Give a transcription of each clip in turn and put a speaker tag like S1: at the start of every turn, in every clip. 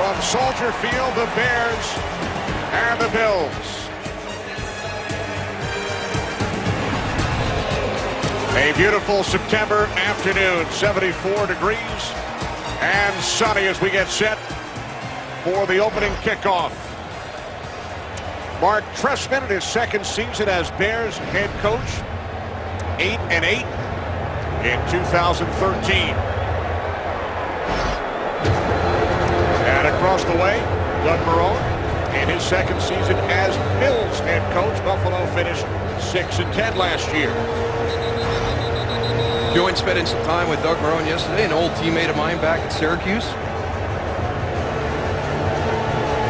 S1: from Soldier Field, the Bears and the Bills. A beautiful September afternoon, 74 degrees and sunny as we get set for the opening kickoff. Mark Trestman in his second season as Bears head coach, 8-8 in 2013. And across the way, Doug Marrone in his second season as Bills head coach. Buffalo finished 6-10 last year.
S2: Joined spending some time with Doug Marrone yesterday, an old teammate of mine back at Syracuse.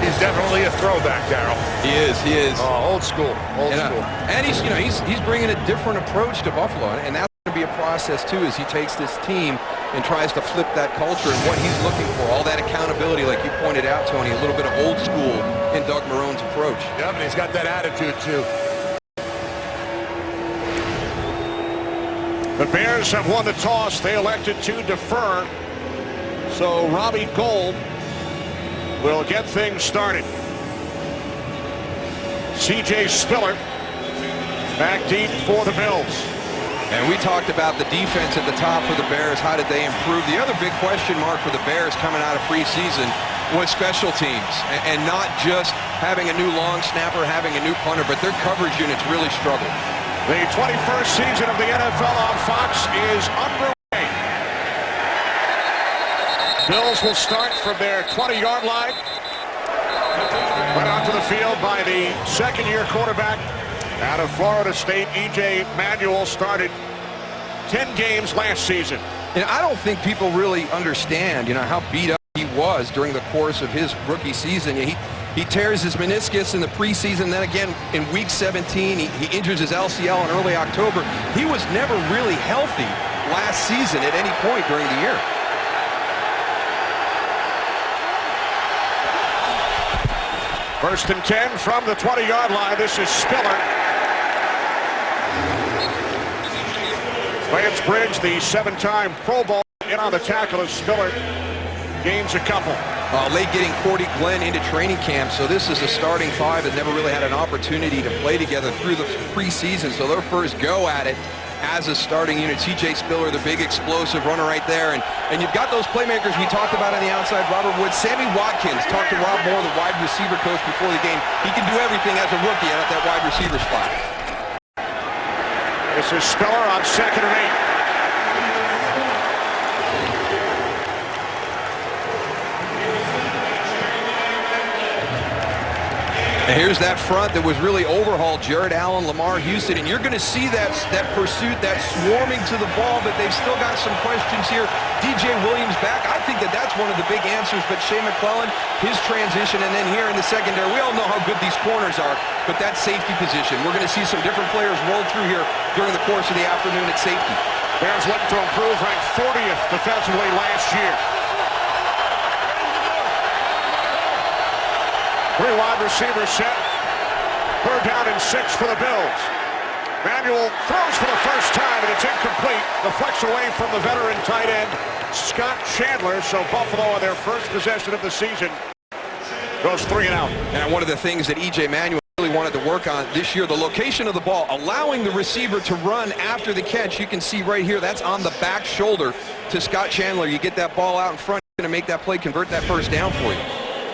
S3: He's definitely a throwback, Darryl.
S2: He is.
S3: Old school, old school.
S2: And he's bringing a different approach to Buffalo, and that's going to be a process too, as he takes this team and tries to flip that culture and what he's looking for, all that accountability, like you pointed out, Tony, a little bit of old school in Doug Marrone's approach.
S3: Yeah, but he's got that attitude too.
S1: The Bears have won the toss. They elected to defer. So Robbie Gould will get things started. C.J. Spiller back deep for the Bills.
S2: And we talked about the defense at the top for the Bears. How did they improve? The other big question mark for the Bears coming out of preseason was special teams. And not just having a new long snapper, having a new punter, but their coverage units really struggled.
S1: The 21st season of the NFL on Fox is underway. Bills will start from their 20-yard line. Went onto the field by the second-year quarterback out of Florida State. E.J. Manuel started 10 games last season.
S2: And I don't think people really understand, how beat up he was during the course of his rookie season. He tears his meniscus in the preseason, then again in week 17, he injures his LCL in early October. He was never really healthy last season at any point during the year.
S1: First and 10 from the 20-yard line. This is Spiller. Lance Bridge, the 7-time Pro Bowl, in on the tackle as Spiller gains a couple.
S2: Late getting Cordy Glenn into training camp, so this is a starting five that never really had an opportunity to play together through the preseason, so their first go at it as a starting unit. C.J. Spiller, the big explosive runner right there, and you've got those playmakers we talked about on the outside. Robert Woods, Sammy Watkins, talked to Rob Moore, the wide receiver coach, before the game. He can do everything as a rookie out at that wide receiver spot.
S1: This is Spiller on 2nd and 8.
S2: And here's that front that was really overhauled, Jared Allen, Lamar Houston, and you're going to see that pursuit, that swarming to the ball, but they've still got some questions here. DJ Williams back. I think that's one of the big answers, but Shea McClellan, his transition, and then here in the secondary, we all know how good these corners are, but that safety position, we're going to see some different players roll through here during the course of the afternoon at safety.
S1: Bears looking to improve, ranked 40th defensively last year. 3 wide receivers set. 3rd down and 6 for the Bills. Manuel throws for the first time, and it's incomplete. Deflects away from the veteran tight end, Scott Chandler. So Buffalo, on their first possession of the season, goes 3 and out.
S2: And one of the things that E.J. Manuel really wanted to work on this year, the location of the ball, allowing the receiver to run after the catch. You can see right here, that's on the back shoulder to Scott Chandler. You get that ball out in front, you're going to make that play, convert that first down for you.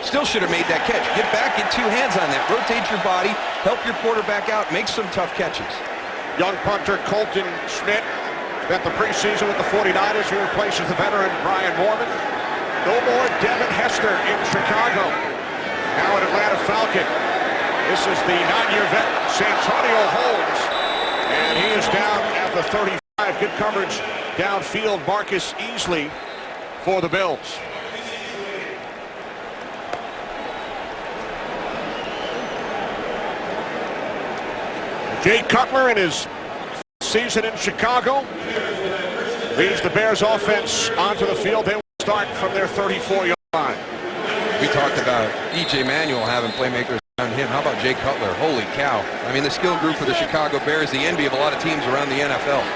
S2: Still should have made that catch. Get back, get 2 hands on that. Rotate your body, help your quarterback out, make some tough catches.
S1: Young punter Colton Schmidt spent the preseason with the 49ers. He replaces the veteran Brian Mormon. No more Devin Hester in Chicago. Now an Atlanta Falcon. This is the 9-year vet, Santonio Holmes. And he is down at the 35. Good coverage downfield. Marcus Easley for the Bills. Jay Cutler in his season in Chicago leads the Bears offense onto the field. They will start from their 34-yard line.
S2: We talked about E.J. Manuel having playmakers around him. How about Jay Cutler? Holy cow. I mean, the skill group for the Chicago Bears, the envy of a lot of teams around the NFL.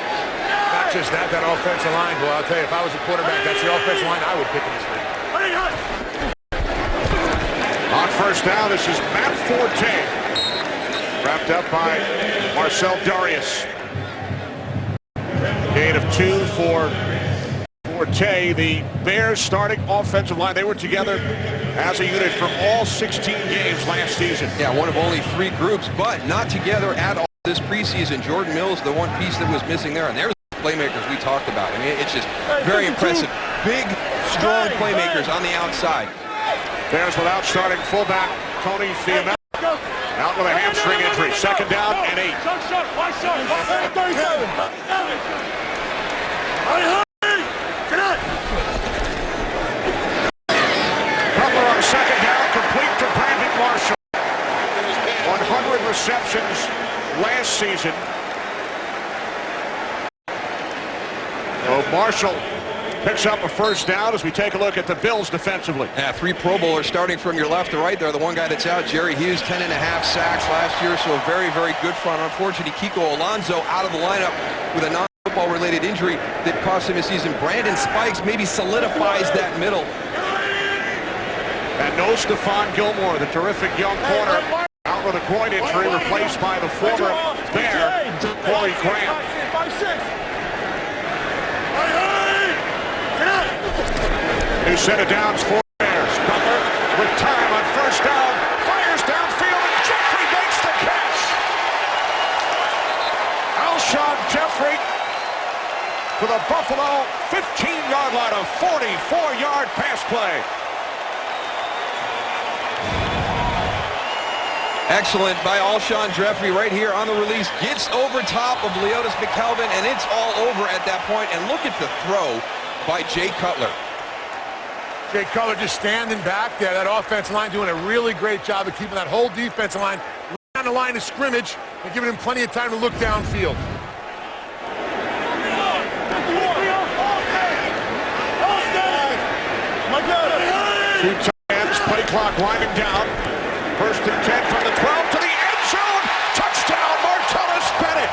S3: Not just that offensive line. Well, I'll tell you, if I was a quarterback, that's the offensive line I would pick in this league.
S1: first down. This is Matt Forte. Wrapped up by Marcel Darius. Gain of 2 for Forte. The Bears starting offensive line. They were together as a unit for all 16 games last season.
S2: Yeah, one of only 3 groups, but not together at all this preseason. Jordan Mills, the one piece that was missing there, and there's the playmakers we talked about. I mean, it's just very impressive. Big, strong playmakers on the outside.
S1: Bears without starting fullback Tony Fiametta. Out with a hamstring injury. Second down and 8. Cutler on second down, complete to Brandon Marshall. 100 receptions last season. So Marshall picks up a first down as we take a look at the Bills defensively.
S2: Yeah, 3 Pro Bowlers starting from your left to right there. The one guy that's out, Jerry Hughes, 10.5 sacks last year, so a very, very good front. Unfortunately, Kiko Alonso out of the lineup with a non-football related injury that cost him a season. Brandon Spikes maybe solidifies that middle.
S1: And no Stephon Gilmore, the terrific young corner, out with a groin injury, replaced by the former Bear, Corey Graham. New set of downs for Bears. Cutler with time on first down. Fires downfield and Jeffrey makes the catch. Alshon Jeffrey to the Buffalo 15-yard line, a 44-yard pass play.
S2: Excellent by Alshon Jeffrey right here on the release. Gets over top of Leotis McKelvin, and it's all over at that point. And look at the throw by Jay Cutler.
S3: Jay Cutler just standing back there. That offensive line doing a really great job of keeping that whole defensive line on the line of scrimmage and giving him plenty of time to look downfield.
S1: Two tight ends, play clock winding down. First and 10 from the 12 to the end zone. Touchdown, Martellus Bennett.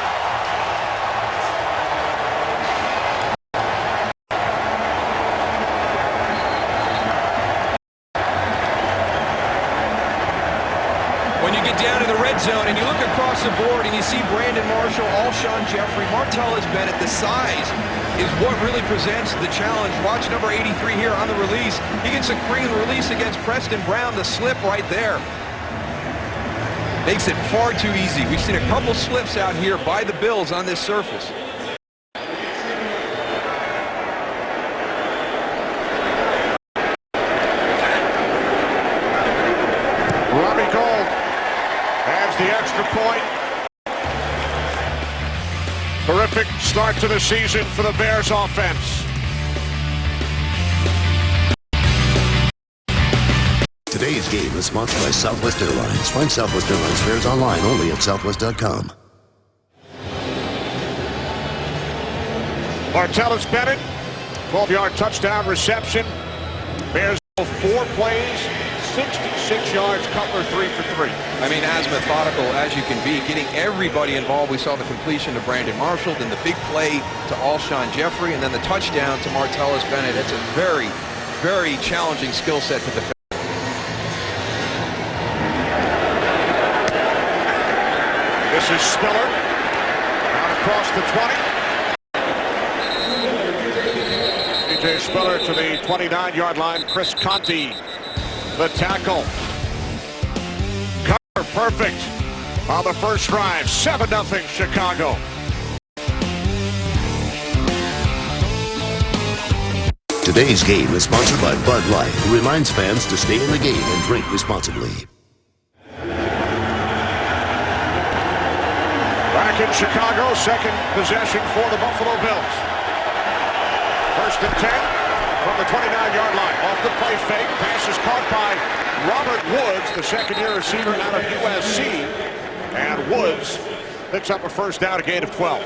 S2: When you get down to the red zone and you look across the board and you see Brandon Marshall, Alshon Jeffrey, Martellus Bennett, the size is what really presents the challenge. Watch number 83 here on the release. He gets a clean release against Preston Brown, the slip right there. Makes it far too easy. We've seen a couple slips out here by the Bills on this surface.
S1: Robbie Gould adds the extra point. Terrific start to the season for the Bears offense.
S4: Today's game is sponsored by Southwest Airlines. Find Southwest Airlines fares online only at southwest.com.
S1: Martellus Bennett, 12-yard touchdown reception. Bears 4 plays, 66 yards. Cutler 3 for 3.
S2: I mean, as methodical as you can be, getting everybody involved. We saw the completion to Brandon Marshall, then the big play to Alshon Jeffrey, and then the touchdown to Martellus Bennett. It's a very, very challenging skill set to defend.
S1: This is Spiller, down across the 20. DJ Spiller to the 29-yard line. Chris Conti, the tackle. Cover perfect on the first drive. 7-0 Chicago.
S4: Today's game is sponsored by Bud Light, who reminds fans to stay in the game and drink responsibly.
S1: Back in Chicago, second possession for the Buffalo Bills. First and 10 from the 29-yard line. Off the play fake, pass is caught by Robert Woods, the second-year receiver out of USC. And Woods picks up a first down, a gain of 12.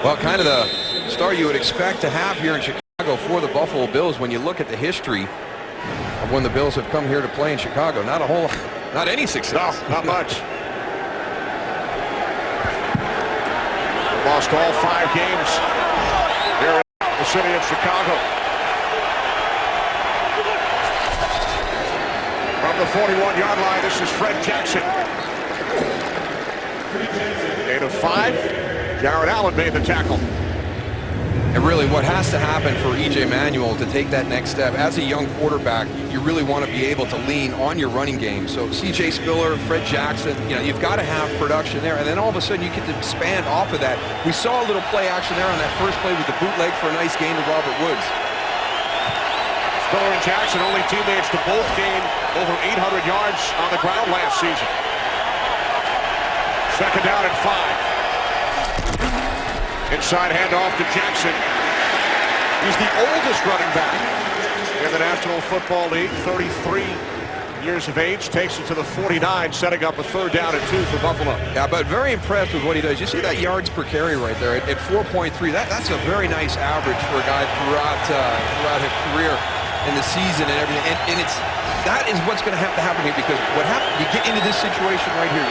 S2: Well, kind of the start you would expect to have here in Chicago for the Buffalo Bills when you look at the history of when the Bills have come here to play in Chicago. Not a whole, not any success.
S1: No, not much. Lost all 5 games here in the city of Chicago. From the 41-yard line, this is Fred Jackson. 8 of 5. Jared Allen made the tackle.
S2: And really what has to happen for E.J. Manuel to take that next step, as a young quarterback, you really want to be able to lean on your running game. So C.J. Spiller, Fred Jackson, you've got to have production there. And then all of a sudden you get to expand off of that. We saw a little play action there on that first play with the bootleg for a nice gain to Robert Woods.
S1: Spiller and Jackson, only teammates to both gain over 800 yards on the ground last season. Second down and 5. Inside handoff to Jackson. He's the oldest running back in the National Football League, 33 years of age, takes it to the 49, setting up a third down and 2 for Buffalo.
S2: Yeah, but very impressed with what he does. You see that yards per carry right there at 4.3. That's a very nice average for a guy throughout his career in the season and everything. And that is what's going to happen here, because what happens, you get into this situation right here.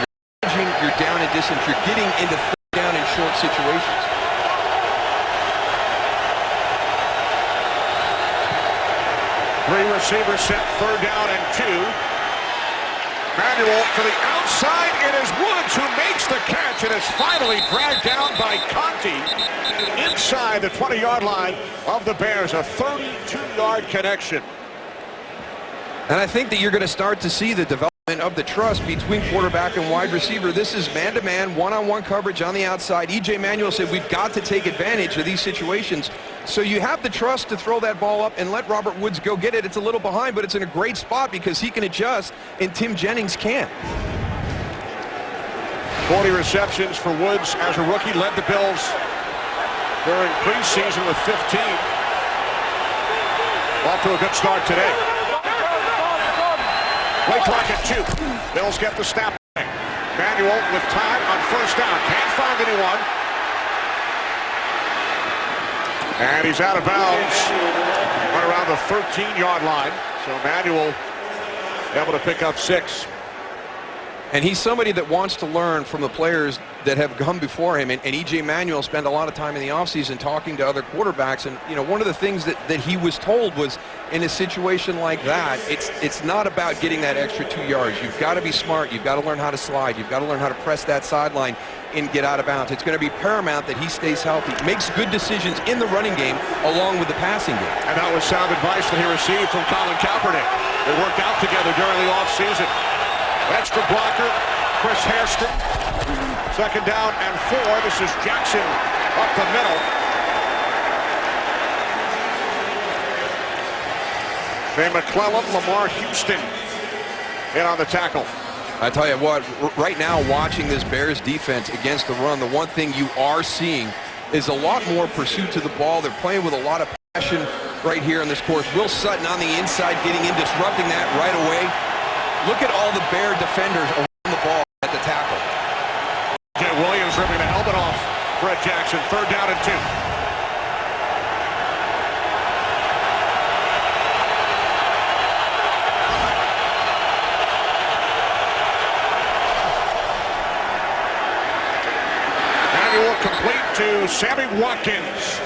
S2: You're down in distance. You're getting into third down in short situations.
S1: Three receivers set, third down and 2. Manuel to the outside. It is Woods who makes the catch and is finally dragged down by Conti inside the 20-yard line of the Bears. A 32-yard connection.
S2: And I think that you're going to start to see the development of the trust between quarterback and wide receiver. This is man-to-man, one-on-one coverage on the outside. E.J. Manuel said we've got to take advantage of these situations. So you have the trust to throw that ball up and let Robert Woods go get it. It's a little behind, but it's in a great spot because he can adjust and Tim Jennings can't.
S1: 40 receptions for Woods as a rookie. Led the Bills during preseason with 15. Off to a good start today. Play clock at 2. Bills get the snap. Manuel with time on first down. Can't find anyone. And he's out of bounds right around the 13-yard line. So Manuel able to pick up 6.
S2: And he's somebody that wants to learn from the players that have come before him. And E.J. Manuel spent a lot of time in the offseason talking to other quarterbacks. And, one of the things that he was told was, in a situation like that, it's not about getting that extra 2 yards. You've got to be smart. You've got to learn how to slide. You've got to learn how to press that sideline and get out of bounds. It's going to be paramount that he stays healthy, makes good decisions in the running game along with the passing game.
S1: And that was sound advice that he received from Colin Kaepernick. They worked out together during the offseason. Extra blocker, Chris Hairston. Second down and 4. This is Jackson up the middle. Jay McClellan, Lamar Houston in on the tackle.
S2: I tell you what, right now watching this Bears defense against the run, the one thing you are seeing is a lot more pursuit to the ball. They're playing with a lot of passion right here in this course. Will Sutton on the inside getting in, disrupting that right away. Look at all the Bear defenders around the ball at the tackle.
S1: Jay Williams ripping the helmet off. Fred Jackson, third down and 2. Manuel complete to Sammy Watkins.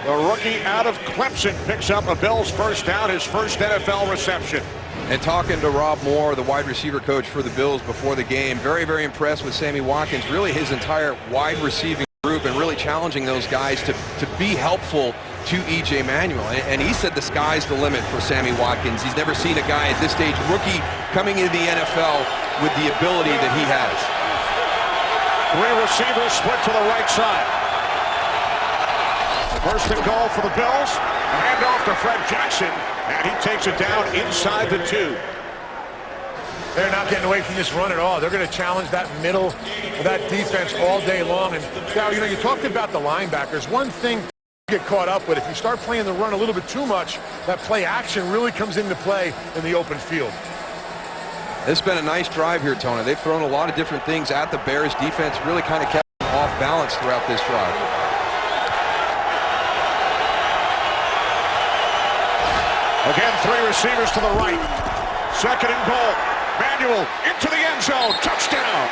S1: The rookie out of Clemson picks up a Bills first down, his first NFL reception.
S2: And talking to Rob Moore, the wide receiver coach for the Bills before the game, very, very impressed with Sammy Watkins, really his entire wide receiving group, and really challenging those guys to be helpful to E.J. Manuel. And he said the sky's the limit for Sammy Watkins. He's never seen a guy at this stage, rookie, coming into the NFL with the ability that he has.
S1: 3 receivers split to the right side. First and goal for the Bills. A handoff to Fred Jackson, and he takes it down inside the 2.
S3: They're not getting away from this run at all. They're going to challenge that middle of that defense all day long. And now, you talked about the linebackers. One thing to get caught up with, if you start playing the run a little bit too much, that play action really comes into play in the open field.
S2: It's been a nice drive here, Tony. They've thrown a lot of different things at the Bears defense, really kind of kept them off balance throughout this drive.
S1: Again, 3 receivers to the right. Second and goal. Manuel into the end zone. Touchdown.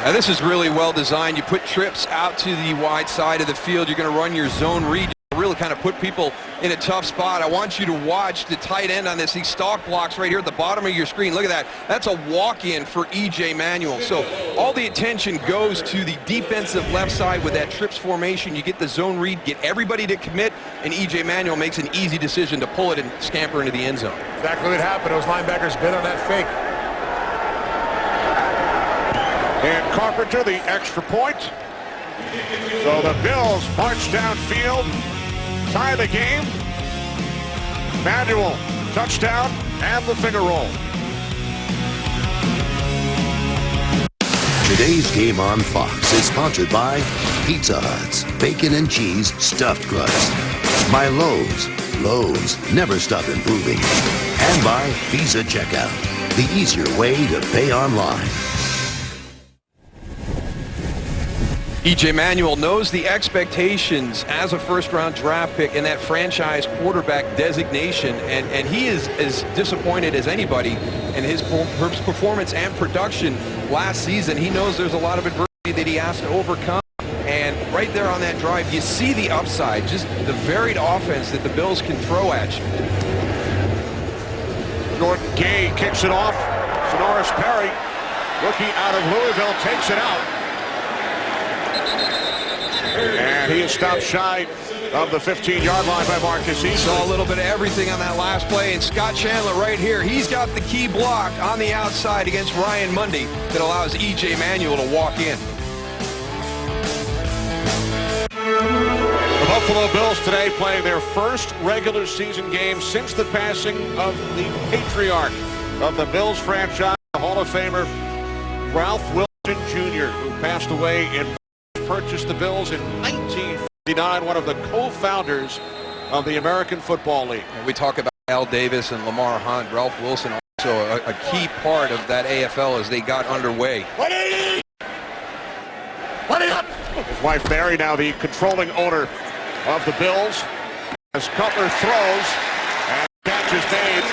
S2: Now this is really well designed. You put trips out to the wide side of the field. You're going to run your zone read. Really kind of put people in a tough spot. I want you to watch the tight end on this. These stalk blocks right here at the bottom of your screen. Look at that. That's a walk-in for E.J. Manuel. So all the attention goes to the defensive left side with that trips formation. You get the zone read, get everybody to commit, and E.J. Manuel makes an easy decision to pull it and scamper into the end zone.
S3: Exactly what happened. Those linebackers bit on that fake.
S1: And Carpenter, the extra point. So the Bills march downfield, tie the game. Manuel, touchdown, and the finger roll.
S4: Today's game on Fox is sponsored by Pizza Hut's Bacon and Cheese Stuffed Crust, by Lowe's. Lowe's, never stop improving. And by Visa Checkout, the easier way to pay online.
S2: E.J. Manuel knows the expectations as a first-round draft pick in that franchise quarterback designation, and he is as disappointed as anybody in his performance and production last season. He knows there's a lot of adversity that he has to overcome, and right there on that drive, you see the upside, just the varied offense that the Bills can throw at you.
S1: Jordan Gay kicks it off. Sonoris Perry, rookie out of Louisville, takes it out. And he is stopped shy of the 15-yard line by Marcus Easley.
S2: Saw a little bit of everything on that last play, and Scott Chandler right here, he's got the key block on the outside against Ryan Mundy that allows E.J. Manuel to walk in.
S1: The Buffalo Bills today playing their first regular season game since the passing of the patriarch of the Bills franchise, Hall of Famer Ralph Wilson Jr., who passed away in purchased the Bills in 1959, one of the co-founders of the American Football League.
S2: And we talk about Al Davis and Lamar Hunt. Ralph Wilson also a key part of that AFL as they got underway.
S1: 180! 180! His wife Mary, now the controlling owner of the Bills, as Cutler throws, and catch is made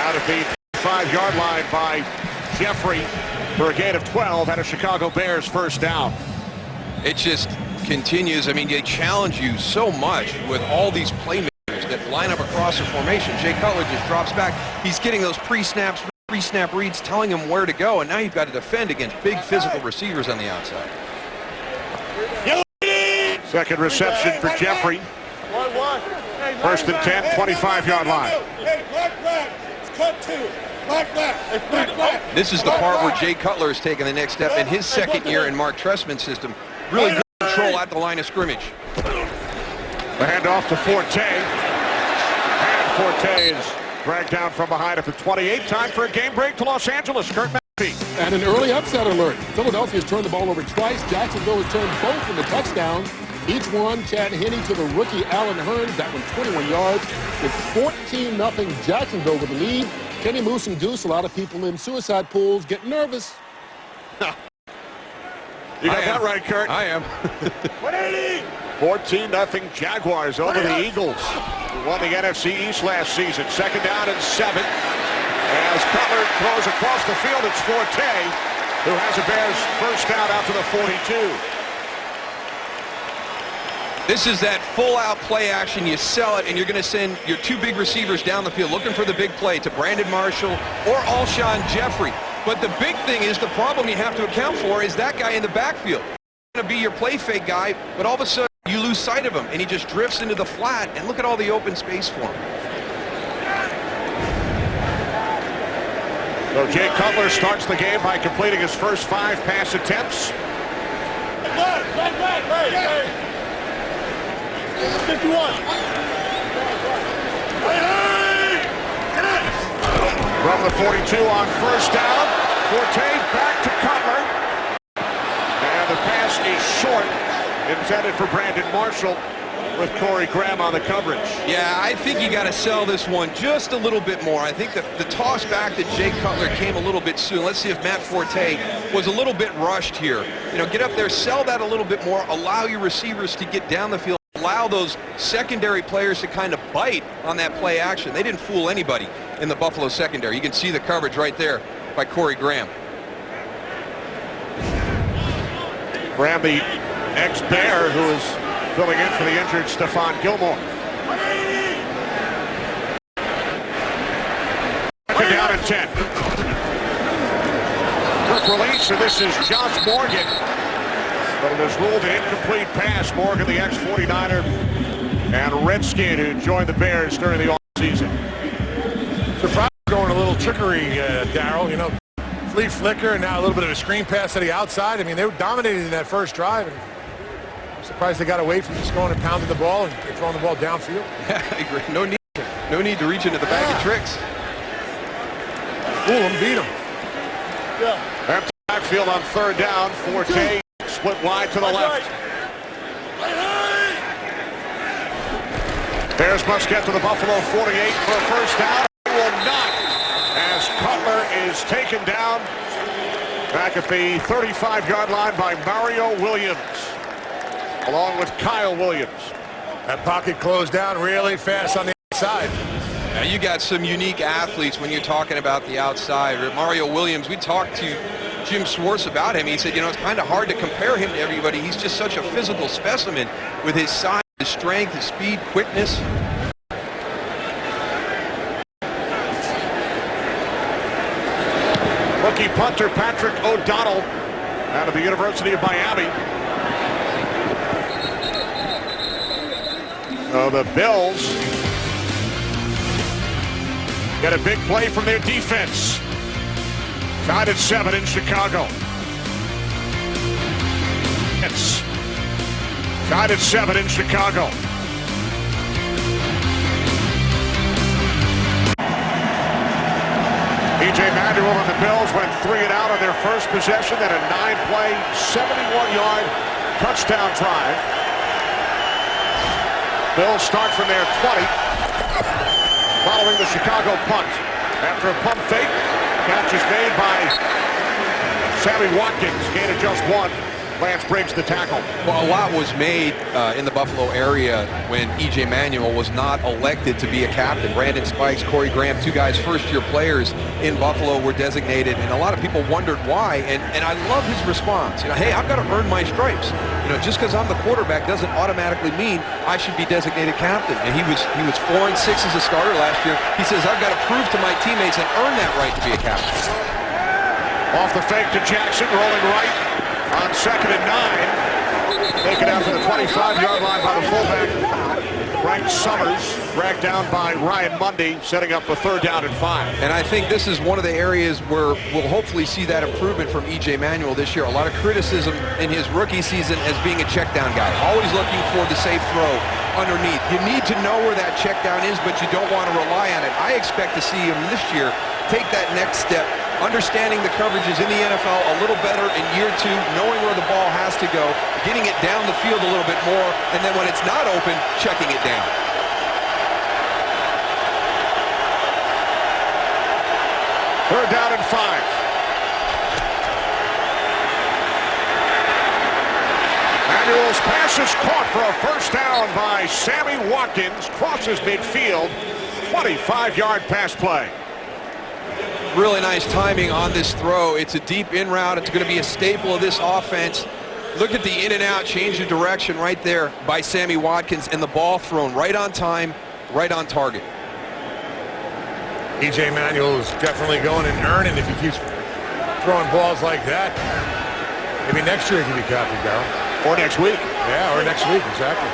S1: out of the 5-yard line by Jeffrey for a gain of 12 at a Chicago Bears first down.
S2: It just continues. I mean, they challenge you so much with all these playmakers that line up across the formation. Jay Cutler just drops back. He's getting those pre-snap reads, telling him where to go, and now you've got to defend against big physical receivers on the outside.
S1: Second reception for Jeffrey. First and 10, 25-yard line.
S2: This is the part where Jay Cutler is taking the next step in his second year in Mark Trestman's system. Really good control at the line of scrimmage.
S1: The handoff to Forte. And Forte is dragged down from behind at the 28. Time for a game break to Los Angeles. Kurt Massey.
S5: And an early upset alert. Philadelphia has turned the ball over twice. Jacksonville has turned both into touchdowns. Each one, Chad Henne to the rookie Allen Hurns. That one 21 yards. It's 14-0 Jacksonville with the lead. Kenny Moose and Goose, a lot of people in suicide pools get nervous.
S1: You got that right, Kurt.
S2: I am.
S1: 14-0 Jaguars over the Eagles, who won the NFC East last season. Second down and 7. As Cutler throws across the field, it's Forte, who has a Bears first down out to the 42.
S2: This is that full-out play action. You sell it, and you're going to send your two big receivers down the field looking for the big play to Brandon Marshall or Alshon Jeffrey. But the big thing is, the problem you have to account for is that guy in the backfield. He's going to be your play fake guy, but all of a sudden you lose sight of him, and he just drifts into the flat, and look at all the open space for him.
S1: So Jay Cutler starts the game by completing his first 5 pass attempts.
S3: 51.
S1: From the 42 on first down, Forte back to Cutler. And the pass is short, intended for Brandon Marshall, with Corey Graham on the coverage.
S2: Yeah, I think you got to sell this one just a little bit more. I think the toss back to Jay Cutler came a little bit soon. Let's see if Matt Forte was a little bit rushed here. You know, get up there, sell that a little bit more, allow your receivers to get down the field, allow those secondary players to kind of bite on that play action. They didn't fool anybody in the Buffalo secondary. You can see the coverage right there by Corey Graham.
S1: Graham, the ex-Bear, who is filling in for the injured Stephon Gilmore. Down at 10. Quick release, and this is Josh Morgan. But it is ruled an incomplete pass. Morgan, the ex-49er and Redskin, who joined the Bears during the offseason.
S3: Surprise going a little trickery, Darryl. You know, flea flicker, and now a little bit of a screen pass to the outside. I mean, they were dominating in that first drive. And I'm surprised they got away from just going and pounding the ball and throwing the ball downfield.
S2: Yeah, I agree. No need to reach into the bag of tricks.
S3: Fool him, beat him.
S1: Empty backfield on third down. Forte split wide to the left. Bears must get to the Buffalo 48 for a first down. They will not, as Cutler is taken down back at the 35-yard line by Mario Williams, along with Kyle Williams.
S3: That pocket closed down really fast on the outside.
S2: Now you got some unique athletes when you're talking about the outside. Mario Williams, we talked to Jim Schwartz about him. He said, you know, it's kind of hard to compare him to everybody. He's just such a physical specimen with his size, his strength, his speed, quickness.
S1: Rookie punter Patrick O'Donnell out of the University of Miami. So the Bills get a big play from their defense. Tied at 7 in Chicago. It's tied at 7 in Chicago. Manuel and the Bills went 3 and out on their first possession, then a 9-play, 71-yard touchdown drive. Bills start from their 20, following the Chicago punt. After a pump fake, catch is made by Sammy Watkins, gain of just 1. Lance Briggs the tackle.
S2: Well, a lot was made in the Buffalo area when E.J. Manuel was not elected to be a captain. Brandon Spikes, Corey Graham, 2 guys, first-year players in Buffalo were designated, and a lot of people wondered why, and I love his response. You know, hey, I've got to earn my stripes. You know, just because I'm the quarterback doesn't automatically mean I should be designated captain. And he was 4-6 as a starter last year. He says, I've got to prove to my teammates and earn that right to be a captain.
S1: Off the fake to Jackson, rolling right. On 2nd and 9, taken out to the 25-yard line by the fullback, Frank Summers, dragged down by Ryan Mundy, setting up a 3rd down and 5.
S2: And I think this is one of the areas where we'll hopefully see that improvement from E.J. Manuel this year. A lot of criticism in his rookie season as being a check down guy, always looking for the safe throw underneath. You need to know where that check down is, but you don't want to rely on it. I expect to see him this year take that next step, understanding the coverages in the NFL a little better in year 2, knowing where the ball has to go, getting it down the field a little bit more, and then when it's not open, checking it down.
S1: Third down and 5. Manuel's pass is caught for a first down by Sammy Watkins, crosses midfield, 25-yard pass play.
S2: Really nice timing on this throw. It's a deep in route. It's going to be a staple of this offense. Look at the in and out, change of direction right there by Sammy Watkins, and the ball thrown right on time, right on target.
S3: E.J. Manuel is definitely going and earning if he keeps throwing balls like that. Maybe next year he can be captain, Darryl.
S1: Or next week.
S3: Yeah, or next week, exactly.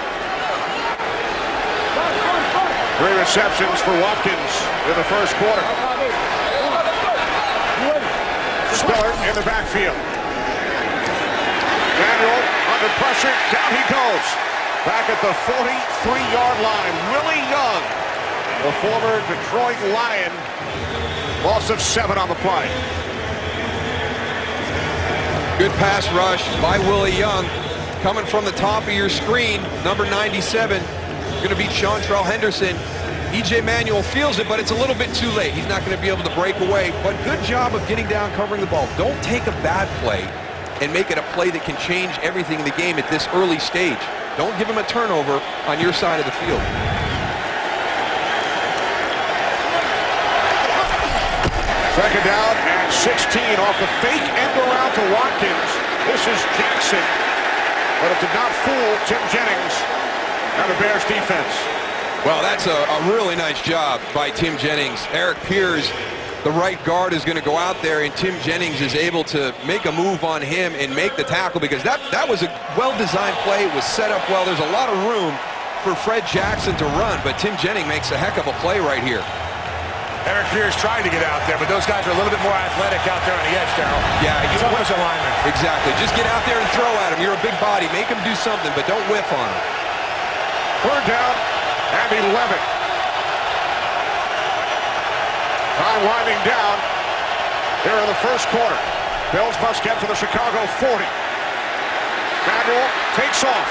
S1: 3 receptions for Watkins in the first quarter. Spiller in the backfield. Manuel under pressure. Down he goes. Back at the 43-yard line. Willie Young, the former Detroit Lion. Loss of 7 on the play.
S2: Good pass rush by Willie Young. Coming from the top of your screen, number 97. Going to beat Chantrell Henderson. E.J. Manuel feels it, but it's a little bit too late. He's not going to be able to break away, but good job of getting down, covering the ball. Don't take a bad play and make it a play that can change everything in the game at this early stage. Don't give him a turnover on your side of the field.
S1: Second down and 16 off the fake end around to Watkins. This is Jackson but it did not fool Tim Jennings and the Bears defense.
S2: Well, that's a really nice job by Tim Jennings. Eric Piers, the right guard, is going to go out there, and Tim Jennings is able to make a move on him and make the tackle, because that was a well-designed play. It was set up well. There's a lot of room for Fred Jackson to run, but Tim Jennings makes a heck of a play right here.
S3: Eric Piers tried to get out there, but those guys are a little bit more athletic out there on the edge, Darryl.
S2: Yeah,
S3: so much alignment.
S2: Exactly. Just get out there and throw at him. You're a big body. Make him do something, but don't whiff on him.
S1: Third down and 11. Time winding down here in the first quarter. Bills must get to the Chicago 40. Manuel takes off.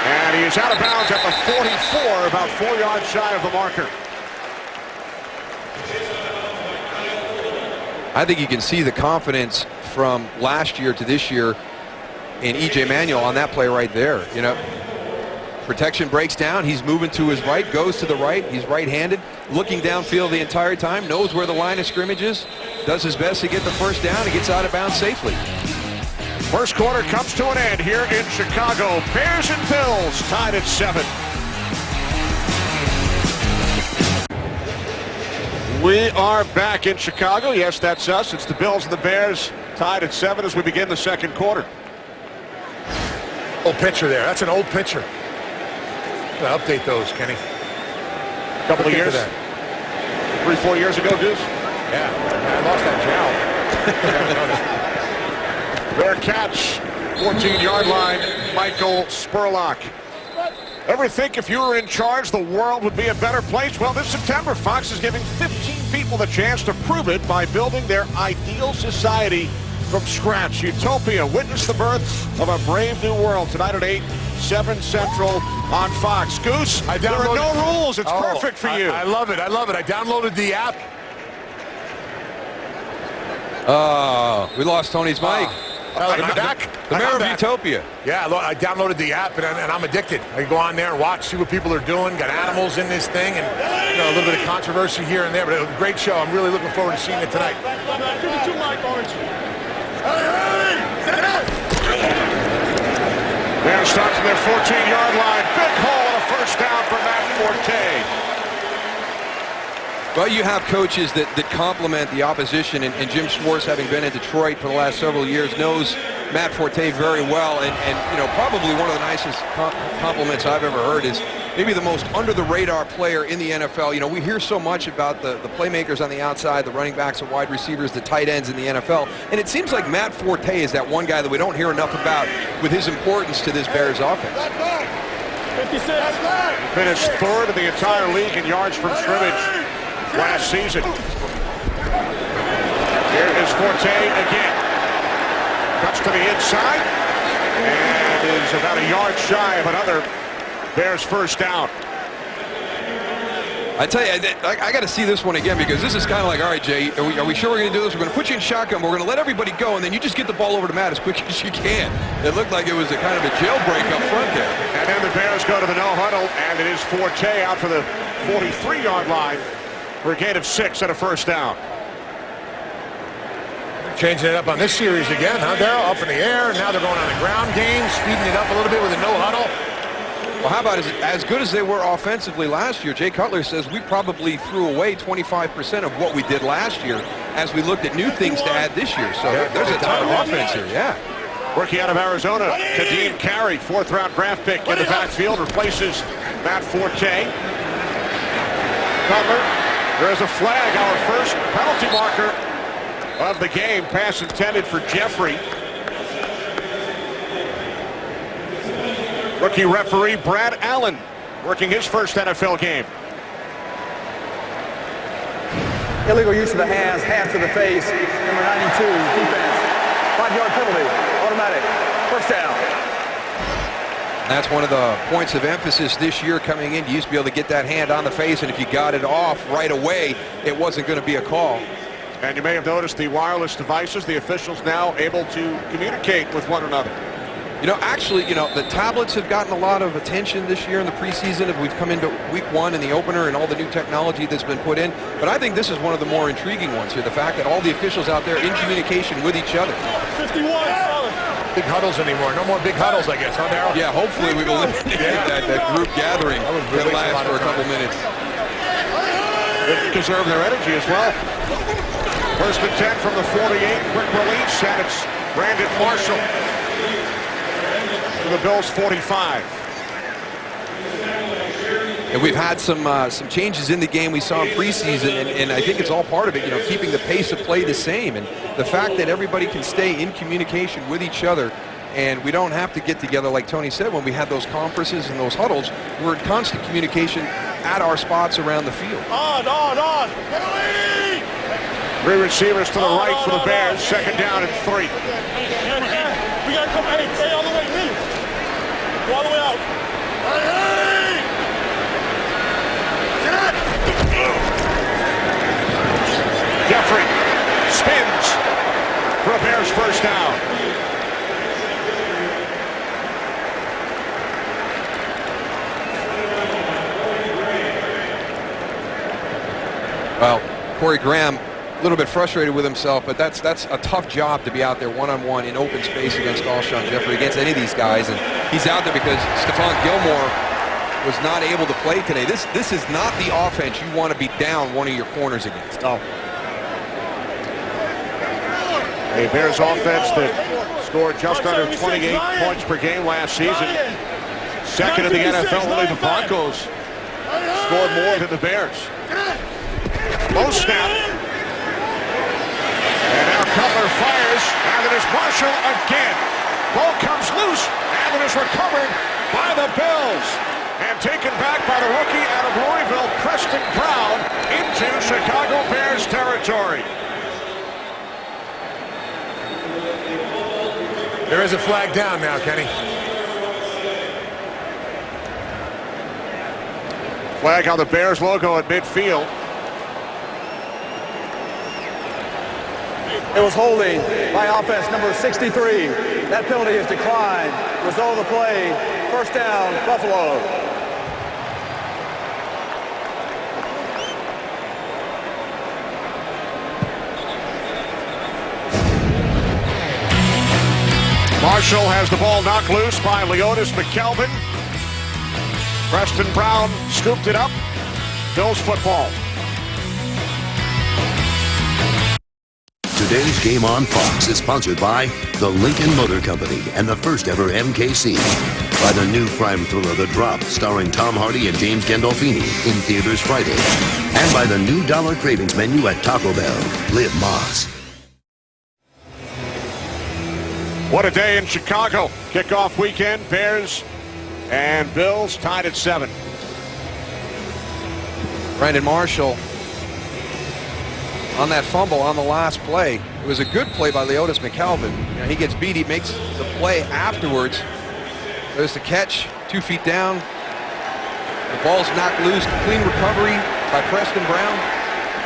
S1: And he is out of bounds at the 44, about 4 yards shy of the marker.
S2: I think you can see the confidence from last year to this year in E.J. Manuel on that play right there. You know, protection breaks down. He's moving to his right, goes to the right. He's right-handed, looking downfield the entire time, knows where the line of scrimmage is, does his best to get the first down, and gets out of bounds safely.
S1: First quarter comes to an end here in Chicago. Bears and Bills tied at 7. We are back in Chicago. Yes, that's us. It's the Bills and the Bears tied at 7 as we begin the second quarter.
S3: Old picture there. That's an old picture. Gotta update those, Kenny.
S1: A couple of years. 3-4 years ago, Deuce.
S3: Yeah, I lost that jowl.
S1: Their catch, 14-yard line, Michael Spurlock. Ever think if you were in charge, the world would be a better place? Well, this September, Fox is giving 15 people the chance to prove it by building their ideal society from scratch. Utopia. Witness the birth of a brave new world tonight at 8, 7 Central on Fox. Goose, there are no rules. It's perfect for you.
S3: I love it. I love it. I downloaded the app.
S2: We lost Tony's mic.
S3: I'm back.
S2: The mayor of Utopia.
S3: Yeah, I downloaded the app, and I'm addicted. I can go on there and watch, see what people are doing. Got animals in this thing, and you know, a little bit of controversy here and there, but it was a great show. I'm really looking forward to seeing it tonight.
S1: Bears starts from their 14-yard line. Big hole and a first down for Matt Forte.
S2: Well, you have coaches that complement the opposition, and Jim Schwartz, having been in Detroit for the last several years, knows Matt Forte very well, and you know, probably one of the nicest compliments I've ever heard is maybe the most under-the-radar player in the NFL. You know, we hear so much about the playmakers on the outside, the running backs, the wide receivers, the tight ends in the NFL, and it seems like Matt Forte is that one guy that we don't hear enough about with his importance to this Bears offense.
S1: 56. Finished third in the entire league in yards from scrimmage last season. Here is Forte again. Cuts to the inside and is about a yard shy of another Bears first down.
S2: I tell you, I got to see this one again, because this is kind of like, all right, Jay, are we sure we're going to do this? We're going to put you in shotgun, but we're going to let everybody go, and then you just get the ball over to Matt as quick as you can. It looked like it was a kind of a jailbreak up front there.
S1: And then the Bears go to the no huddle, and it is Forte out for the 43-yard line for a gain of 6 and a first down.
S3: Changing it up on this series again, huh, Darryl? Up in the air, and now they're going on a ground game, speeding it up a little bit with a no huddle.
S2: Well, how about as good as they were offensively last year? Jay Cutler says we probably threw away 25% of what we did last year as we looked at new things to add this year. So there's a ton of offense here, yeah.
S1: Rookie out of Arizona, Kadeem Carey, 4th-round draft pick in the backfield, replaces Matt Forte. Cutler, there is a flag, our first penalty marker of the game. Pass intended for Jeffrey. Rookie referee Brad Allen working his first NFL game.
S6: Illegal use of the hands, half to the face, number 92, defense. 5-yard penalty, automatic, first down.
S2: That's one of the points of emphasis this year coming in. You used to be able to get that hand on the face, and if you got it off right away, it wasn't going to be a call.
S1: And you may have noticed the wireless devices, the officials now able to communicate with one another.
S2: You know, actually, you know, the tablets have gotten a lot of attention this year in the preseason as we've come into week 1 in the opener and all the new technology that's been put in. But I think this is one of the more intriguing ones here, the fact that all the officials out there in communication with each other.
S6: 51, solid.
S3: big huddles anymore. No more big huddles, I guess, huh, Darryl?
S2: Yeah, hopefully we've eliminated that group gathering that lasts for a couple minutes.
S1: They deserve their energy as well. First and 10 from the 48. Quick release, and it's Brandon Marshall to the Bills' 45.
S2: And we've had some changes in the game we saw in preseason, and I think it's all part of it, keeping the pace of play the same. And the fact that everybody can stay in communication with each other, and we don't have to get together, like Tony said, when we had those conferences and those huddles. We're in constant communication at our spots around the field.
S3: On!
S1: Three receivers to the right for the Bears. Second down and 3.
S3: We got to come, hey, stay all the way in. Go all the way out. Hey!
S1: Jeffrey spins for a Bears first down.
S2: Well, Corey Graham, a little bit frustrated with himself, but that's a tough job to be out there one-on-one in open space against Alshon Jeffrey, against any of these guys. And he's out there because Stephon Gilmore was not able to play today. This is not the offense you want to be down one of your corners against.
S1: Oh. A Bears offense that scored just under 28 points per game last season. Second in the NFL, only the Broncos scored more than the Bears. Low snap. And now Cutler fires, and it is Marshall again. Ball comes loose, and it is recovered by the Bills. And taken back by the rookie out of Louisville, Preston Brown, into Chicago Bears territory.
S3: There is a flag down now, Kenny.
S1: Flag on the Bears logo at midfield.
S6: It was holding by offense number 63. That penalty is declined. Result of the play, first down, Buffalo.
S1: Marshall has the ball knocked loose by Leotis McKelvin. Preston Brown scooped it up. Bills football.
S4: Today's game on Fox is sponsored by the Lincoln Motor Company and the first ever MKC. By the new crime thriller The Drop, starring Tom Hardy and James Gandolfini, in theaters Friday. And by the new Dollar Cravings menu at Taco Bell. Live Moss.
S1: What a day in Chicago. Kickoff weekend, Bears and Bills tied at 7.
S2: Brandon Marshall on that fumble on the last play. It was a good play by Leotis McKelvin. He gets beat, he makes the play afterwards. There's the catch, 2 feet down. The ball's knocked loose, clean recovery by Preston Brown.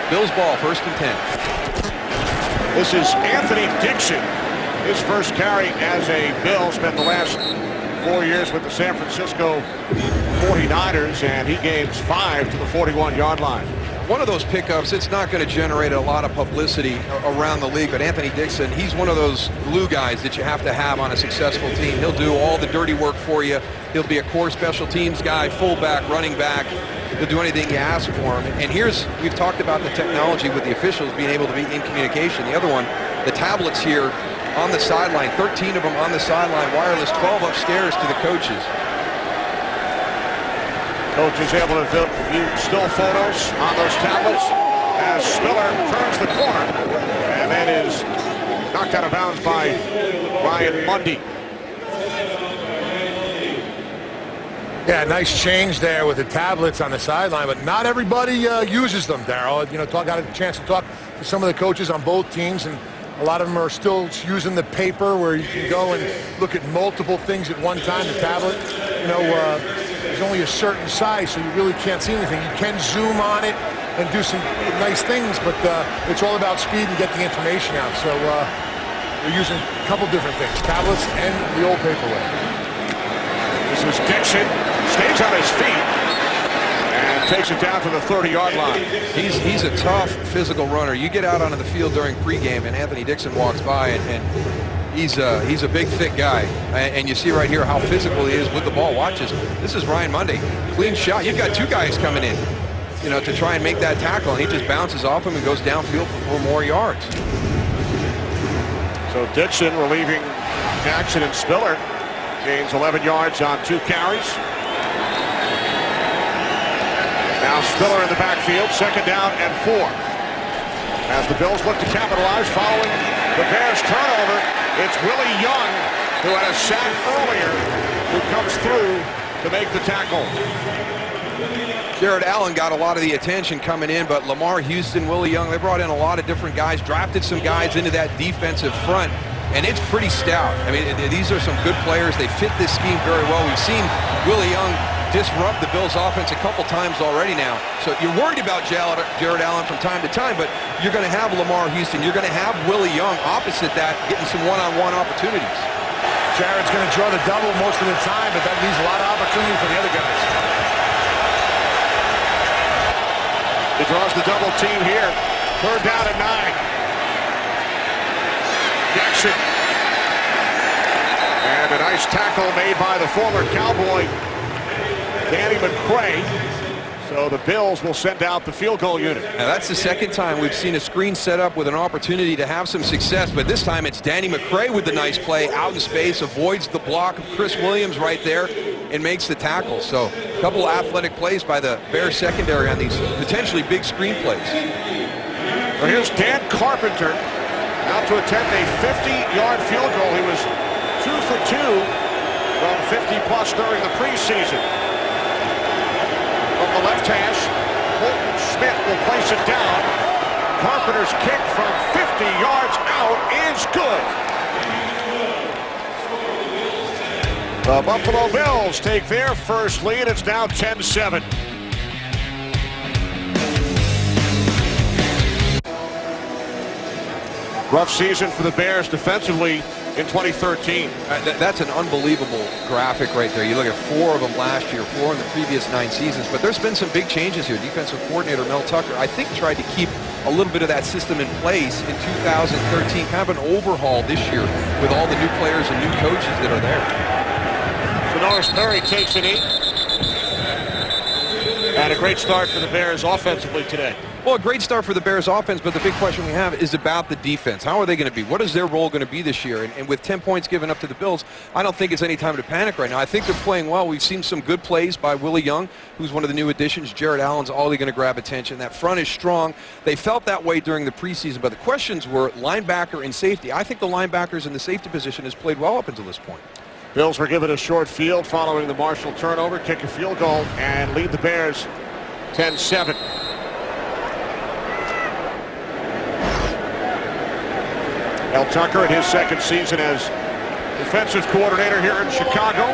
S2: Bills ball, first and 10.
S1: This is Anthony Dixon. His first carry as a Bill, spent the last 4 years with the San Francisco 49ers, and he gains 5 to the 41-yard line.
S2: One of those pickups, it's not going to generate a lot of publicity around the league, but Anthony Dixon, he's one of those glue guys that you have to have on a successful team. He'll do all the dirty work for you. He'll be a core special teams guy, fullback, running back. He'll do anything you ask for him. And we've talked about the technology with the officials being able to be in communication. The other one, the tablets here on the sideline, 13 of them on the sideline, wireless, 12 upstairs to the coaches.
S1: Coach is able to view still photos on those tablets as Spiller turns the corner and then is knocked out of bounds by Ryan Mundy.
S3: Yeah, nice change there with the tablets on the sideline, but not everybody uses them, Darryl. Got a chance to talk to some of the coaches on both teams, and a lot of them are still using the paper where you can go and look at multiple things at one time. The tablet, there's only a certain size, so you really can't see anything. You can zoom on it and do some nice things, but it's all about speed and get the information out. So we're using a couple different things, tablets and the old paper way.
S1: This is Dixon, stays on his feet and takes it down to the 30-yard line.
S2: He's a tough physical runner. You get out onto the field during pregame and Anthony Dixon walks by and He's a big, thick guy, and you see right here how physical he is with the ball. Watch this. This is Ryan Monday. Clean shot. You've got two guys coming in, you know, to try and make that tackle, and he just bounces off him and goes downfield for 4 more yards.
S1: So Dixon relieving Jackson and Spiller. Gains 11 yards on 2 carries. Now Spiller in the backfield, 2nd down and 4. As the Bills look to capitalize following the Bears turnover, it's Willie Young, who had a sack earlier, who comes through to make the tackle.
S2: Jared Allen got a lot of the attention coming in, but Lamar Houston, Willie Young, they brought in a lot of different guys, drafted some guys into that defensive front, and it's pretty stout. I mean, these are some good players. They fit this scheme very well. We've seen Willie Young disrupt the Bills' offense a couple times already now. So you're worried about Jared Allen from time to time, but you're going to have Lamar Houston. You're going to have Willie Young opposite that, getting some one-on-one opportunities.
S3: Jared's going to draw the double most of the time, but that leaves a lot of opportunity for the other guys.
S1: He draws the double team here. 3rd down and 9. Jackson. And a nice tackle made by the former Cowboy, Danny McCray. So the Bills will send out the field goal unit.
S2: Now that's the 2nd time we've seen a screen set up with an opportunity to have some success, but this time it's Danny McCray with the nice play out in space, avoids the block of Chris Williams right there and makes the tackle. So a couple of athletic plays by the Bears secondary on these potentially big screen plays.
S1: Well, here's Dan Carpenter out to attempt a 50-yard field goal. He was 2 for 2 from 50+ during the preseason. From the left hash, Holton Schmidt will place it down. Carpenter's kick from 50 yards out is good. The Buffalo Bills take their first lead. It's now 10-7. Rough season for the Bears defensively in 2013.
S2: That's an unbelievable graphic right there. You look at 4 of them last year, 4 in the previous 9 seasons, but there's been some big changes here. Defensive coordinator Mel Tucker, I think, tried to keep a little bit of that system in place in 2013, kind of an overhaul this year with all the new players and new coaches that are there.
S1: So Norris Perry takes an 8. And a great start for the Bears offensively today.
S2: Well, a great start for the Bears offense, but the big question we have is about the defense. How are they going to be? What is their role going to be this year? And with 10 points given up to the Bills, I don't think it's any time to panic right now. I think they're playing well. We've seen some good plays by Willie Young, who's one of the new additions. Jared Allen's always going to grab attention. That front is strong. They felt that way during the preseason, but the questions were linebacker and safety. I think the linebackers in the safety position has played well up until this point.
S1: Bills were given a short field following the Marshall turnover, kick a field goal, and lead the Bears 10-7. Mel Tucker in his 2nd season as defensive coordinator here in Chicago.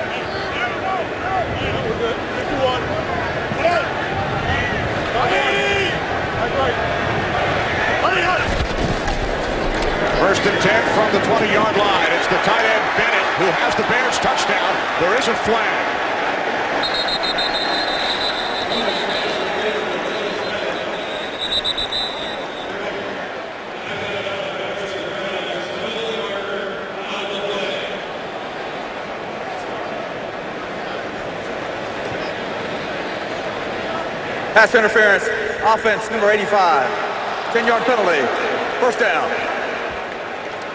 S1: First and 10 from the 20-yard line. It's the tight end Bennett who has the Bears touchdown. There is a flag.
S6: Pass interference, offense number 85. 10-yard penalty, 1st down.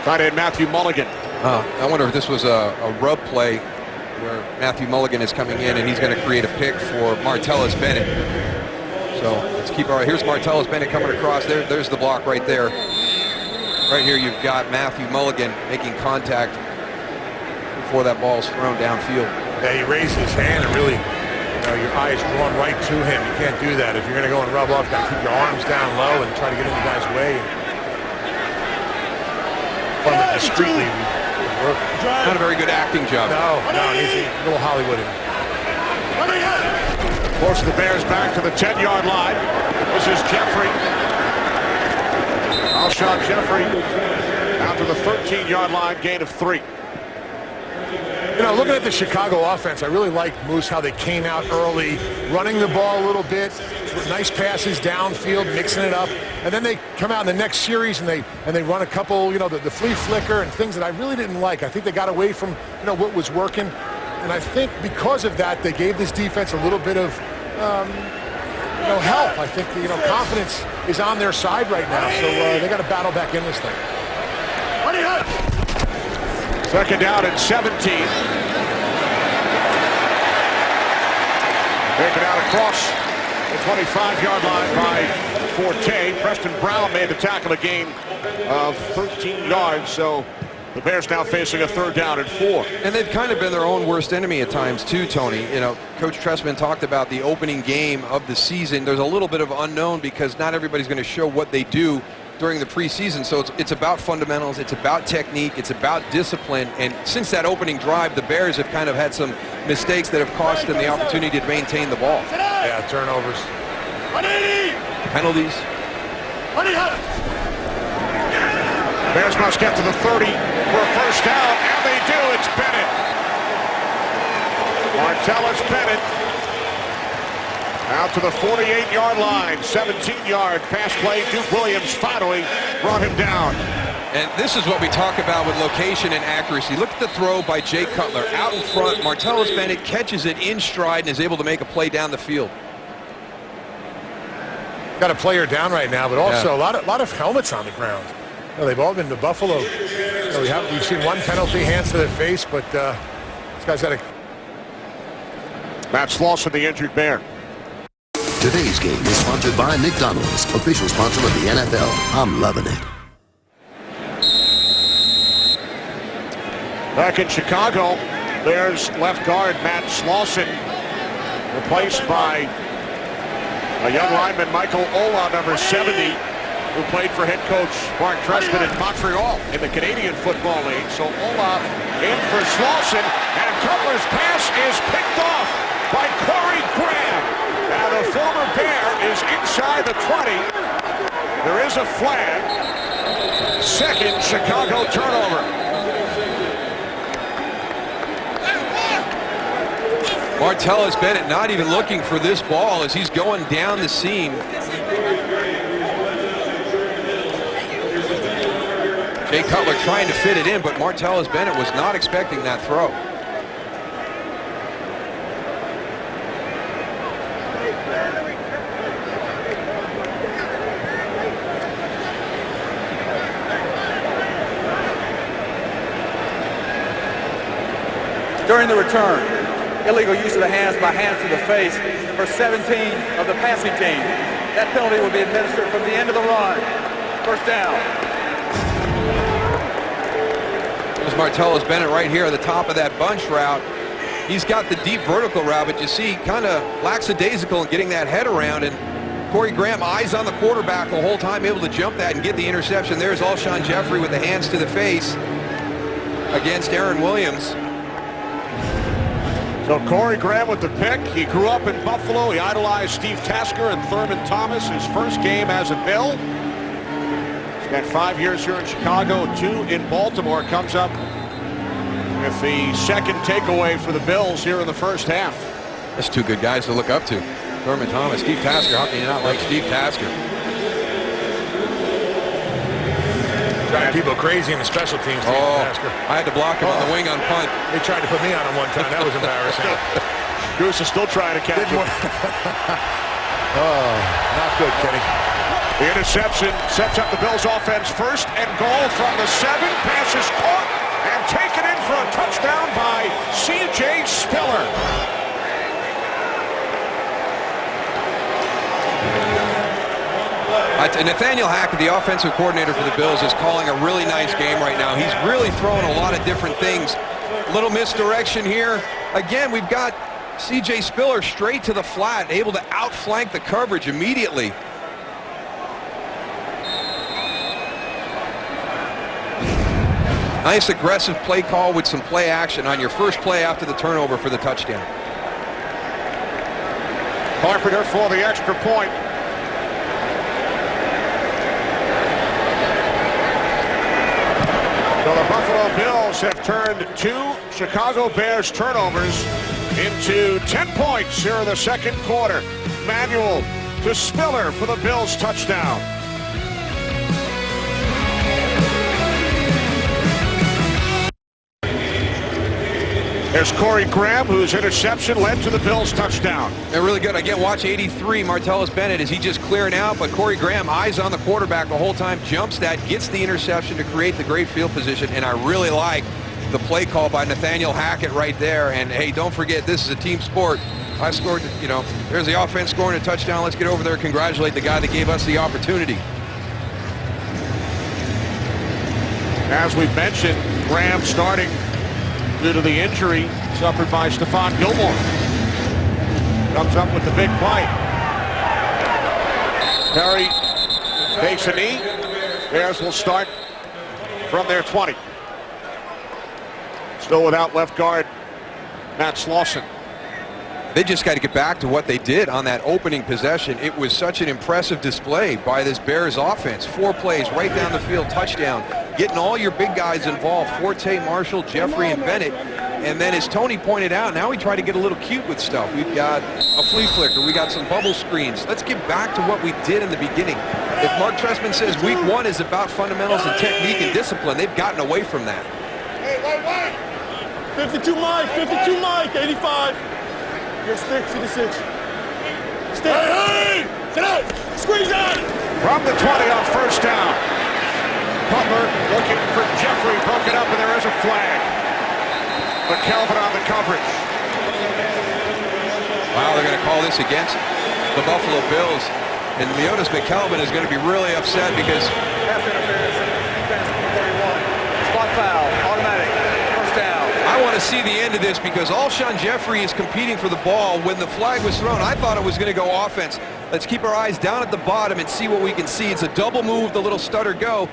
S1: Tight end Matthew Mulligan.
S2: I wonder if this was a rub play where Matthew Mulligan is coming in and he's going to create a pick for Martellus Bennett. So let's keep our eye. Here's Martellus Bennett coming across. There's the block right there. Right here you've got Matthew Mulligan making contact before that ball is thrown downfield.
S3: Yeah, he raised his hand and really, your eye is drawn right to him. You can't do that. If you're going to go and rub off, you got to keep your arms down low and try to get in the guy's way. From it discreetly.
S2: Not a very good acting job.
S3: No, he's a little Hollywood in it.
S1: Forces the Bears back to the 10-yard line. This is Jeffrey. Alshon Jeffrey out to the 13-yard line, gain of 3.
S3: You know, looking at the Chicago offense, I really like Moose, how they came out early, running the ball a little bit, nice passes downfield, mixing it up, and then they come out in the next series and they run a couple, the flea flicker and things that I really didn't like. I think they got away from what was working, and I think because of that they gave this defense a little bit of help. I think confidence is on their side right now, so they got to battle back in this thing.
S1: Second down and 17. Taken out across the 25-yard line by Forte. Preston Brown made the tackle, a gain of 13 yards. So the Bears now facing a third down and 4.
S2: And they've kind of been their own worst enemy at times too, Tony. Coach Trestman talked about the opening game of the season. There's a little bit of unknown because not everybody's going to show what they do during the preseason. So it's about fundamentals, it's about technique, it's about discipline. And since that opening drive, the Bears have kind of had some mistakes that have cost them the opportunity to maintain the ball.
S3: Yeah, turnovers.
S2: Penalties.
S1: Bears must get to the 30 for a first down, and they do. It's Bennett. Martellus Bennett out to the 48-yard line. 17-yard pass play. Duke Williams finally brought him down.
S2: And this is what we talk about with location and accuracy. Look at the throw by Jay Cutler. Out in front, Martellus Bennett catches it in stride and is able to make a play down the field.
S3: Got a player down right now, but also a lot of helmets on the ground. They've all been to Buffalo. We've seen one penalty, hands to their face, but this guy's got a...
S1: Matt Slauson, the injured Bear.
S4: Today's game is sponsored by McDonald's, official sponsor of the NFL. I'm loving it.
S1: Back in Chicago, Bears left guard Matt Slauson, replaced by a young lineman, Michael Ola, number 70, who played for head coach Mark Trestman in Montreal in the Canadian Football League. So Ola in for Slauson, and Cutler's pass is picked off by Corey Graham. Now the former Bear is inside the 20. There is a flag. Second Chicago turnover.
S2: Martellus Bennett not even looking for this ball as he's going down the seam. Jay Cutler trying to fit it in, but Martellus Bennett was not expecting that throw.
S6: During the return, illegal use of the hands by hands to the face for 17 of the passing team. That penalty will be administered from the end of the run. First down.
S2: There's Martellus Bennett right here at the top of that bunch route. He's got the deep vertical route, but you see kind of lackadaisical in getting that head around, and Corey Graham eyes on the quarterback the whole time, able to jump that and get the interception. There's Alshon Jeffrey with the hands to the face against Aaron Williams.
S1: So Corey Graham with the pick. He grew up in Buffalo. He idolized Steve Tasker and Thurman Thomas. His first game as a Bill. Spent 5 years here in Chicago, 2 in Baltimore. Comes up with the second takeaway for the Bills here in the first half.
S2: That's two good guys to look up to. Thurman Thomas, Steve Tasker. How can you not like Steve Tasker?
S3: Driving people crazy in the special teams. Tasker.
S2: I had to block him on the wing on punt.
S3: They tried to put me on him one time. That was embarrassing.
S1: Goose is still trying to catch him.
S3: Oh, not good, Kenny.
S1: The interception sets up the Bills' offense. First and goal from the 7. Pass is caught and taken in for a touchdown by C.J. Spiller.
S2: Nathaniel Hackett, the offensive coordinator for the Bills, is calling a really nice game right now. He's really throwing a lot of different things. Little misdirection here. Again, we've got C.J. Spiller straight to the flat, able to outflank the coverage immediately. Nice aggressive play call with some play action on your first play after the turnover for the touchdown.
S1: Carpenter for the extra point. So the Buffalo Bills have turned 2 Chicago Bears turnovers into 10 points here in the second quarter. Manuel to Spiller for the Bills touchdown. There's Corey Graham, whose interception led to the Bills touchdown.
S2: They're really good. Again, watch 83, Martellus Bennett. Is he just clearing out? But Corey Graham, eyes on the quarterback the whole time, jumps that, gets the interception to create the great field position. And I really like the play call by Nathaniel Hackett right there. And, hey, don't forget, this is a team sport. I scored, you know, there's the offense scoring a touchdown. Let's get over there and congratulate the guy that gave us the opportunity.
S1: As we've mentioned, Graham starting due to the injury suffered by Stephon Gilmore. Comes up with the big play. Perry takes a knee. Bears will start from their 20. Still without left guard Matt Slauson.
S2: They just got to get back to what they did on that opening possession. It was such an impressive display by this Bears offense. 4 plays right down the field, touchdown. Getting all your big guys involved, Forte, Marshall, Jeffrey, and Bennett. And then as Tony pointed out, now we try to get a little cute with stuff. We've got a flea flicker. We got some bubble screens. Let's get back to what we did in the beginning. If Mark Trestman says week 1 is about fundamentals and technique and discipline, they've gotten away from that.
S7: Hey, wait. 52 Mike, 85. Your stick, 56. Stick. Hey! Sit out! Squeeze out!
S1: From the 20 on first down. Cutler looking for Jeffrey, broken up, and there is a flag. McKelvin on the coverage.
S2: Wow, they're going to call this against the Buffalo Bills. And Leotis McKelvin is going to be really upset because
S6: Pass interference, defense, 31. Spot foul, automatic, first down.
S2: I want to see the end of this because Alshon Jeffrey is competing for the ball. When the flag was thrown, I thought it was going to go offense. Let's keep our eyes down at the bottom and see what we can see. It's a double move, the little stutter go.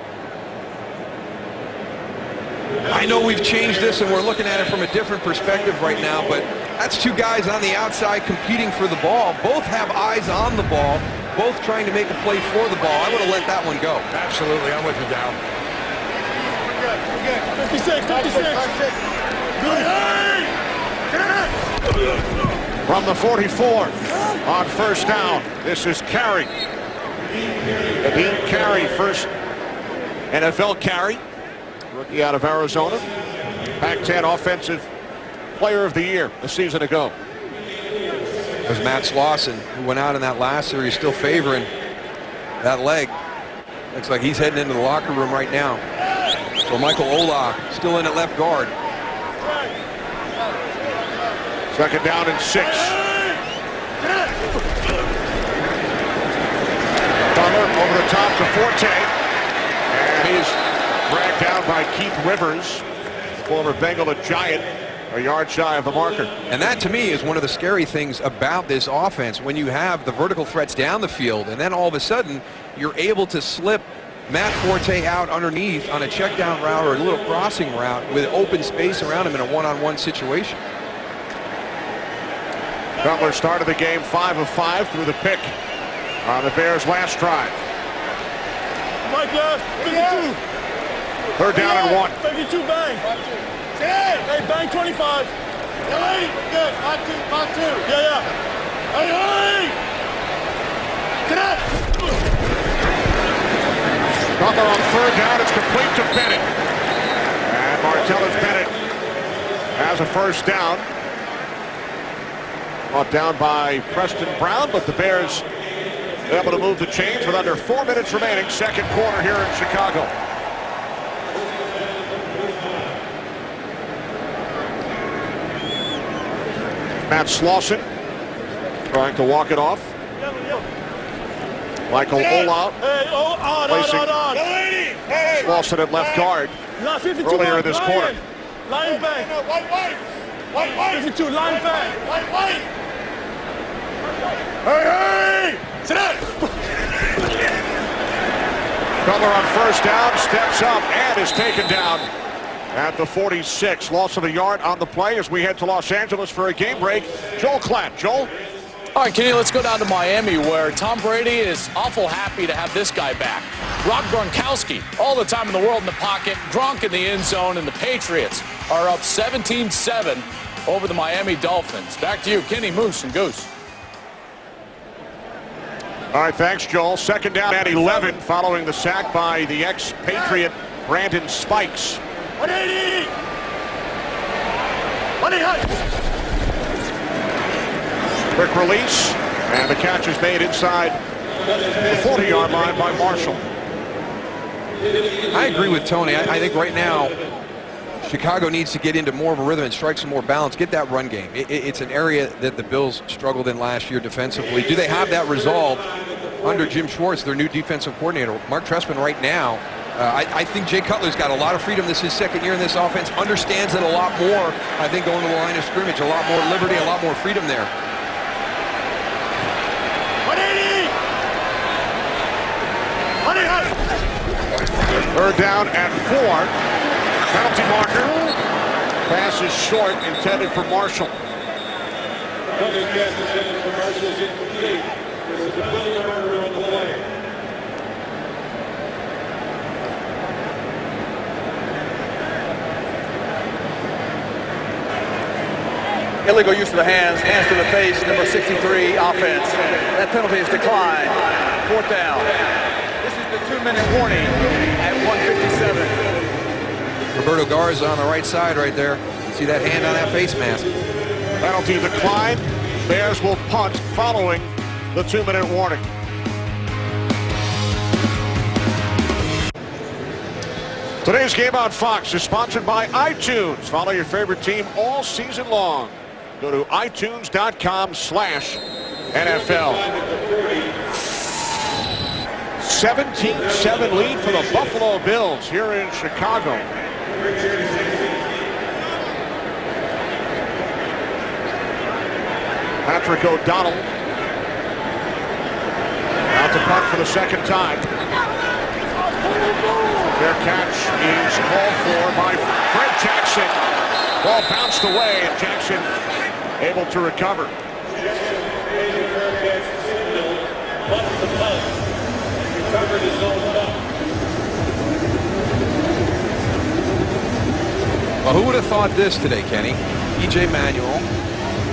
S2: I know we've changed this and we're looking at it from a different perspective right now, but that's 2 guys on the outside competing for the ball. Both have eyes on the ball, both trying to make a play for the ball. I would have let that one go.
S3: Absolutely, I'm with you, Dow.
S7: We're good. 56.
S1: From the 44 on first down, this is Carey. Nadeem Carey, first NFL carry. Rookie out of Arizona. Pac-10 Offensive Player of the Year a season ago.
S2: It was Matt Slauson who went out in that last series, still favoring that leg. Looks like he's heading into the locker room right now. So Michael Ola still in at left guard.
S1: Second down and 6. Cutler over the top to Forte. And he's dragged down by Keith Rivers, former Bengal, a Giant, a yard shy of the marker.
S2: And that, to me, is one of the scary things about this offense. When you have the vertical threats down the field, and then all of a sudden, you're able to slip Matt Forte out underneath on a check down route or a little crossing route with open space around him in a one-on-one situation.
S1: Cutler started the game 5 of 5 through the pick on the Bears' last drive.
S7: Mike left, 52.
S1: Third down and 1.
S7: 52, bang. Hey, bang 25. Hey, good. 5-2. Yeah. Hey! Get up!
S1: Cutler on third down. It's complete to Bennett. And Martellus Bennett has a first down. Brought down by Preston Brown, but the Bears able to move the chains with under 4 minutes remaining. Second quarter here in Chicago. Matt Slauson trying to walk it off. Michael Ola placing Slauson at left guard earlier in this quarter.
S7: Line back. White. 52, line back. Hey! Sit down!
S1: Cutler on first down, steps up and is taken down at the 46. Loss of a yard on the play as we head to Los Angeles for a game break. Joel Klatt. Joel?
S8: All right, Kenny, let's go down to Miami, where Tom Brady is awful happy to have this guy back. Rob Gronkowski, all the time in the world in the pocket, Gronk in the end zone, and the Patriots are up 17-7 over the Miami Dolphins. Back to you, Kenny, Moose, and Goose.
S1: All right, thanks, Joel. Second down at 11 following the sack by the ex-Patriot Brandon Spikes.
S7: 180! 180!
S1: Quick release, and the catch is made inside the 40-yard line by Marshall.
S2: I agree with Tony. I think right now Chicago needs to get into more of a rhythm and strike some more balance, get that run game. It's an area that the Bills struggled in last year defensively. Do they have that resolved under Jim Schwartz, their new defensive coordinator? Mark Trestman right now, I think Jay Cutler's got a lot of freedom. This is his second year in this offense, understands it a lot more. I think going to the line of scrimmage, a lot more liberty, a lot more freedom there.
S7: 180! 180!
S1: Third down at 4. Penalty marker. Pass is short, intended for Marshall.
S6: Illegal use of the hands to the face, number 63, offense. That penalty is declined. Fourth down. This is the 2-minute warning at 1:57.
S2: Roberto Garza on the right side right there. You see that hand on that face mask.
S1: Penalty declined. Bears will punt following the 2-minute warning. Today's game on Fox is sponsored by iTunes. Follow your favorite team all season long. Go to itunes.com/NFL. 17-7 lead for the Buffalo Bills here in Chicago. Patrick O'Donnell out to punt for the second time. Their catch is called for by Fred Jackson. Ball bounced away and Jackson able to recover.
S2: Well, who would have thought this today, Kenny? E.J. Manuel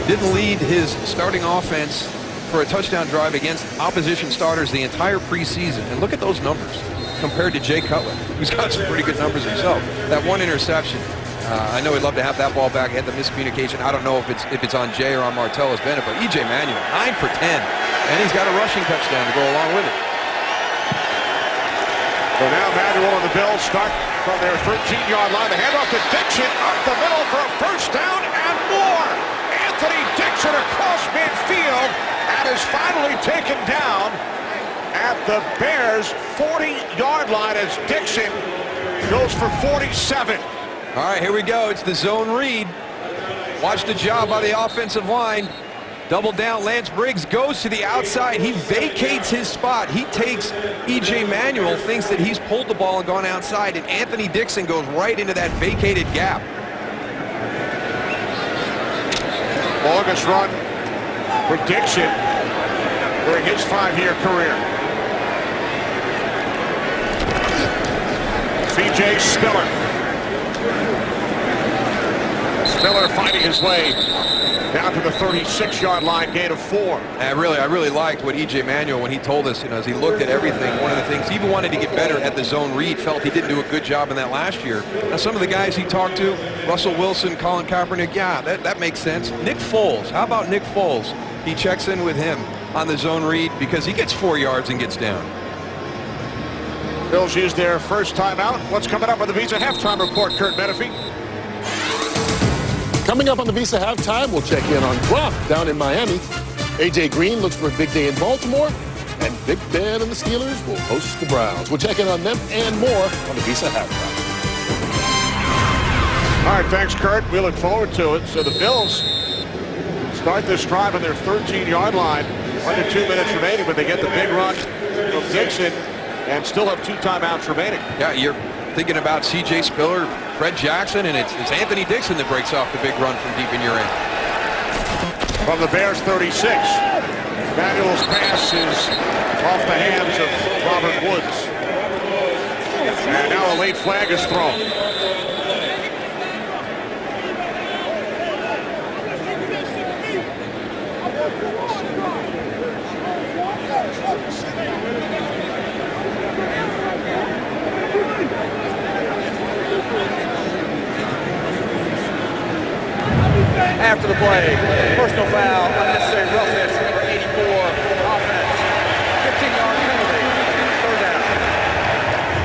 S2: didn't lead his starting offense for a touchdown drive against opposition starters the entire preseason. And look at those numbers compared to Jay Cutler, who's got some pretty good numbers himself. That one interception, I know he'd love to have that ball back. He had the miscommunication. I don't know if it's on Jay or on Martellus Bennett, but E.J. Manuel, 9 for 10. And he's got a rushing touchdown to go along with it.
S1: So now Manuel and the Bills start from their 13-yard line. The handoff to Dixon up the middle for a first down and more. Anthony Dixon across midfield and is finally taken down at the Bears' 40-yard line as Dixon goes for 47.
S2: All right, here we go. It's the zone read. Watch the job by the offensive line. Double down, Lance Briggs goes to the outside. He vacates his spot. He takes E.J. Manuel, thinks that he's pulled the ball and gone outside, and Anthony Dixon goes right into that vacated gap.
S1: Longest run for Dixon during his 5-year career. C.J. Spiller. Spiller fighting his way down to the 36-yard line, gain of 4.
S2: I really liked what E.J. Manuel, when he told us, as he looked at everything, one of the things, he even wanted to get better at the zone read, felt he didn't do a good job in that last year. Now, some of the guys he talked to, Russell Wilson, Colin Kaepernick, yeah, that makes sense. Nick Foles, how about Nick Foles? He checks in with him on the zone read because he gets 4 yards and gets down.
S1: Bills use their first timeout. What's coming up on the Visa halftime report, Kurt Menefee?
S5: Coming up on the Visa halftime, we'll check in on Gronk down in Miami. A.J. Green looks for a big day in Baltimore. And Big Ben and the Steelers will host the Browns. We'll check in on them and more on the Visa halftime.
S1: All right, thanks, Kurt. We look forward to it. So the Bills start this drive on their 13-yard line. Under 2 minutes remaining, but they get the big run from Dixon and still have 2 timeouts remaining.
S2: Yeah, you're thinking about C.J. Spiller, Fred Jackson, and it's Anthony Dixon that breaks off the big run from deep in your end.
S1: From the Bears 36, Manuel's pass is off the hands of Robert Woods. And now a late flag is thrown.
S6: to the play. Personal foul, unnecessary roughness, number 84, offense. 15-yard penalty, third down.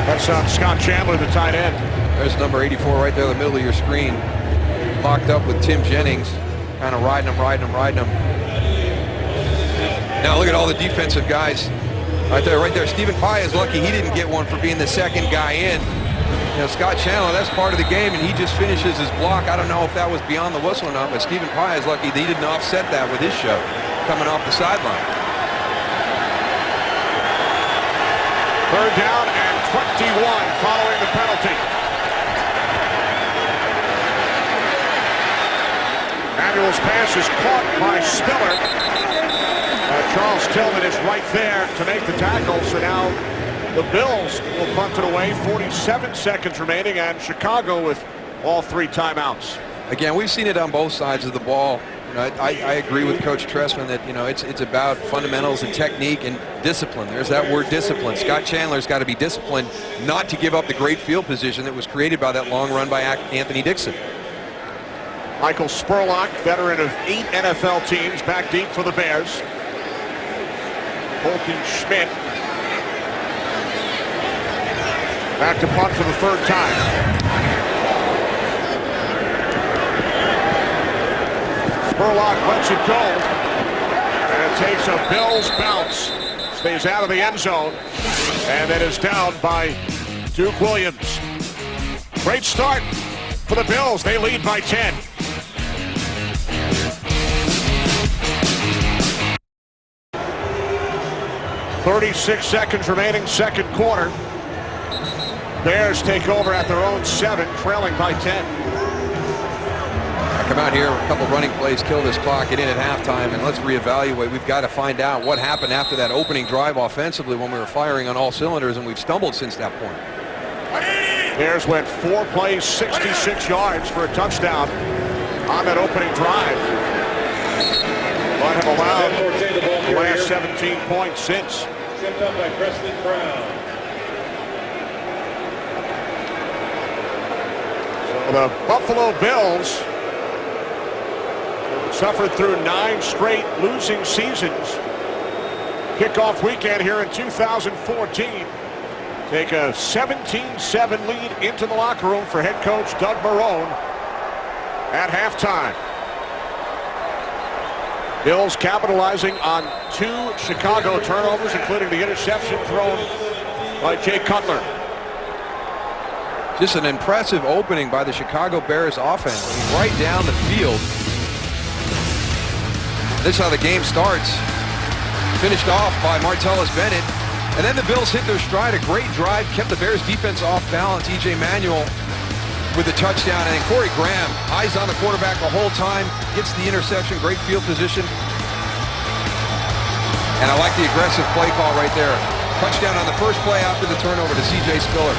S1: That's Scott Chandler, the tight end.
S2: There's number 84 right there in the middle of your screen. Locked up with Tim Jennings. Kind of riding him. Now look at all the defensive guys. Right there. Stephen Pye is lucky he didn't get one for being the second guy in. You know, Scott Chandler, that's part of the game, and he just finishes his block. I don't know if that was beyond the whistle or not, but Stephen Pye is lucky that he didn't offset that with his shove coming off the sideline.
S1: Third down and 21 following the penalty. Manuel's pass is caught by Spiller. Charles Tillman is right there to make the tackle, so now the Bills will punt it away. 47 seconds remaining, and Chicago with all 3 timeouts.
S2: Again, we've seen it on both sides of the ball. You know, I agree with Coach Tressman that, you know, it's about fundamentals and technique and discipline. There's that word discipline. Scott Chandler's got to be disciplined not to give up the great field position that was created by that long run by Anthony Dixon.
S1: Michael Spurlock, veteran of 8 NFL teams, back deep for the Bears. Colton Schmidt back to punt for the 3rd time. Spurlock lets it go, and it takes a Bills bounce. Stays out of the end zone, and it is down by Duke Williams. Great start for the Bills. They lead by 10. .36 seconds remaining, second quarter. Bears take over at their own 7, trailing by 10.
S2: Come out here, a couple running plays, kill this clock, get in at halftime, and let's reevaluate. We've got to find out what happened after that opening drive offensively when we were firing on all cylinders, and we've stumbled since that point.
S1: Bears went 4 plays, 66 yards for a touchdown on that opening drive. But have allowed the last 17 points since.
S9: Tripped up by Preston Brown.
S1: So the Buffalo Bills suffered through 9 straight losing seasons. Kickoff weekend here in 2014. Take a 17-7 lead into the locker room for head coach Doug Marrone at halftime. Bills capitalizing on 2 Chicago turnovers, including the interception thrown by Jay Cutler.
S2: Just an impressive opening by the Chicago Bears offense. I mean, right down the field. This is how the game starts. Finished off by Martellus Bennett. And then the Bills hit their stride. A great drive. Kept the Bears defense off balance. E.J. Manuel with the touchdown. And then Corey Graham, eyes on the quarterback the whole time. Gets the interception. Great field position. And I like the aggressive play call right there. Touchdown on the first play after the turnover to C.J. Spiller.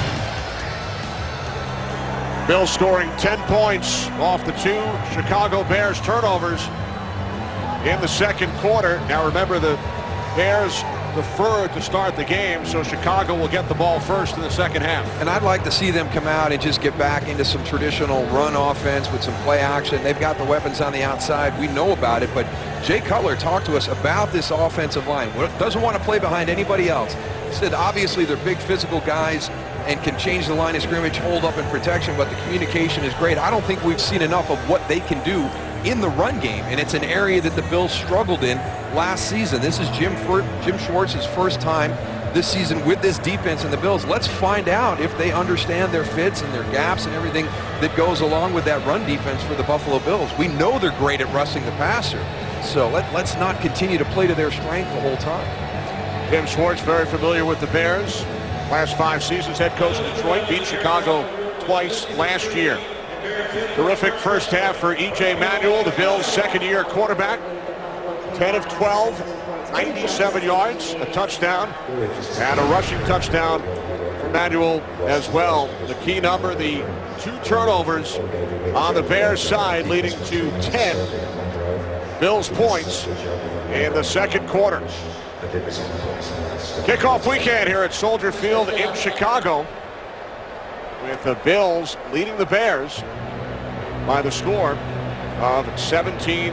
S1: Bills scoring 10 points off the 2 Chicago Bears turnovers in the second quarter. Now remember, the Bears deferred to start the game, so Chicago will get the ball first in the second half.
S2: And I'd like to see them come out and just get back into some traditional run offense with some play action. They've got the weapons on the outside. We know about it, but Jay Cutler talked to us about this offensive line. Doesn't want to play behind anybody else. He said obviously they're big physical guys and can change the line of scrimmage, hold up in protection, but the communication is great. I don't think we've seen enough of what they can do in the run game, and it's an area that the Bills struggled in last season. This is Jim Schwartz's first time this season with this defense in the Bills. Let's find out if they understand their fits and their gaps and everything that goes along with that run defense for the Buffalo Bills. We know they're great at rushing the passer, so let's not continue to play to their strength the whole time.
S1: Jim Schwartz, very familiar with the Bears. Last 5 seasons, head coach of Detroit, beat Chicago twice last year. Terrific first half for E.J. Manuel, the Bills' second-year quarterback. 10 of 12, 97 yards, a touchdown, and a rushing touchdown for Manuel as well. The key number, the 2 turnovers on the Bears' side, leading to 10 Bills points in the second quarter. Kickoff weekend here at Soldier Field in Chicago, with the Bills leading the Bears by the score of 17-7.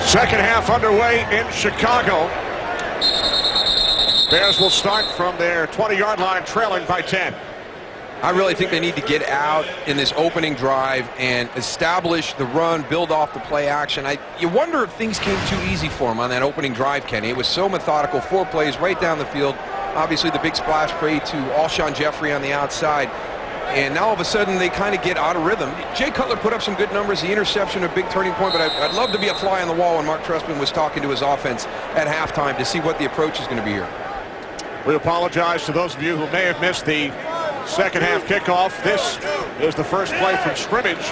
S1: Second half underway in Chicago. Bears will start from their 20-yard line, trailing by 10.
S2: I really think they need to get out in this opening drive and establish the run, build off the play action. You wonder if things came too easy for them on that opening drive, Kenny. It was so methodical, 4 plays right down the field. Obviously the big splash play to Alshon Jeffrey on the outside. And now all of a sudden they kind of get out of rhythm. Jay Cutler put up some good numbers, the interception, a big turning point, but I'd love to be a fly on the wall when Mark Trestman was talking to his offense at halftime to see what the approach is going to be here.
S1: We apologize to those of you who may have missed the second half kickoff. This is the first play from scrimmage.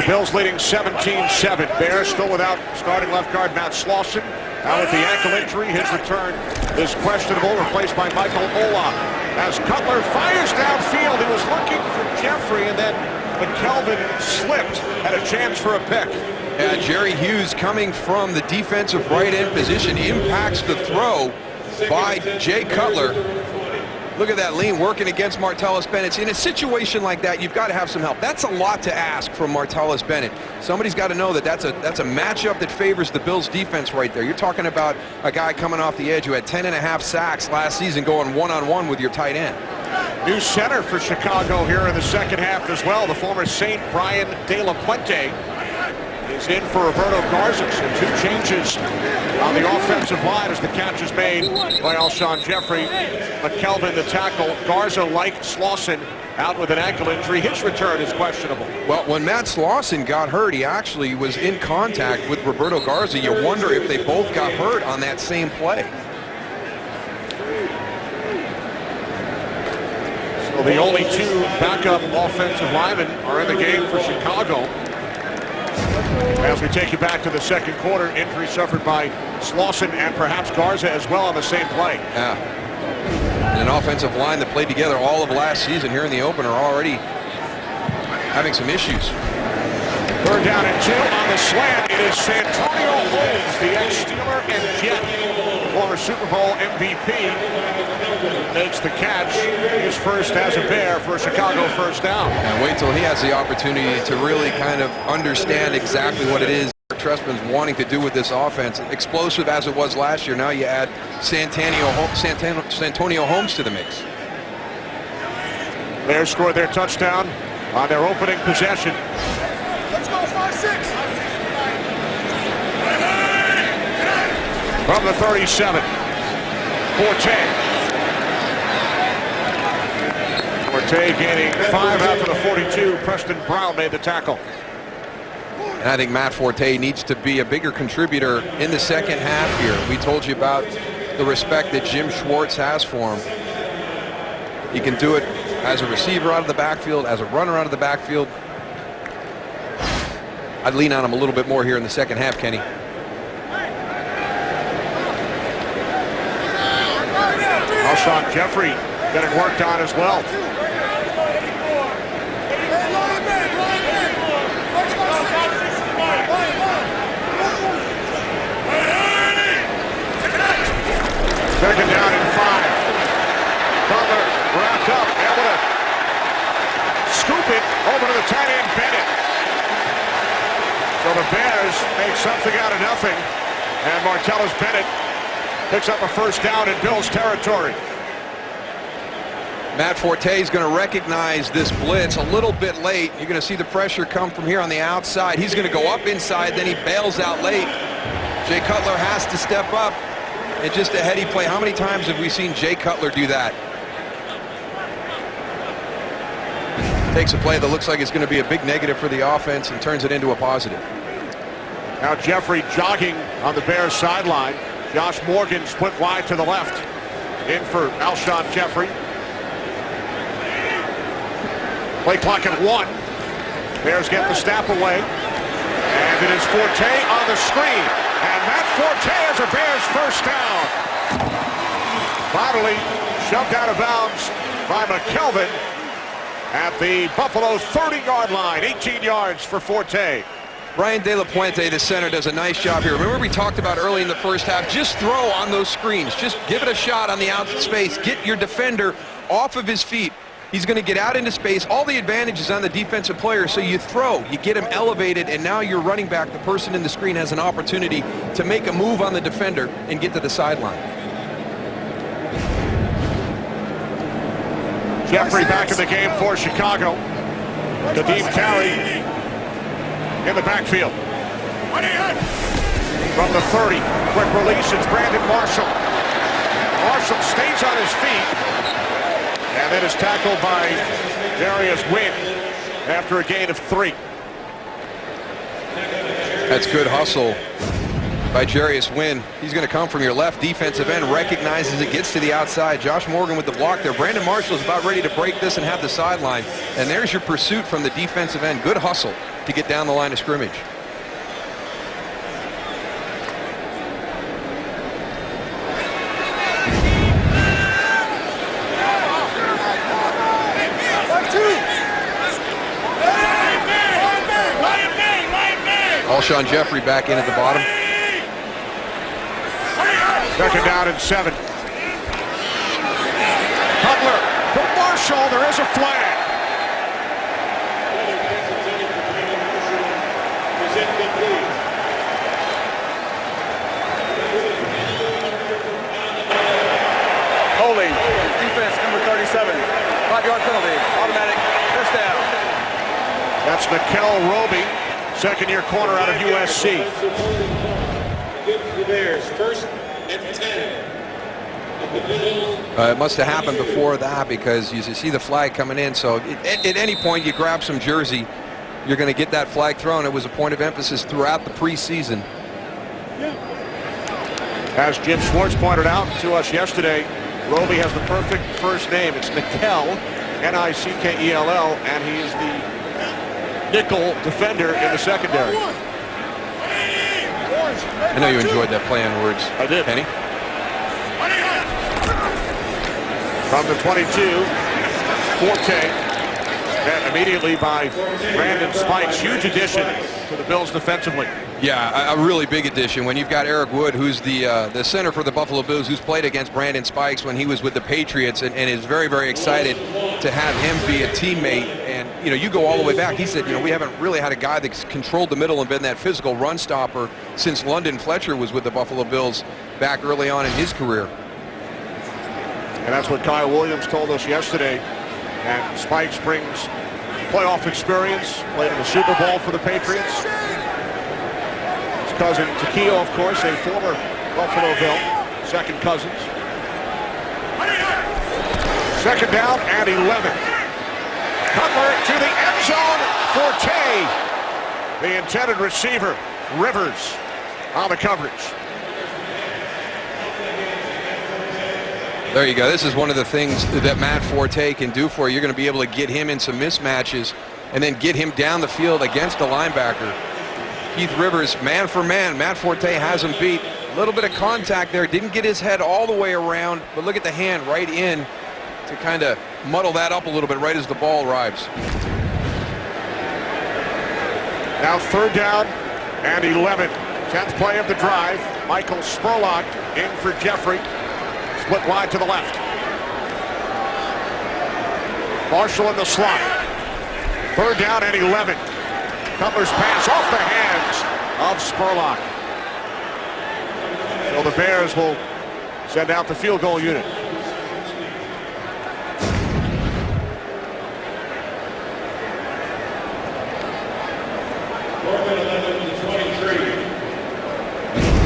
S1: The Bills leading 17-7. Bears still without starting left guard Matt Slauson. Now with the ankle injury, his return is questionable, replaced by Michael Ola. As Cutler fires downfield, he was looking for Jeffrey, and then McKelvin slipped, had a chance for a pick.
S2: Yeah, Jerry Hughes coming from the defensive right end position impacts the throw by Jay Cutler. Look at that lean working against Martellus Bennett. In a situation like that, you've got to have some help. That's a lot to ask from Martellus Bennett. Somebody's got to know that that's a matchup that favors the Bills defense right there. You're talking about a guy coming off the edge who had 10.5 sacks last season going one-on-one with your tight end.
S1: New center for Chicago here in the second half as well. The former Saint Brian De La Puente is in for Roberto Garza. And 2 changes on the offensive line as the catch is made by Alshon Jeffrey. McKelvin the tackle. Garza, like Slauson, out with an ankle injury. His return is questionable.
S2: Well, when Matt Slauson got hurt, he actually was in contact with Roberto Garza. You wonder if they both got hurt on that same play.
S1: So the only 2 backup offensive linemen are in the game for Chicago. As we take you back to the second quarter, injury suffered by Slauson and perhaps Garza as well on the same play.
S2: Yeah. And an offensive line that played together all of last season here in the opener already having some issues.
S1: Third down and 2 on the slant. It is Santonio Holmes, the ex-Steeler and Jet, former Super Bowl MVP, makes the catch. His first as a Bear for a Chicago first down.
S2: And wait till he has the opportunity to really kind of understand exactly what it is Trestman's wanting to do with this offense. Explosive as it was last year. Now you add Santonio Holmes to the mix.
S1: Bears scored their touchdown on their opening possession.
S7: Let's go, 5-6.
S1: From the 37, Forte gaining 5 after the 42. Preston Brown made the tackle.
S2: And I think Matt Forte needs to be a bigger contributor in the second half here. We told you about the respect that Jim Schwartz has for him. He can do it as a receiver out of the backfield, as a runner out of the backfield. I'd lean on him a little bit more here in the second half, Kenny.
S1: Alshon Jeffrey getting worked on as well. Second down and 5. Cutler wrapped up, able to scoop it over to the tight end Bennett. So the Bears make something out of nothing, and Martellus Bennett picks up a first down in Bills territory.
S2: Matt Forte is going to recognize this blitz a little bit late. You're going to see the pressure come from here on the outside. He's going to go up inside, then he bails out late. Jay Cutler has to step up. And just a heady play. How many times have we seen Jay Cutler do that? Takes a play that looks like it's going to be a big negative for the offense and turns it into a positive.
S1: Now Jeffrey jogging on the Bears sideline. Josh Morgan split wide to the left. In for Alshon Jeffrey. Play clock at 1. Bears get the snap away. And it is Forte on the screen. And Matt Forte has a Bears first down. Finally shoved out of bounds by McKelvin at the Buffalo 30-yard line. 18 yards for Forte.
S2: Brian De La Puente, the center, does a nice job here. Remember we talked about early in the first half, just throw on those screens. Just give it a shot on the out space. Get your defender off of his feet. He's going to get out into space. All the advantage is on the defensive player, so you throw, you get him elevated, and now your running back, the person in the screen, has an opportunity to make a move on the defender and get to the sideline.
S1: Jeffrey back in the game for Chicago. Kadeem Carey in the backfield. From the 30, quick release, it's Brandon Marshall. Marshall stays on his feet, and then is tackled by Darius Wynn after a gain of 3.
S2: That's good hustle by Jarius Wynn. He's going to come from your left defensive end, recognizes it, gets to the outside. Josh Morgan with the block there. Brandon Marshall is about ready to break this and have the sideline. And there's your pursuit from the defensive end. Good hustle to get down the line of scrimmage. Alshon Jeffrey back in at the bottom.
S1: Second down and 7. Cutler to Marshall. There is a flag.
S6: Holding. Defense number 37. 5-yard penalty. Automatic first down.
S1: That's Nickel Roby, second-year corner out of USC.
S9: Gives the Bears first and 10.
S2: It must have happened before that, because you see the flag coming in. So at any point you grab some jersey, you're going to get that flag thrown. It was a point of emphasis throughout the preseason.
S1: As Jim Schwartz pointed out to us yesterday, Roby has the perfect first name. It's Nickel, N-I-C-K-E-L-L, and he is the nickel defender in the secondary.
S2: I know you enjoyed that play on words.
S1: I did.
S2: Penny?
S1: From the 22, Forte, met immediately by Brandon Spikes. Huge addition to the Bills defensively.
S2: Yeah, a really big addition. When you've got Eric Wood, who's the center for the Buffalo Bills, who's played against Brandon Spikes when he was with the Patriots, and is very, very excited to have him be a teammate. And, you know, you go all the way back. He said, you know, we haven't really had a guy that's controlled the middle and been that physical run stopper since London Fletcher was with the Buffalo Bills back early on in his career.
S1: And that's what Kyle Williams told us yesterday. And Spikes brings playoff experience, played in the Super Bowl for the Patriots. His cousin Takeo, of course, a former Buffalo Bill, second cousins. Second down and 11. Cutler to the end zone. Forte, the intended receiver. Rivers on the coverage.
S2: There you go. This is one of the things that Matt Forte can do for you. You're going to be able to get him in some mismatches and then get him down the field against a linebacker. Keith Rivers, man for man. Matt Forte has him beat. A little bit of contact there. Didn't get his head all the way around, but look at the hand right in to kind of muddle that up a little bit right as the ball arrives.
S1: Now third down and 11. 10th play of the drive. Michael Spurlock in for Jeffrey. Split wide to the left. Marshall in the slot. Third down and 11. Cutler's pass off the hands of Spurlock. So the Bears will send out the field goal unit.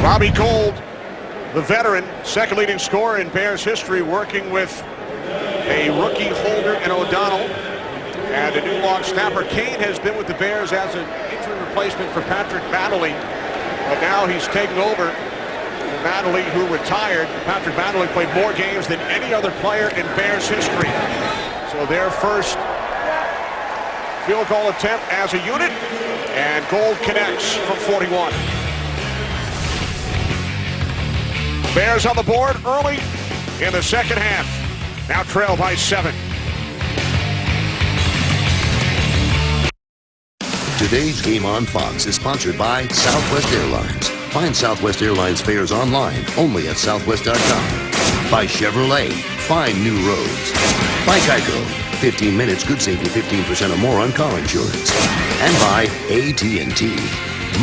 S1: Robbie Gould, the veteran, second leading scorer in Bears history, working with a rookie Holder and O'Donnell and a new long snapper. Kane has been with the Bears as an interim replacement for Patrick Mattingly, but now he's taking over. Mattingly, who retired. Patrick Mattingly played more games than any other player in Bears history. So their first field goal attempt as a unit, and Gould connects from 41. Bears on the board early in the second half. Now trail by 7.
S4: Today's Game on Fox is sponsored by Southwest Airlines. Find Southwest Airlines fares online only at southwest.com. By Chevrolet, find new roads. By Geico, 15 minutes could save you 15% or more on car insurance. And by AT&T,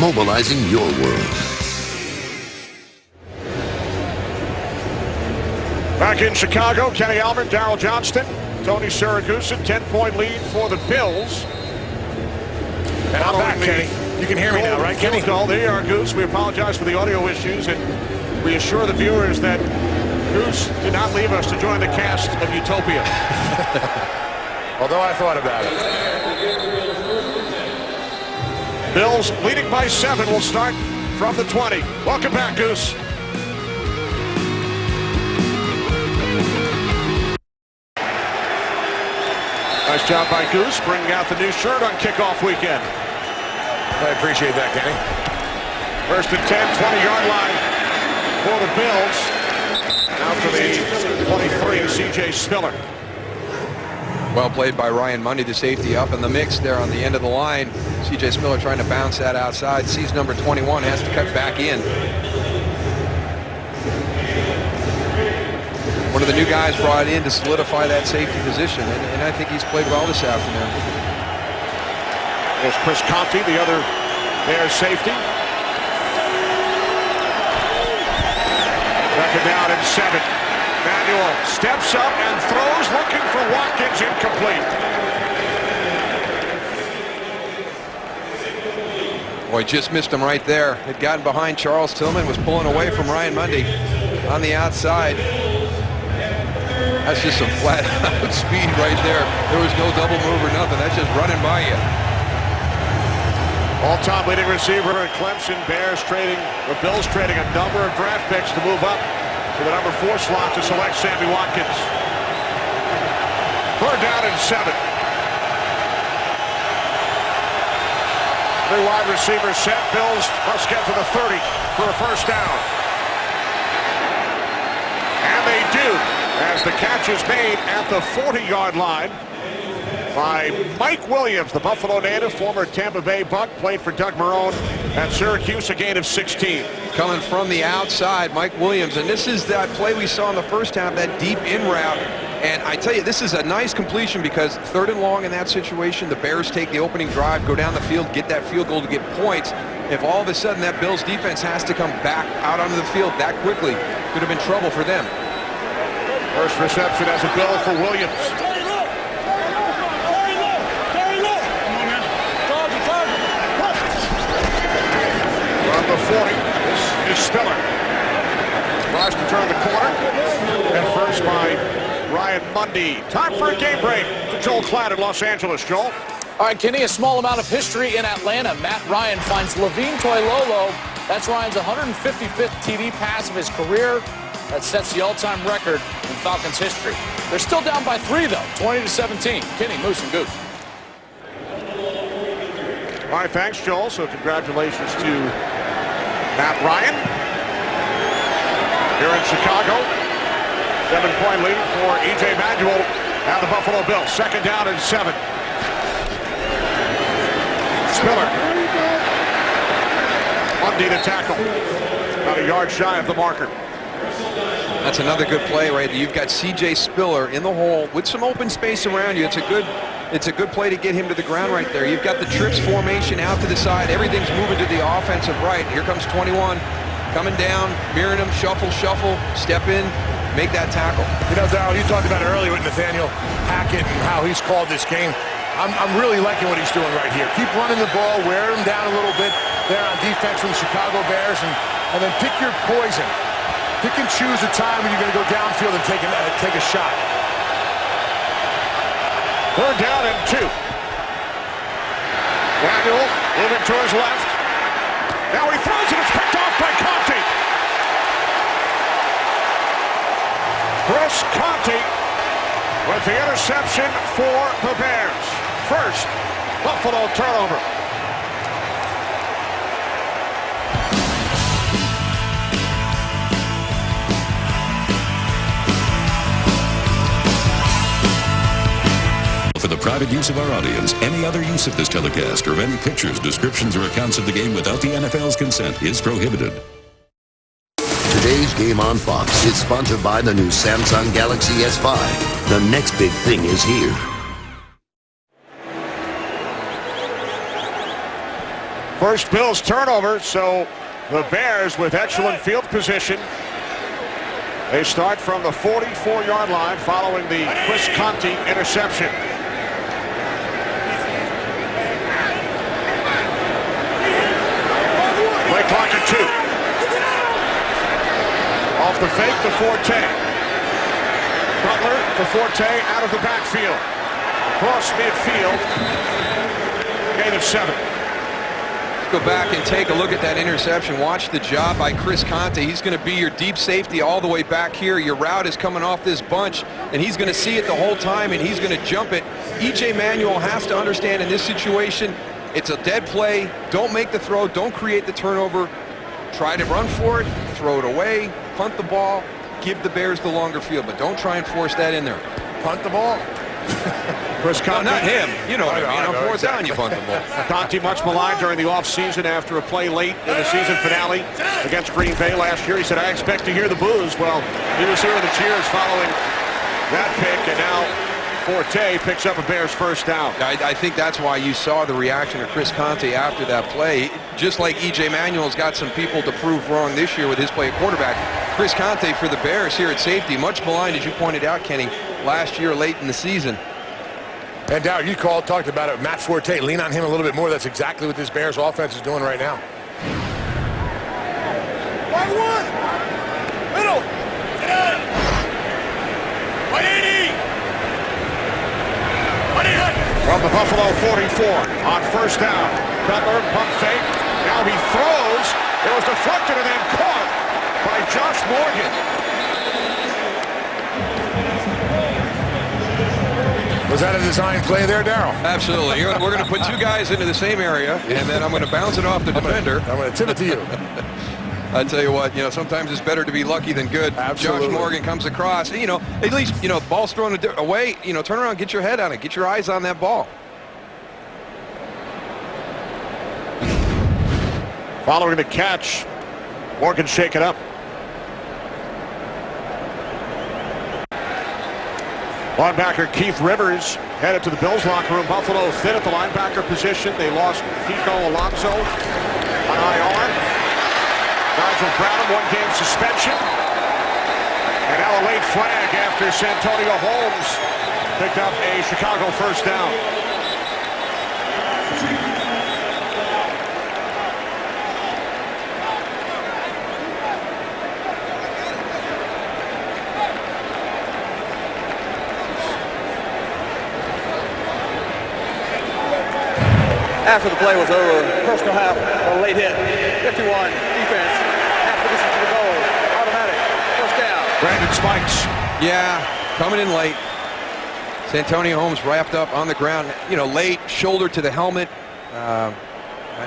S4: mobilizing your world.
S1: Back in Chicago, Kenny Albert, Darryl Johnston, Tony Siragusa, 10-point lead for the Bills.
S3: And I'm back, Kenny. You can hear me now, right, Kenny?
S1: Goal. There you are, Goose. We apologize for the audio issues and we assure the viewers that Goose did not leave us to join the cast of Utopia.
S3: Although I thought about it.
S1: Bills leading by 7 will start from the 20. Welcome back, Goose. Nice job by Goose, bringing out the new shirt on kickoff weekend.
S3: I appreciate that, Kenny.
S1: First and 10, 20-yard line for the Bills. Now for the 23, C.J. Spiller.
S2: Well played by Ryan Mundy, the safety, up in the mix there on the end of the line. C.J. Spiller trying to bounce that outside. Sees number 21, has to cut back in. One of the new guys brought in to solidify that safety position, and I think he's played well this afternoon.
S1: There's Chris Conte, the other Bears safety. Second down and 7. Manuel steps up and throws, looking for Watkins, incomplete.
S2: Boy, just missed him right there. Had gotten behind Charles Tillman, was pulling away from Ryan Mundy on the outside. That's just some flat out speed right there. There was no double move or nothing. That's just running by you.
S1: All-time leading receiver at Clemson. Bills trading a number of draft picks to move up to the number 4 slot to select Sammy Watkins. Third down and 7. Three wide receivers set. Bills must get to the 30 for a first down. And they do, as the catch is made at the 40-yard line by Mike Williams, the Buffalo native, former Tampa Bay Buck, played for Doug Marrone at Syracuse, a gain of 16.
S2: Coming from the outside, Mike Williams, and this is that play we saw in the first half, that deep in route. And I tell you, this is a nice completion because 3rd and long in that situation, the Bears take the opening drive, go down the field, get that field goal to get points. If all of a sudden that Bills defense has to come back out onto the field that quickly, could have been trouble for them.
S1: First reception as a Bill for Williams. From the 40, this is Spiller. Tries to turn the corner. And first by Ryan Mundy. Time for a game break to Joel Klatt in Los Angeles. Joel?
S8: All right, Kenny, a small amount of history in Atlanta. Matt Ryan finds Levine Toilolo. That's Ryan's 155th TD pass of his career. That sets the all-time record in Falcons history. They're still down by 3, though, 20-17. Kenny, Moose, and Goose.
S1: All right, thanks, Joel. So congratulations to Matt Ryan here in Chicago. 7-point lead for E.J. Manuel and the Buffalo Bills. Second down and 7. Spiller. Mundy to tackle. About a yard shy of the marker.
S2: That's another good play right there. You've got C.J. Spiller in the hole with some open space around you. It's a good play to get him to the ground right there. You've got the trips formation out to the side. Everything's moving to the offensive right. Here comes 21 coming down, mirroring him, shuffle, step in, make that tackle.
S3: You know, Darryl, you talked about it earlier with Nathaniel Hackett and how he's called this game. I'm really liking what he's doing right here. Keep running the ball, wear him down a little bit there on defense for the Chicago Bears, and then pick your poison. Pick and choose the time when you're going to go downfield and take a shot.
S1: Third down and 2. Manuel moving to his left. Now he throws it. It's picked off by Conte. Chris Conte with the interception for the Bears. First Buffalo turnover.
S10: For the private use of our audience. Any other use of this telecast or of any pictures, descriptions, or accounts of the game without the NFL's consent is prohibited.
S4: Today's game on Fox is sponsored by the new Samsung Galaxy S5. The next big thing is here.
S1: First Bills turnover, so the Bears with excellent field position. They start from the 44-yard line following the Chris Conte interception. Play clock at 2. Off the fake to Forte. Cutler to Forte out of the backfield. Cross midfield. Gain of 7.
S2: Go back and take a look at that interception. Watch the job by Chris Conte. He's going to be your deep safety all the way back here. Your route is coming off this bunch, and he's going to see it the whole time, and he's going to jump it. Manuel has to understand in this situation, it's a dead play. Don't make the throw. Don't create the turnover. Try to run for it, throw it away, punt the ball, give the Bears the longer field, but don't try and force that in there.
S3: Punt the ball?
S1: Chris Conte.
S2: No, not him. You know what I mean. On fourth down, you punt the ball.
S1: Conte much maligned during the offseason after a play late in the season finale against Green Bay last year. He said, I expect to hear the boos. Well, he was hearing the cheers following that pick, and now Forte picks up a Bears first down.
S2: I think that's why you saw the reaction of Chris Conte after that play. Just like Manuel's got some people to prove wrong this year with his play at quarterback, Chris Conte for the Bears here at safety, much maligned, as you pointed out, Kenny, last year late in the season.
S3: And Dow, you talked about it. Matt Forte, lean on him a little bit more. That's exactly what this Bears offense is doing right now.
S7: Wide one. Middle. 180. 180.
S1: From the Buffalo 44 on first down. Cutler, pump fake. Now he throws. It was deflected and then caught by Josh Morgan.
S3: Was that a design play there, Darryl?
S2: Absolutely. We're going to put two guys into the same area, and then I'm going to bounce it off the defender.
S3: I'm going to tip it to you.
S2: I tell you what, sometimes it's better to be lucky than good.
S3: Absolutely.
S2: Josh Morgan comes across. At least, ball's thrown away. Turn around, get your head on it. Get your eyes on that ball.
S1: Following the catch, Morgan shake it up. Linebacker Keith Rivers headed to the Bills locker room. Buffalo thin at the linebacker position. They lost Kiko Alonso on IR. Nigel Bradham, 1-game suspension. And now a late flag after Santonio Holmes picked up a Chicago first down.
S6: After the play was over, personal half, a late hit. 51, defense, half position to the goal, automatic, first down.
S1: Brandon Spikes.
S2: Yeah, coming in late. Santonio Holmes wrapped up on the ground, late, shoulder to the helmet.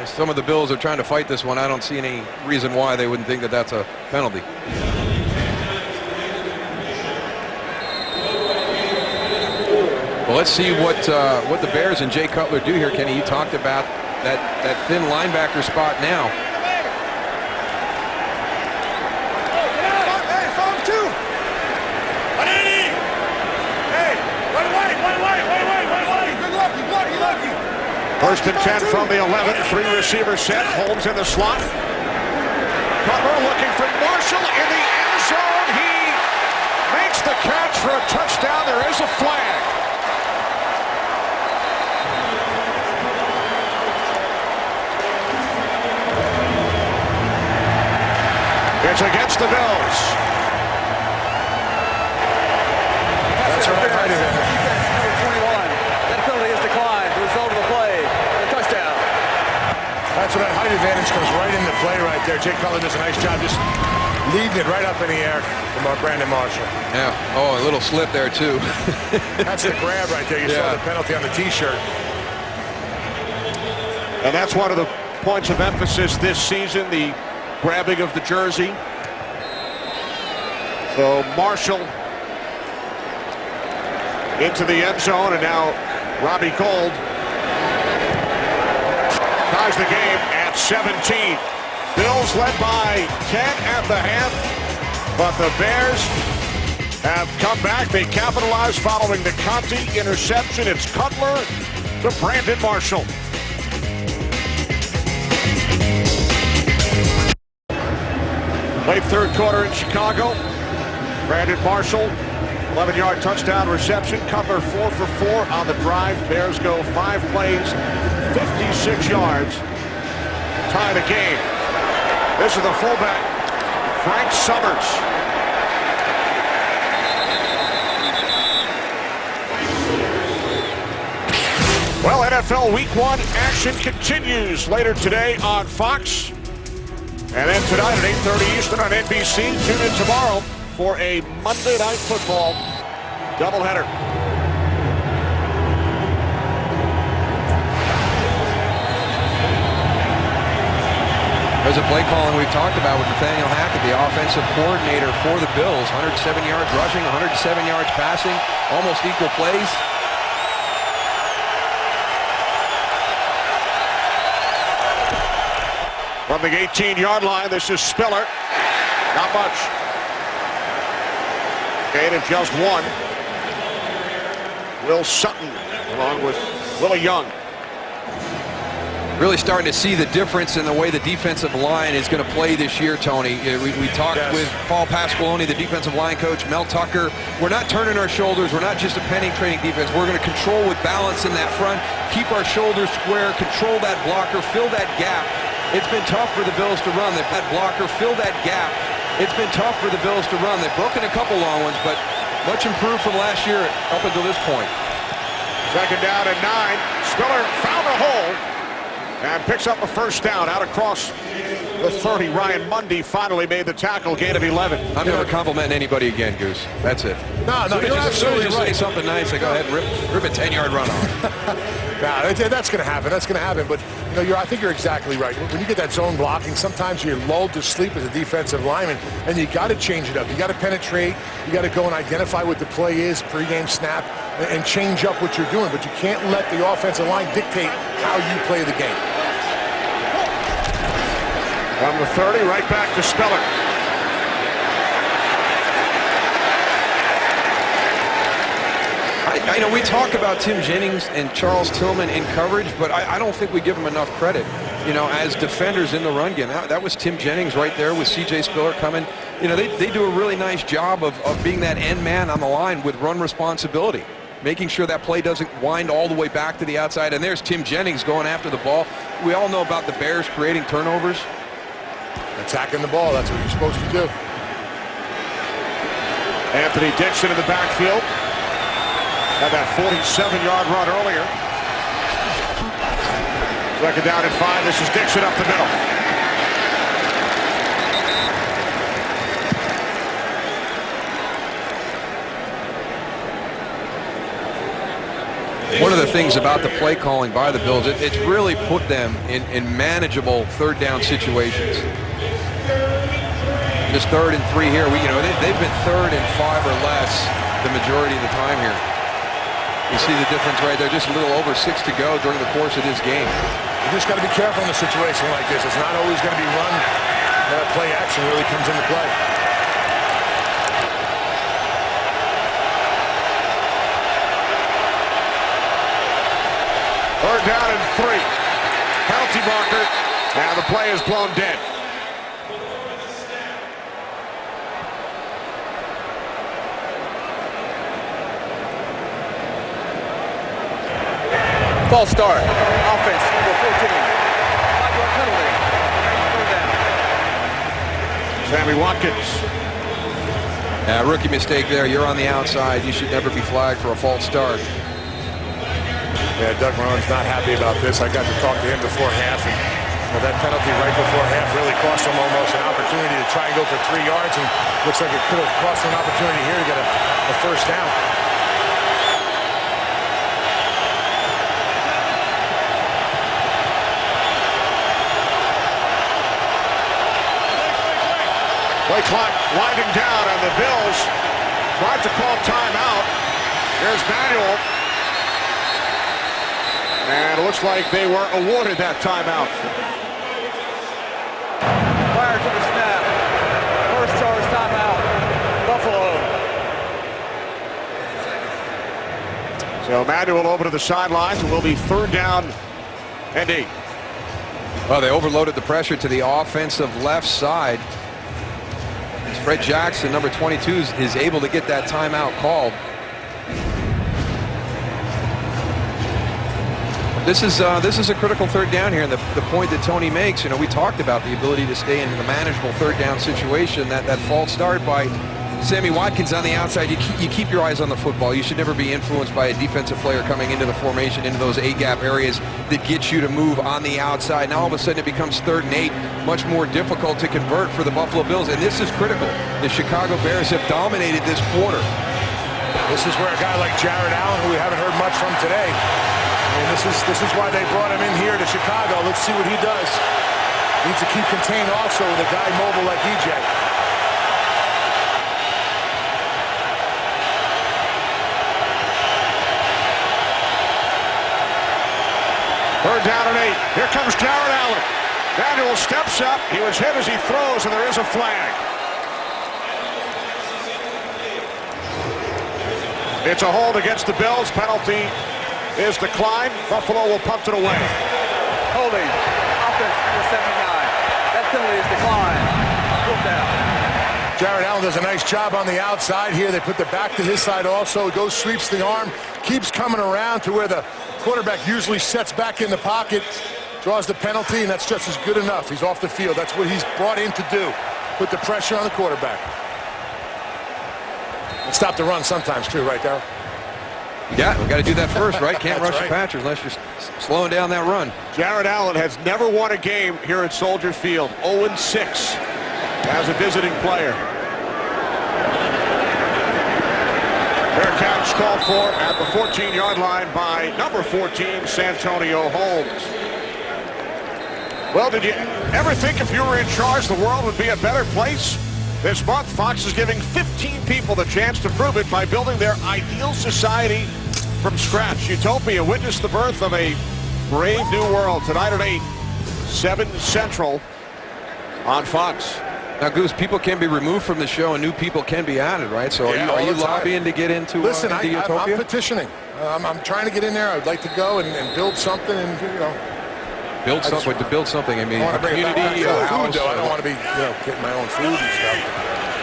S2: Some of the Bills are trying to fight this one. I don't see any reason why they wouldn't think that that's a penalty. Well, let's see what the Bears and Jay Cutler do here, Kenny. You talked about that thin linebacker spot now.
S7: Hey, phone 2. 180. Hey, one away. Good lucky.
S1: First and 10 from the 11. 3 receiver set. Holmes in the slot. Cutler looking for Marshall in the end zone. He makes the catch for a touchdown. There is a flag. It's against the Bills.
S3: That's right.
S6: Defense number 21. That penalty is declined. The result of the play, a touchdown.
S3: That's what that height advantage comes right into play right there. Jay Cutler does a nice job just leading it right up in the air from Brandon Marshall.
S2: Yeah. Oh, a little slip there, too.
S3: That's the grab right there. You saw the penalty on the T-shirt.
S1: And that's one of the points of emphasis this season, the grabbing of the jersey. So Marshall into the end zone, and now Robbie Gould ties the game at 17. Bills led by 10 at the half, but the Bears have come back. They capitalized following the Conti interception. It's Cutler to Brandon Marshall. Late third quarter in Chicago. Brandon Marshall, 11-yard touchdown reception. Cutler 4 for 4 on the drive. Bears go 5 plays, 56 yards. Tie the game. This is the fullback, Frank Summers. Well, NFL Week 1 action continues later today on Fox. And then tonight at 8:30 Eastern on NBC. Tune in tomorrow for a Monday Night Football doubleheader.
S2: There's a play calling we've talked about with Nathaniel Hackett, the offensive coordinator for the Bills. 107 yards rushing, 107 yards passing, almost equal plays.
S1: From the 18-yard line, this is Spiller. Not much. Gain of just 1. Will Sutton along with Willie Young.
S2: Really starting to see the difference in the way the defensive line is going to play this year, Tony. We talked with Paul Pasqualoni, the defensive line coach, Mel Tucker. We're not turning our shoulders. We're not just a penetrating defense. We're going to control with balance in that front, keep our shoulders square, control that blocker, fill that gap. It's been tough for the Bills to run. That blocker, fill that gap. It's been tough for the Bills to run. They've broken a couple long ones, but much improved from last year up until this point.
S1: Second down and 9. Spiller found a hole and picks up a first down out across the 30. Ryan Mundy finally made the tackle, gain of 11.
S2: I'm never complimenting anybody again, Goose. That's it.
S3: No, you're
S2: as soon as
S3: absolutely
S2: you
S3: right.
S2: say something nice, I go ahead and rip a 10-yard run off.
S3: Nah, that's going to happen. That's going to happen. But I think you're exactly right. When you get that zone blocking, sometimes you're lulled to sleep as a defensive lineman, and you got to change it up. You got to penetrate. You got to go and identify what the play is, pregame snap, and change up what you're doing. But you can't let the offensive line dictate how you play the game.
S1: From the 30, right back to Spiller.
S2: I know we talk about Tim Jennings and Charles Tillman in coverage, but I don't think we give them enough credit, as defenders in the run game. That was Tim Jennings right there with C.J. Spiller coming. They do a really nice job of being that end man on the line with run responsibility, making sure that play doesn't wind all the way back to the outside. And there's Tim Jennings going after the ball. We all know about the Bears creating turnovers.
S3: Attacking the ball, that's what you're supposed to do.
S1: Anthony Dixon in the backfield. Had that 47-yard run earlier. Second down and 5. This is Dixon up the middle.
S2: One of the things about the play calling by the Bills, it's really put them in manageable third down situations. Just 3rd and 3 here. They've been 3rd and 5 or less the majority of the time here. You see the difference right there. Just a little over 6 to go during the course of this game.
S3: You just got to be careful in a situation like this. It's not always going to be run. That play action really comes into play.
S1: Third down and 3. Penalty marker. Now the play is blown dead.
S6: False start. Offense, number 14. 5-yard penalty. Third down.
S1: Sammy Watkins.
S2: Rookie mistake there. You're on the outside. You should never be flagged for a false start.
S3: Yeah, Doug Marrone's not happy about this. I got to talk to him before half, and that penalty right before half really cost him almost an opportunity to try and go for 3 yards, and looks like it could have cost him an opportunity here to get a first down.
S1: Play clock winding down, and the Bills tried to call timeout. Here's Manuel. And it looks like they were awarded that timeout.
S6: Prior to the snap, first charge timeout, Buffalo.
S1: So Manuel over to the sidelines. It will be 3rd down and 8.
S2: Well, they overloaded the pressure to the offensive left side. Fred Jackson, number 22, is able to get that timeout called. This is a critical 3rd down here, and the point that Tony makes, you know, we talked about the ability to stay in the manageable 3rd down situation. That false start by Sammy Watkins on the outside, you keep your eyes on the football. You should never be influenced by a defensive player coming into the formation, into those A-gap areas that get you to move on the outside. Now all of a sudden it becomes 3rd and 8, much more difficult to convert for the Buffalo Bills, and this is critical. The Chicago Bears have dominated this quarter.
S3: This is where a guy like Jared Allen, who we haven't heard much from today, and this is why they brought him in here to Chicago. Let's see what he does. Needs to keep contained also with a guy mobile like EJ.
S1: 3rd down and 8. Here comes Jared Allen. Manuel steps up. He was hit as he throws, and there is a flag. It's a hold against the Bills. Penalty is declined. Buffalo will punt it away.
S6: Holding. Offense number 79. That penalty is declined. 4th down.
S3: Jared Allen does a nice job on the outside here. They put the back to his side also. He goes, sweeps the arm, keeps coming around to where the quarterback usually sets back in the pocket, draws the penalty, and that's just as good enough. He's off the field. That's what he's brought in to do. Put the pressure on the quarterback. And stop the run sometimes too, right, Darryl?
S2: Yeah, we got to do that first, right? Can't rush
S3: right.
S2: the Patriots unless you're slowing down that run.
S1: Jared Allen has never won a game here at Soldier Field. 0-6 as a visiting player. Bearcats called for at the 14-yard line by number 14, Santonio Holmes. Well, did you ever think if you were in charge, the world would be a better place? This month, Fox is giving 15 people the chance to prove it by building their ideal society from scratch. Utopia witnessed the birth of a brave new world tonight at 8, 7 Central on Fox.
S2: Now, Goose, people can be removed from the show and new people can be added, right? So are you lobbying to get into
S3: Listen,
S2: into Utopia?
S3: I'm petitioning. I'm trying to get in there. I'd like to go and build something and, you know.
S2: Build something. To build something, I mean,
S3: I want to
S2: a
S3: bring it back
S2: community,
S3: for
S2: a
S3: the food,
S2: house.
S3: though. I don't want to be, you know, getting my own food and stuff.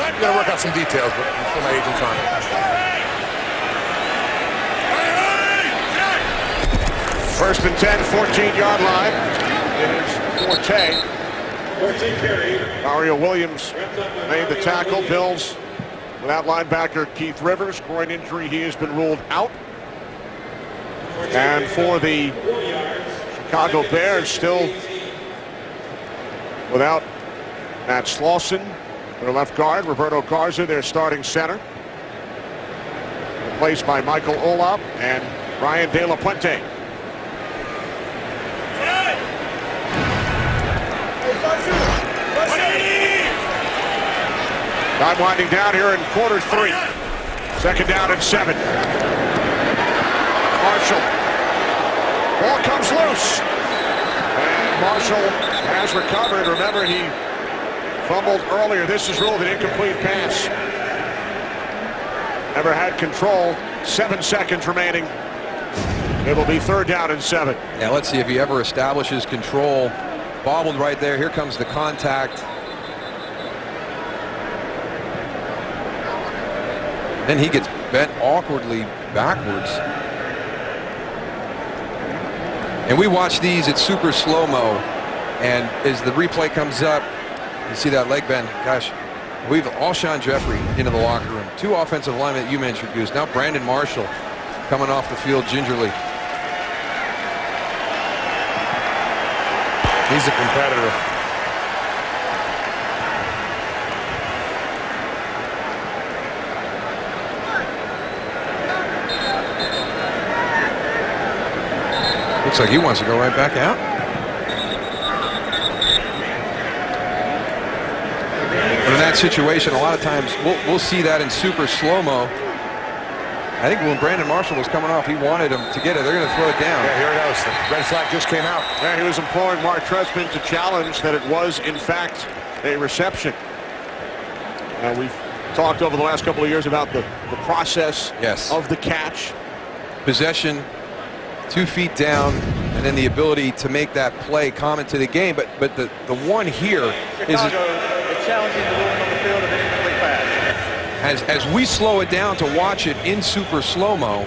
S3: I've got to work out some details, but I'm sure my agent's on it.
S1: First and 10, 14-yard line. It is Forte. Mario Williams made the tackle. Bills without linebacker Keith Rivers. Groin injury, he has been ruled out. And for the Chicago Bears, still without Matt Slauson, their left guard. Roberto Garza, their starting center, replaced by Michael Olop and Brian De La Puente. Time winding down here in quarter 3. 2nd down and 7. Marshall. Ball comes loose. And Marshall has recovered. Remember, he fumbled earlier. This is ruled an incomplete pass. Never had control. 7 seconds remaining. It will be 3rd down and 7.
S2: Yeah, let's see if he ever establishes control. Bobbled right there. Here comes the contact. Then he gets bent awkwardly backwards. And we watch these at super slow-mo. And as the replay comes up, you see that leg bend. Gosh, we've Alshon Jeffrey into the locker room. 2 offensive linemen that you mentioned, Goose. Now Brandon Marshall coming off the field gingerly.
S3: He's a competitor.
S2: Looks like he wants to go right back out. But in that situation, a lot of times we'll see that in super slow-mo. I think when Brandon Marshall was coming off, he wanted him to get it. They're going to throw it down.
S3: Yeah, here it goes. The red flag just came out.
S1: Yeah, he was imploring Mark Trestman to challenge that it was, in fact, a reception. We've talked over the last couple of years about the process of the catch.
S2: Possession, 2 feet down, and then the ability to make that play common to the game. But the one here is
S6: challenging the ruling on the field of an incomplete pass.
S2: as we slow it down to watch it in super slow-mo.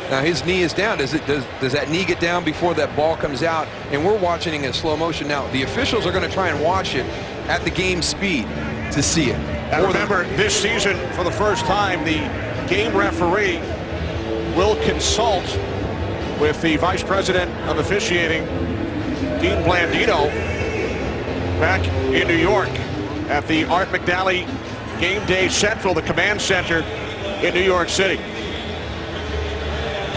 S2: Now his knee is down. Does that knee get down before that ball comes out? And we're watching it in slow motion now. The officials are going to try and watch it at the game speed to see it.
S1: And remember, this season, for the first time, the game referee will consult with the Vice President of Officiating, Dean Blandino, back in New York at the Art McNally Game Day Central, the command center in New York City.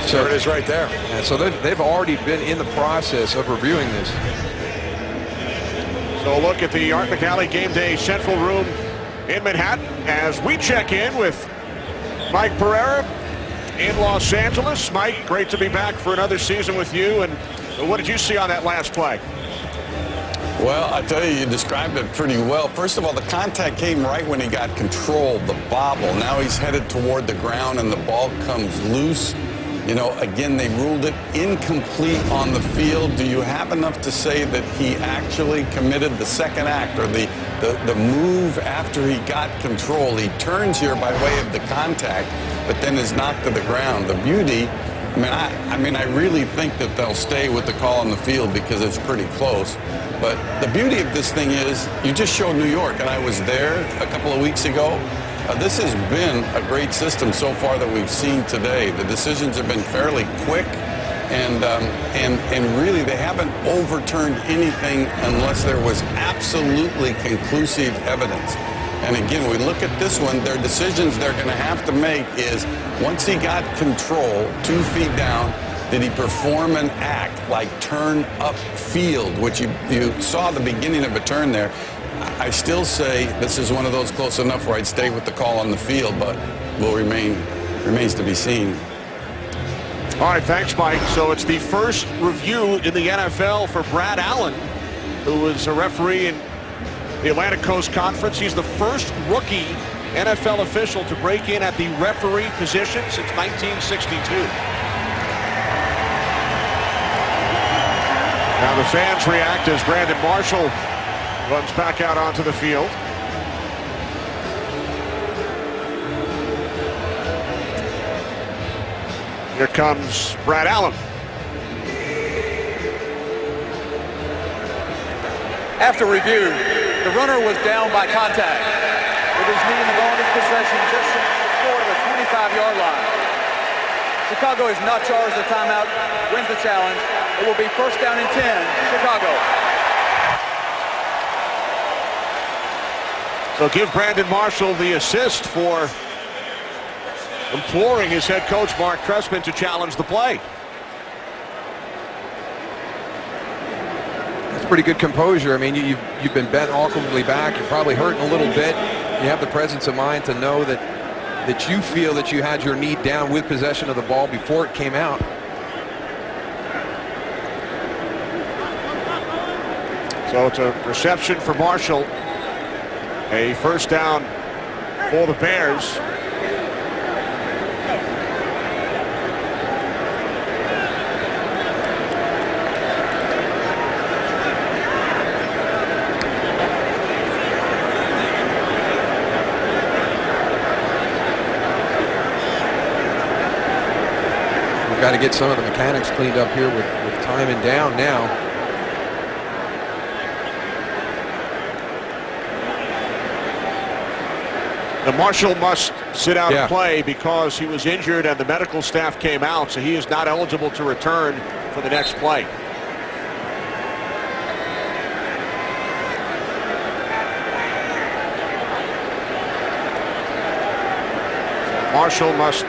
S3: So it is right there.
S2: And so they've already been in the process of reviewing this.
S1: So a look at the Art McNally Game Day Central room in Manhattan as we check in with Mike Pereira in Los Angeles. Mike, great to be back for another season with you. And what did you see on that last play?
S11: Well, I tell you described it pretty well. First of all, the contact came right when he got controlled, the bobble. Now he's headed toward the ground and the ball comes loose. You know, again, they ruled it incomplete on the field. Do you have enough to say that he actually committed the second act or the move after he got control? He turns here by way of the contact, but then is knocked to the ground. The beauty, I mean, I really think that they'll stay with the call on the field because it's pretty close. But the beauty of this thing is you just showed New York, and I was there a couple of weeks ago. This has been a great system so far that we've seen today. The decisions have been fairly quick, and really they haven't overturned anything unless there was absolutely conclusive evidence. And again, we look at this one, their decisions they're going to have to make is once he got control, 2 feet down, did he perform an act like turn up field, which you saw the beginning of a turn there. I still say this is one of those close enough where I'd stay with the call on the field, but remains to be seen.
S1: All right, thanks, Mike. So it's the first review in the NFL for Brad Allen, who was a referee in the Atlantic Coast Conference. He's the first rookie NFL official to break in at the referee position since 1962. Now the fans react as Brandon Marshall runs back out onto the field. Here comes Brad Allen.
S6: After review, the runner was down by contact with his knee in the ball of his possession just short of the 25-yard line. Chicago is not charged a timeout, wins the challenge. It will be first down and 10, Chicago.
S1: So give Brandon Marshall the assist for imploring his head coach, Mark Trestman, to challenge the play.
S2: That's pretty good composure. I mean, you've been bent awkwardly back. You're probably hurting a little bit. You have the presence of mind to know that you feel that you had your knee down with possession of the ball before it came out.
S1: So it's a reception for Marshall. A first down for the Bears.
S2: We've got to get some of the mechanics cleaned up here with time and down now.
S1: And Marshall must sit out and play because he was injured and the medical staff came out, so he is not eligible to return for the next play. Marshall must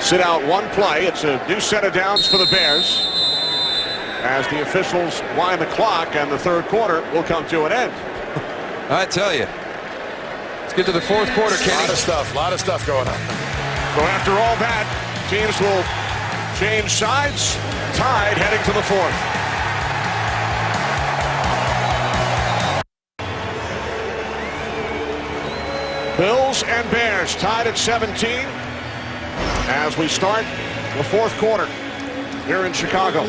S1: sit out one play. It's a new set of downs for the Bears as the officials wind the clock and the third quarter will come to an end.
S2: I tell you. Get to the fourth quarter, Kenny.
S3: A lot of stuff going on.
S1: So after all that, Teams will change sides. Tied heading to the fourth. Bills and Bears tied at 17 as we start the fourth quarter here in Chicago.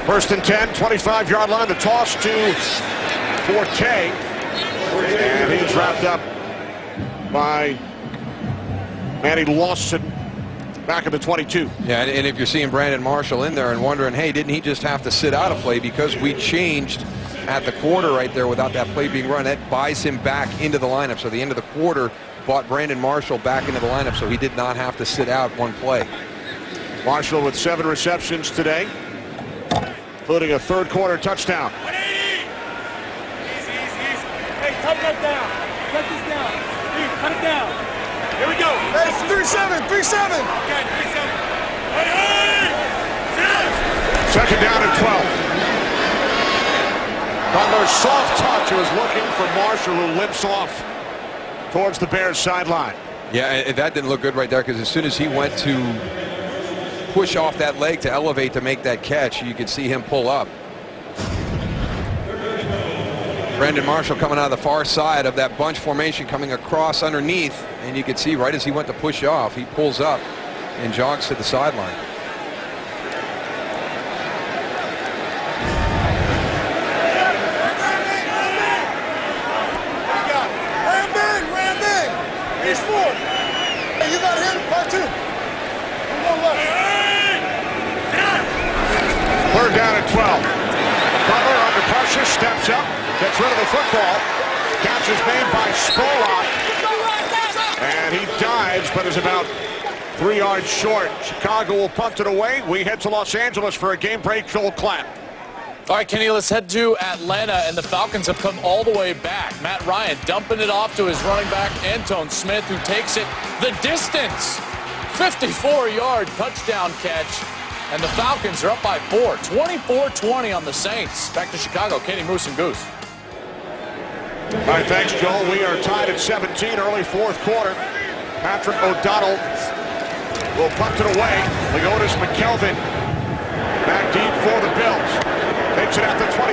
S1: First and 10, 25-yard line. The toss to Forte. And he's wrapped up by Manny Lawson back at the 22.
S2: Yeah, and if you're seeing Brandon Marshall in there and wondering, hey, didn't he just have to sit out a play because we changed at the quarter right there without that play being run, that buys him back into the lineup. So the end of the quarter brought Brandon Marshall back into the lineup, so he did not have to sit out one play.
S1: Marshall with 7 receptions today, including a third quarter touchdown.
S7: 180! Easy. Hey, cut that down. Cut this down. Hey, cut it down. Here we go. Hey, 3-7. Okay, 3-7. Hey!
S1: Second down and 12. Cutler, soft touch, was looking for Marshall, who limps off towards the Bears sideline.
S2: Yeah, and that didn't look good right there, because as soon as he went to push off that leg to elevate to make that catch, you could see him pull up. Brandon Marshall coming out of the far side of that bunch formation, coming across underneath, and you could see right as he went to push off, he pulls up and jogs to the sideline.
S7: Ram big. He's 4. Hey, you got him? Part 2.
S1: Third down and 12. Cutler under pressure, steps up, gets rid of the football. Catch is made by Spolak. And he dives, but is about 3 yards short. Chicago will punt it away. We head to Los Angeles for a game break. Joel Klatt.
S8: All right, Kenny, let's head to Atlanta, and the Falcons have come all the way back. Matt Ryan dumping it off to his running back, Antone Smith, who takes it the distance. 54-yard touchdown catch, and the Falcons are up by 4. 24-20 on the Saints. Back to Chicago, Kenny, Moose, and Goose.
S1: All right, thanks, Joel. We are tied at 17, early fourth quarter. Patrick O'Donnell will punt it away. Leotis McKelvin back deep for the Bills. Takes it at the 23.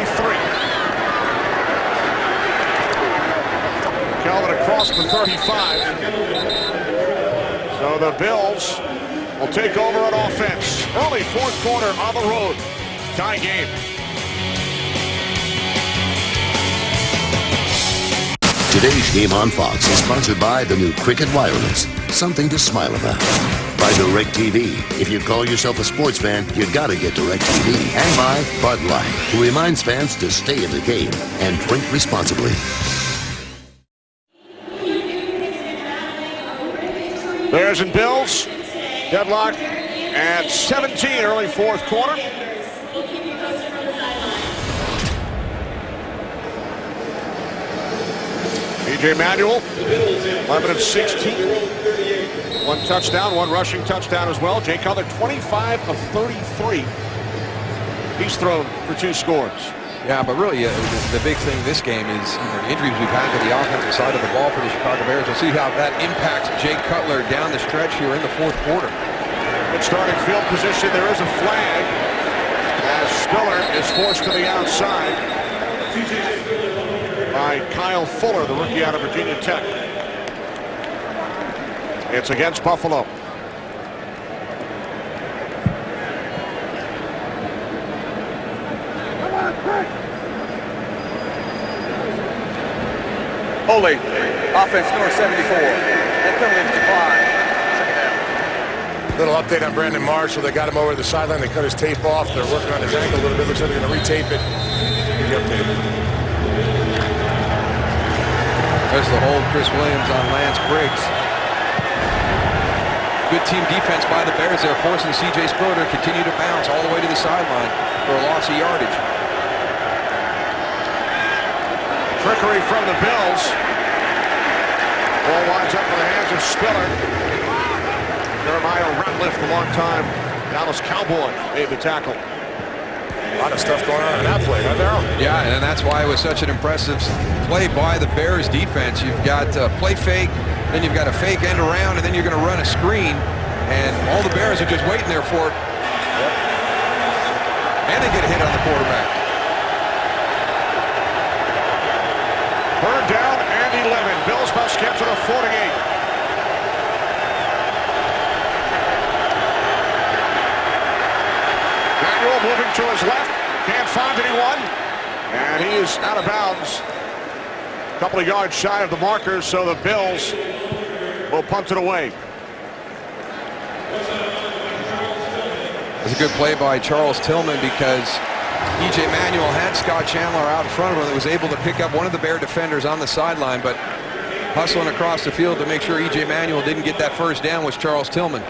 S1: McKelvin across the 35. So the Bills will take over on offense. Early fourth quarter on the road. Tie game.
S4: Today's game on Fox is sponsored by the new Cricket Wireless. Something to smile about. By DirecTV. If you call yourself a sports fan, you gotta get DirecTV. And by Bud Light, who reminds fans to stay in the game and drink responsibly.
S1: Bears and Bills. Deadlock at 17, early fourth quarter. Manuel, 11 of 16. 1 touchdown, 1 rushing touchdown as well. Jay Cutler, 25 of 33. He's thrown for 2 scores.
S2: Yeah, but really the big thing this game is the injuries we've had to the offensive side of the ball for the Chicago Bears. We'll see how that impacts Jay Cutler down the stretch here in the fourth quarter.
S1: Good starting field position. There is a flag as Spiller is forced to the outside by Kyle Fuller, the rookie out of Virginia Tech. It's against Buffalo.
S6: Holy, offense number 74. That penalty is declined.
S3: Little update on Brandon Marshall. They got him over to the sideline. They cut his tape off. They're working on his ankle a little bit. Looks like they're going to retape it. Give you update.
S2: There's the hold, Chris Williams on Lance Briggs. Good team defense by the Bears there, forcing C.J. Spiller to continue to bounce all the way to the sideline for a loss of yardage.
S1: Trickery from the Bills. Ball winds up in the hands of Spiller. Jeremiah Ratliff, the longtime Dallas Cowboy, made the tackle.
S3: A lot of stuff going on in that play, right there.
S2: Yeah, and that's why it was such an impressive play by the Bears defense. You've got play fake, then you've got a fake end around, and then you're going to run a screen, and all the Bears are just waiting there for it. Yep. And they get a hit on the quarterback.
S1: Third down and 11. Bills must get to the 48. Manuel moving to his left. Can't find anyone. And he is out of bounds. A couple of yards shy of the markers, so the Bills will punt it away.
S2: It was a good play by Charles Tillman because E.J. Manuel had Scott Chandler out in front of him and was able to pick up one of the Bear defenders on the sideline, but hustling across the field to make sure E.J. Manuel didn't get that first down was Charles Tillman.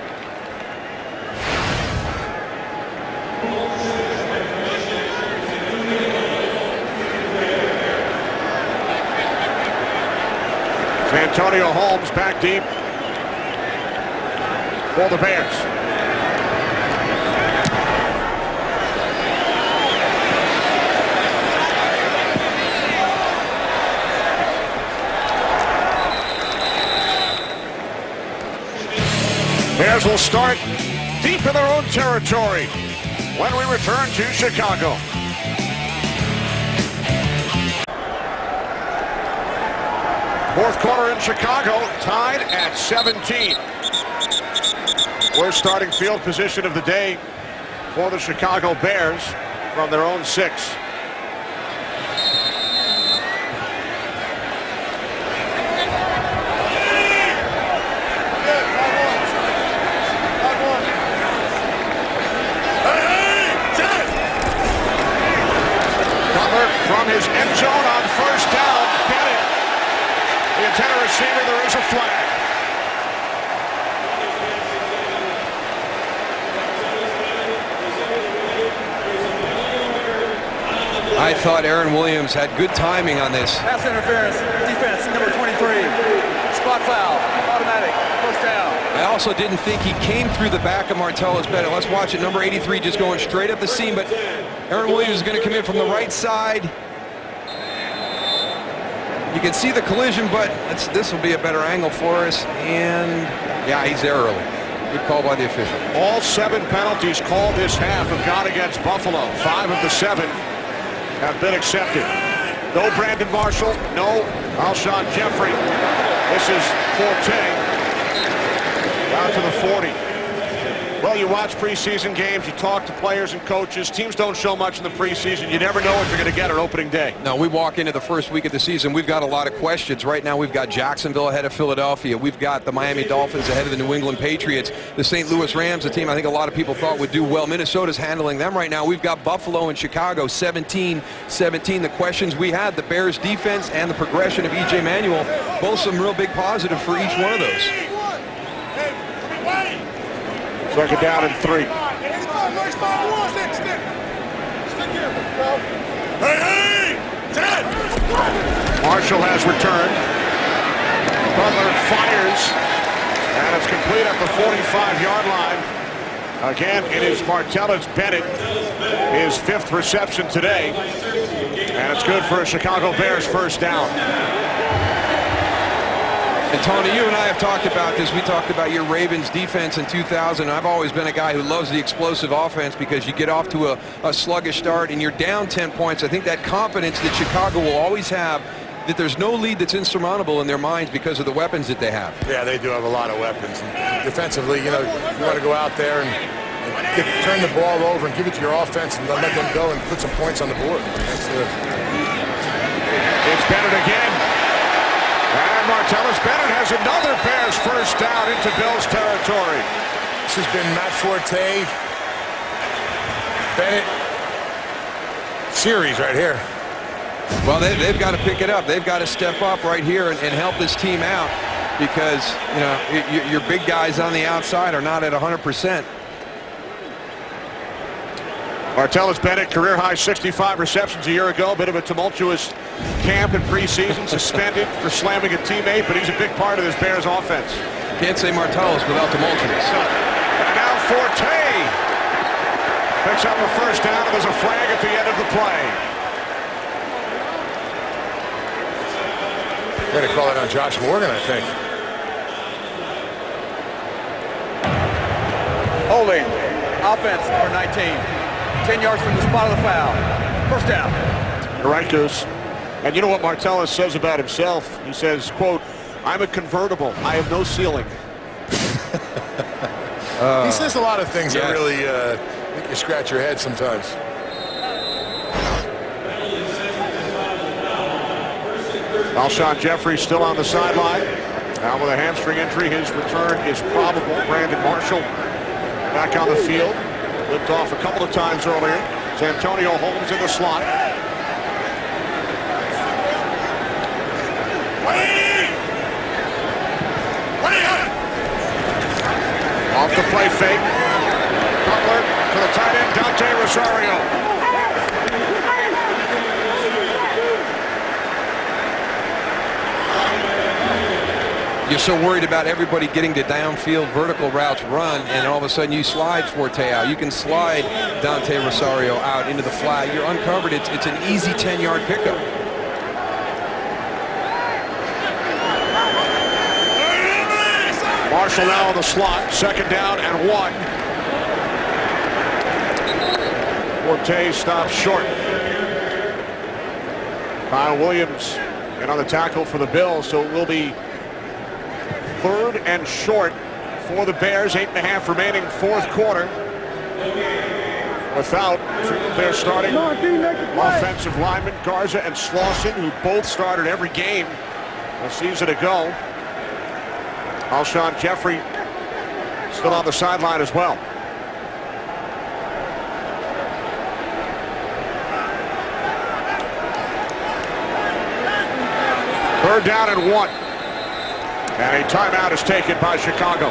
S1: Antonio Holmes back deep for the Bears. Bears will start deep in their own territory when we return to Chicago. Fourth quarter in Chicago, tied at 17. Worst starting field position of the day for the Chicago Bears from their own 6. Cutler from his end zone on first down. Bennett. The intended receiver, there is a flag.
S2: I thought Aaron Williams had good timing on this.
S6: Pass interference, defense, number 23. Spot foul, automatic, first down.
S2: I also didn't think he came through the back of Martellus Bennett. Let's watch it. Number 83 just going straight up the seam, but Aaron Williams is going to come in from the right side. You can see the collision, but this will be a better angle for us. And, yeah, he's there early. Good call by the official.
S1: All 7 penalties called this half have gone against Buffalo. 5 of the 7 have been accepted. No Brandon Marshall. No Alshon Jeffrey. This is Forte. Down to the 40. Well, you watch preseason games, you talk to players and coaches. Teams don't show much in the preseason. You never know what you're going to get on opening day.
S2: No, we walk into the first week of the season, we've got a lot of questions. Right now, we've got Jacksonville ahead of Philadelphia. We've got the Miami Dolphins ahead of the New England Patriots. The St. Louis Rams, a team I think a lot of people thought would do well. Minnesota's handling them right now. We've got Buffalo and Chicago 17-17. The questions we had, the Bears defense and the progression of E.J. Manuel, both some real big positive for each one of those.
S1: Second down and 3. Marshall has returned. Cutler fires, and it's complete at the 45-yard line. Again, it is Martellus Bennett, his 5th reception today, and it's good for a Chicago Bears first down.
S2: And Tony, you and I have talked about this. We talked about your Ravens defense in 2000. I've always been a guy who loves the explosive offense because you get off to a sluggish start and you're down 10 points. I think that confidence that Chicago will always have, that there's no lead that's insurmountable in their minds because of the weapons that they have.
S3: Yeah, they do have a lot of weapons. And defensively, you know, you want to go out there and turn the ball over and give it to your offense and let them go and put some points on the board.
S1: It's Bennett again. And Martellus Bennett has another Bears first down into Bills territory.
S3: This has been Matt Forte, Bennett series right here.
S2: Well, they've got to pick it up. They've got to step up right here and help this team out because, you know, your big guys on the outside are not at 100%.
S1: Martellus Bennett, career-high 65 receptions a year ago. Bit of a tumultuous camp in preseason, suspended for slamming a teammate, but he's a big part of this Bears offense.
S2: Can't say Martellus without tumultuous.
S1: And now Forte. Picks up a first down, and there's a flag at the end of the play.
S3: They're going to call it on Josh Morgan, I think.
S6: Holding. Offense, number 19. 10 yards from the spot of the foul. First down.
S1: You're right, Goose. And you know what Martellus says about himself? He says, quote, "I'm a convertible. I have no ceiling."
S3: He says a lot of things that really make you scratch your head sometimes.
S1: Alshon Jeffrey still on the sideline. Now with a hamstring injury, his return is probable. Brandon Marshall back on the field. Limped off a couple of times earlier. Santonio Holmes in the slot. Off the play fake. Cutler to the tight end, Dante Rosario.
S2: You're so worried about everybody getting to downfield vertical routes run, and all of a sudden you slide Forte out. You can slide Dante Rosario out into the flat. You're uncovered. It's an easy 10-yard pickup.
S1: Marshall now in the slot. Second down and 1. Forte stops short. Kyle Williams in on the tackle for the Bills, so it will be 3rd and short for the Bears. 8.5 remaining, 4th quarter. Without their starting offensive linemen, Garza and Slauson, who both started every game a season ago. Alshon Jeffrey still on the sideline as well. Third down and 1. And a timeout is taken by Chicago.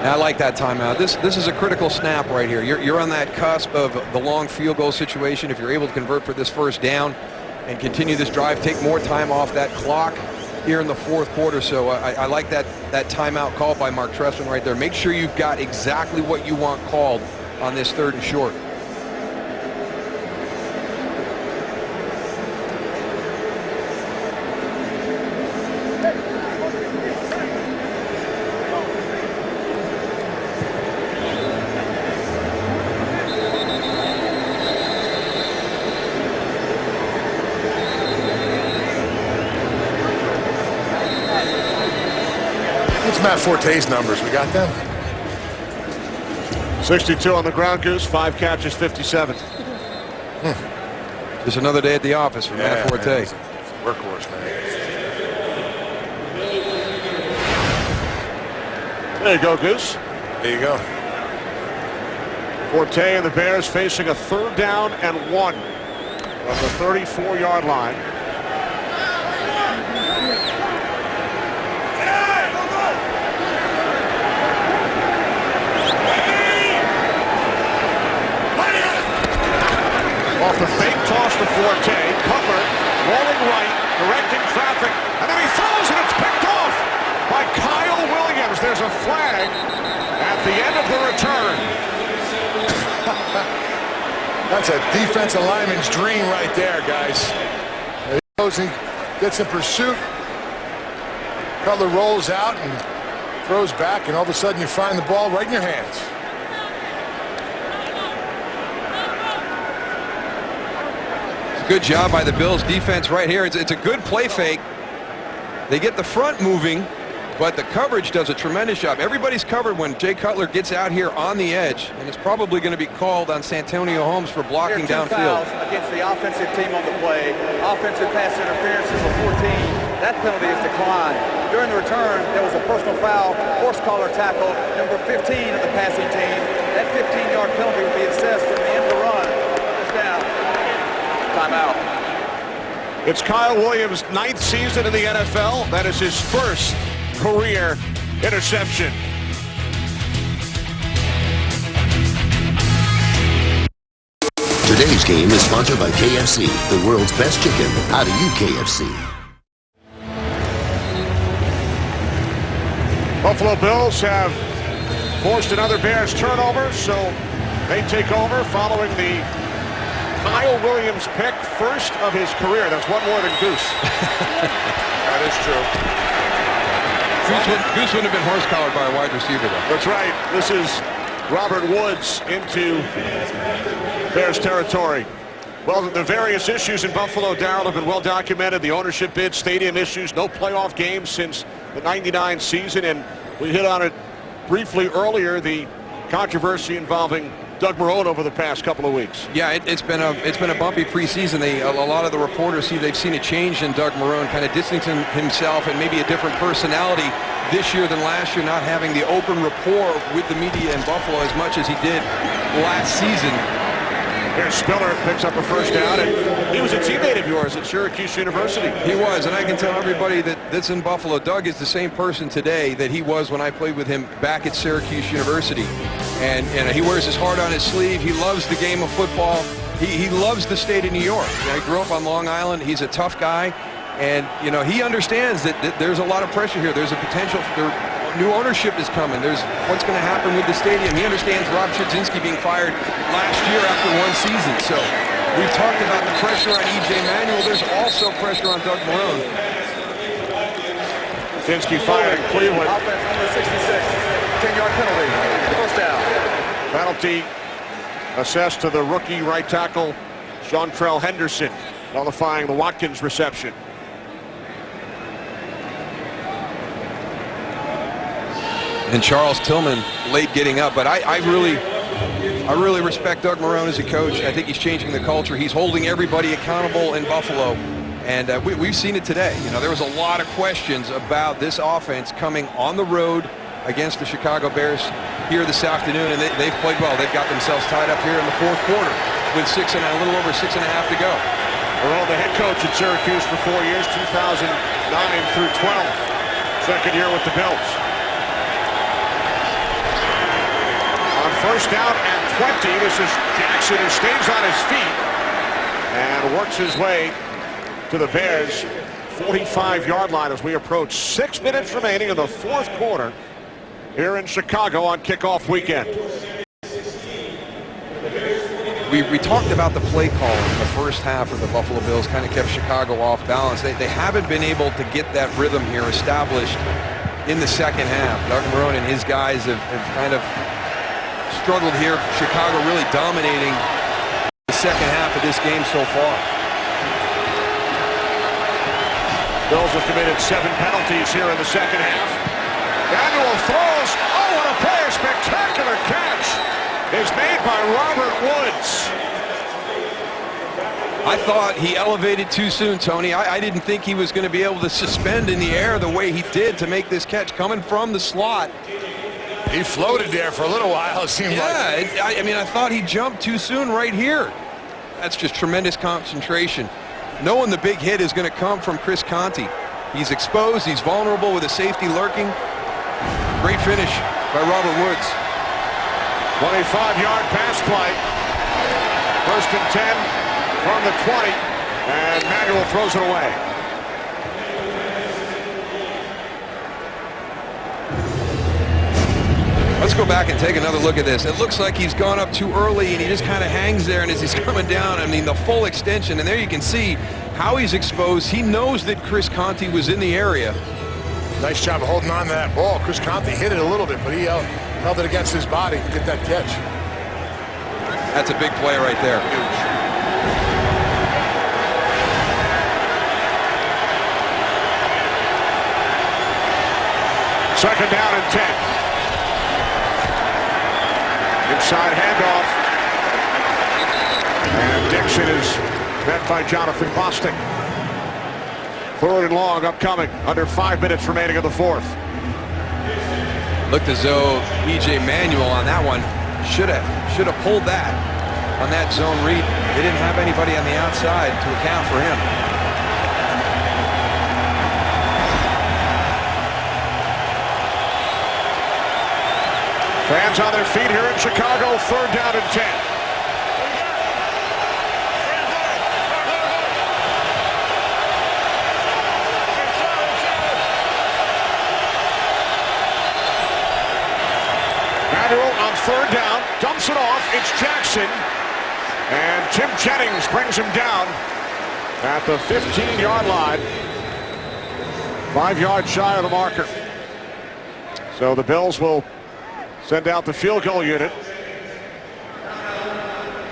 S2: I like that timeout. This is a critical snap right here. You're on that cusp of the long field goal situation. If you're able to convert for this first down and continue this drive, take more time off that clock here in the 4th quarter. So I like that timeout call by Mark Trestman right there. Make sure you've got exactly what you want called on this 3rd and short.
S3: Matt Forte's numbers, we got them?
S1: 62 on the ground, Goose. 5 catches, 57.
S2: Just another day at the office for Matt Forte.
S3: Man, he's a workhorse, man.
S1: There you go, Goose.
S3: There you go.
S1: Forte and the Bears facing a 3rd down and 1 from the 34-yard line. Off the fake toss to Forte, Cutler rolling right, directing traffic, and then he throws and it's picked off by Kyle Williams. There's a flag at the end of the return.
S3: That's a defensive lineman's dream right there, guys. He goes and gets in pursuit. Cutler rolls out and throws back, and all of a sudden you find the ball right in your hands.
S2: Good job by the Bills defense right here. It's a good play fake. They get the front moving, but the coverage does a tremendous job. Everybody's covered when Jay Cutler gets out here on the edge, and it's probably going to be called on Santonio Holmes for blocking downfield.
S6: Fouls against the offensive team on the play. Offensive pass interference is a 14. That penalty is declined. During the return, there was a personal foul, horse collar tackle, number 15 of the passing team. That 15-yard penalty will be assessed from the end of the run. First down. Timeout.
S1: It's Kyle Williams' 9th season in the NFL. That is his 1st career interception.
S4: Today's game is sponsored by KFC, the world's best chicken. How do you KFC?
S1: Buffalo Bills have forced another Bears turnover, so they take over following the Kyle Williams pick, first of his career. That's one more than Goose. That is true.
S2: Goose wouldn't have been horse-collared by a wide receiver, though.
S1: That's right. This is Robert Woods into Bears territory. Well, the various issues in Buffalo, Darrell, have been well documented. The ownership bid, stadium issues, no playoff games since the '99 season, and we hit on it briefly earlier, the controversy involving Doug Marrone over the past couple of weeks.
S2: Yeah, it's been a bumpy preseason. A lot of the reporters they've seen a change in Doug Marrone, kind of distancing himself and maybe a different personality this year than last year, not having the open rapport with the media in Buffalo as much as he did last season.
S1: Here's Spiller, picks up a first down, and he was a teammate of yours at Syracuse University.
S2: He was, and I can tell everybody that's in Buffalo, Doug is the same person today that he was when I played with him back at Syracuse University. And he wears his heart on his sleeve. He loves the game of football. He loves the state of New York. He grew up on Long Island. He's a tough guy. And, he understands that there's a lot of pressure here. There's a potential for new ownership is coming. There's what's going to happen with the stadium. He understands Rob Chudzinski being fired last year after one season. So we've talked about the pressure on E.J. Manuel. There's also pressure on Doug Marrone.
S1: Chudzinski fired in Cleveland.
S6: Offense number 66. 10-yard penalty. First down.
S1: Penalty assessed to the rookie right tackle, Jontrell Henderson, nullifying the Watkins reception.
S2: And Charles Tillman late getting up, but I really respect Doug Marrone as a coach. I think he's changing the culture. He's holding everybody accountable in Buffalo, and we've seen it today. There was a lot of questions about this offense coming on the road against the Chicago Bears here this afternoon, and they've played well. They've got themselves tied up here in the fourth quarter with a little over 6.5 to go.
S1: Well, the head coach at Syracuse for 4 years, 2009 through 12. Second year with the Bills. On first down and 20, this is Jackson, who stays on his feet and works his way to the Bears' 45-yard line as we approach 6 minutes remaining in the fourth quarter here in Chicago on kickoff weekend.
S2: We talked about the play call in the first half of the Buffalo Bills, kind of kept Chicago off balance. They haven't been able to get that rhythm here established in the second half. Doug Marrone and his guys have kind of struggled here. Chicago really dominating the second half of this game so far.
S1: Bills have committed 7 penalties here in the second half. Manuel throws. Oh, what a play. A spectacular catch is made by Robert Woods.
S2: I thought he elevated too soon, Tony. I didn't think he was going to be able to suspend in the air the way he did to make this catch coming from the slot.
S3: He floated there for a little while, it seemed like.
S2: Yeah, I mean, I thought he jumped too soon right here. That's just tremendous concentration. Knowing the big hit is going to come from Chris Conte. He's exposed, he's vulnerable with a safety lurking. Great finish by Robert Woods.
S1: 25-yard pass play. First and 10 from the 20, and Manuel throws it away.
S2: Let's go back and take another look at this. It looks like he's gone up too early, and he just kind of hangs there, and as he's coming down, I mean, the full extension, and there you can see how he's exposed. He knows that Chris Conte was in the area.
S3: Nice job of holding on to that ball. Chris Conte hit it a little bit, but he held it against his body to get that catch.
S2: That's a big play right there.
S1: Second down and 10. Inside handoff. And Dixon is met by Jonathan Bostic. Third and long upcoming. Under 5 minutes remaining in the fourth.
S2: Looked as though E.J. Manuel on that one should have pulled that on that zone read. They didn't have anybody on the outside to account for him.
S1: Fans on their feet here in Chicago. Third down and 10. third down, dumps it off. It's Jackson. And Tim Jennings brings him down at the 15-yard line. 5 yards shy of the marker. So the Bills will send out the field goal unit.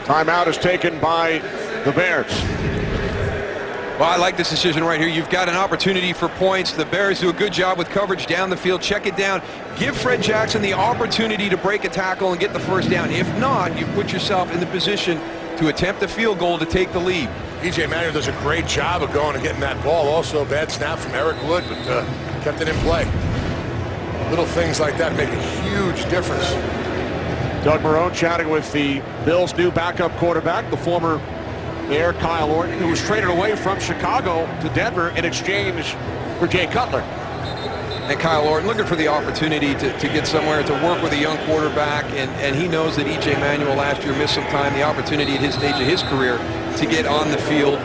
S1: Timeout is taken by the Bears.
S2: Well, I like this decision right here. You've got an opportunity for points. The Bears do a good job with coverage down the field. Check it down. Give Fred Jackson the opportunity to break a tackle and get the first down. If not, you've put yourself in the position to attempt a field goal to take the lead.
S3: Manuel does a great job of going and getting that ball. Also, a bad snap from Eric Wood, but kept it in play. Little things like that make a huge difference.
S1: Doug Marrone chatting with the Bills' new backup quarterback, the former Bear Kyle Orton, who was traded away from Chicago to Denver in exchange for Jay Cutler.
S2: And Kyle Orton looking for the opportunity to get somewhere, to work with a young quarterback, and he knows that E.J. Manuel last year missed some time, the opportunity at his stage of his career to get on the field.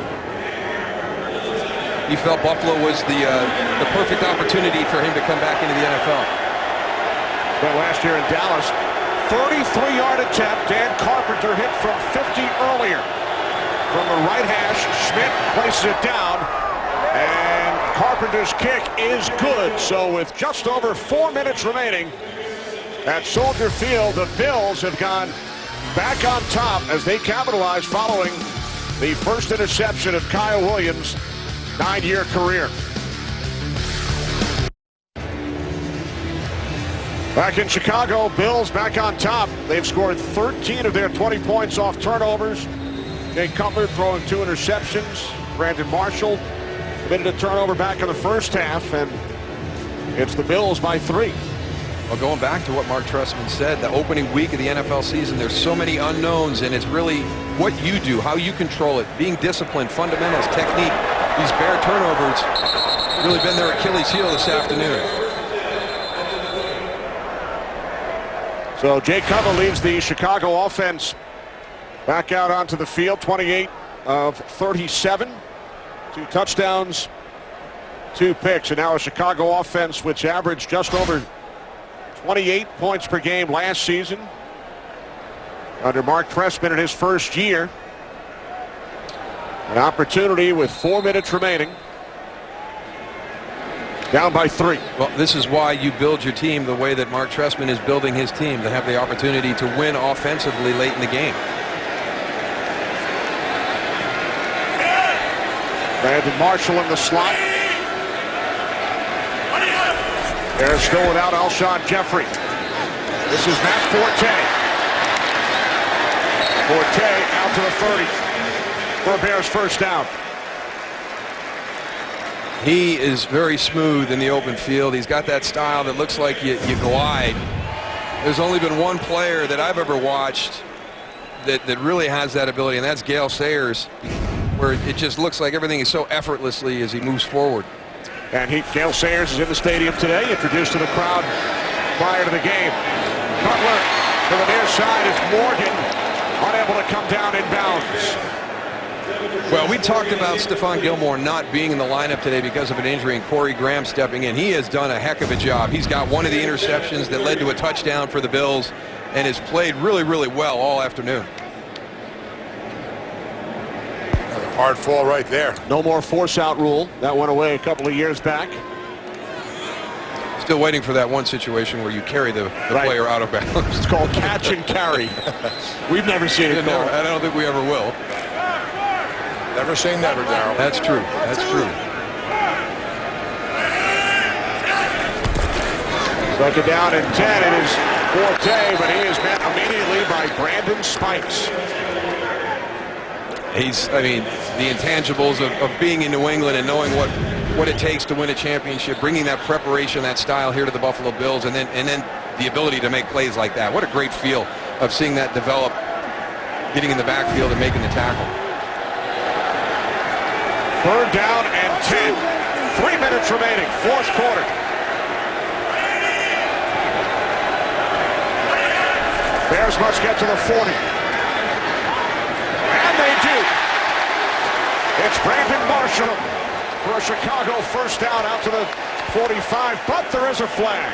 S2: He felt Buffalo was the perfect opportunity for him to come back into the NFL.
S1: Well, last year in Dallas, 33-yard attempt. Dan Carpenter hit from 50 earlier. From the right hash, Schmidt places it down, and Carpenter's kick is good. So with just over 4 minutes remaining at Soldier Field, the Bills have gone back on top as they capitalize following the first interception of Kyle Williams' 9-year career. Back in Chicago, Bills back on top. They've scored 13 of their 20 points off turnovers. Jay Cutler throwing 2 interceptions. Brandon Marshall committed a turnover back in the first half, and it's the Bills by 3.
S2: Well, going back to what Mark Trestman said, the opening week of the NFL season, there's so many unknowns, and it's really what you do, how you control it, being disciplined, fundamentals, technique. These Bear turnovers really been their Achilles heel this afternoon.
S1: So Jay Cutler leads the Chicago offense back out onto the field. 28 of 37. 2 touchdowns, 2 picks. And now a Chicago offense which averaged just over 28 points per game last season under Mark Trestman in his first year. An opportunity with 4 minutes remaining. Down by 3.
S2: Well, this is why you build your team the way that Mark Trestman is building his team, to have the opportunity to win offensively late in the game.
S1: Brandon Marshall in the slot. They're still without Alshon Jeffrey. This is Matt Forte. Forte out to the 30 for Bears first down.
S2: He is very smooth in the open field. He's got that style that looks like you glide. There's only been one player that I've ever watched that really has that ability, and that's Gale Sayers, where it just looks like everything is so effortlessly as he moves forward.
S1: And Gale Sayers is in the stadium today, introduced to the crowd prior to the game. Cutler to the near side is Morgan, unable to come down inbounds.
S2: Well, we talked about Stephon Gilmore not being in the lineup today because of an injury and Corey Graham stepping in. He has done a heck of a job. He's got one of the interceptions that led to a touchdown for the Bills and has played really, really well all afternoon.
S3: Another hard fall right there.
S1: No more force-out rule. That went away a couple of years back.
S2: Still waiting for that one situation where you carry the player out of bounds.
S1: It's called catch and carry. We've never seen it called.
S2: I don't think we ever will.
S3: Never say never, Darryl.
S2: That's true. That's true.
S1: Second down and 10. It is Forte, but he is met immediately by Brandon Spikes.
S2: I mean, the intangibles of being in New England and knowing what it takes to win a championship, bringing that preparation, that style here to the Buffalo Bills, and then the ability to make plays like that. What a great feel of seeing that develop, getting in the backfield and making the tackle.
S1: Third down and 10. 3 minutes remaining, fourth quarter. Bears must get to the 40. And they do. It's Brandon Marshall for a Chicago first down out to the 45, but there is a flag.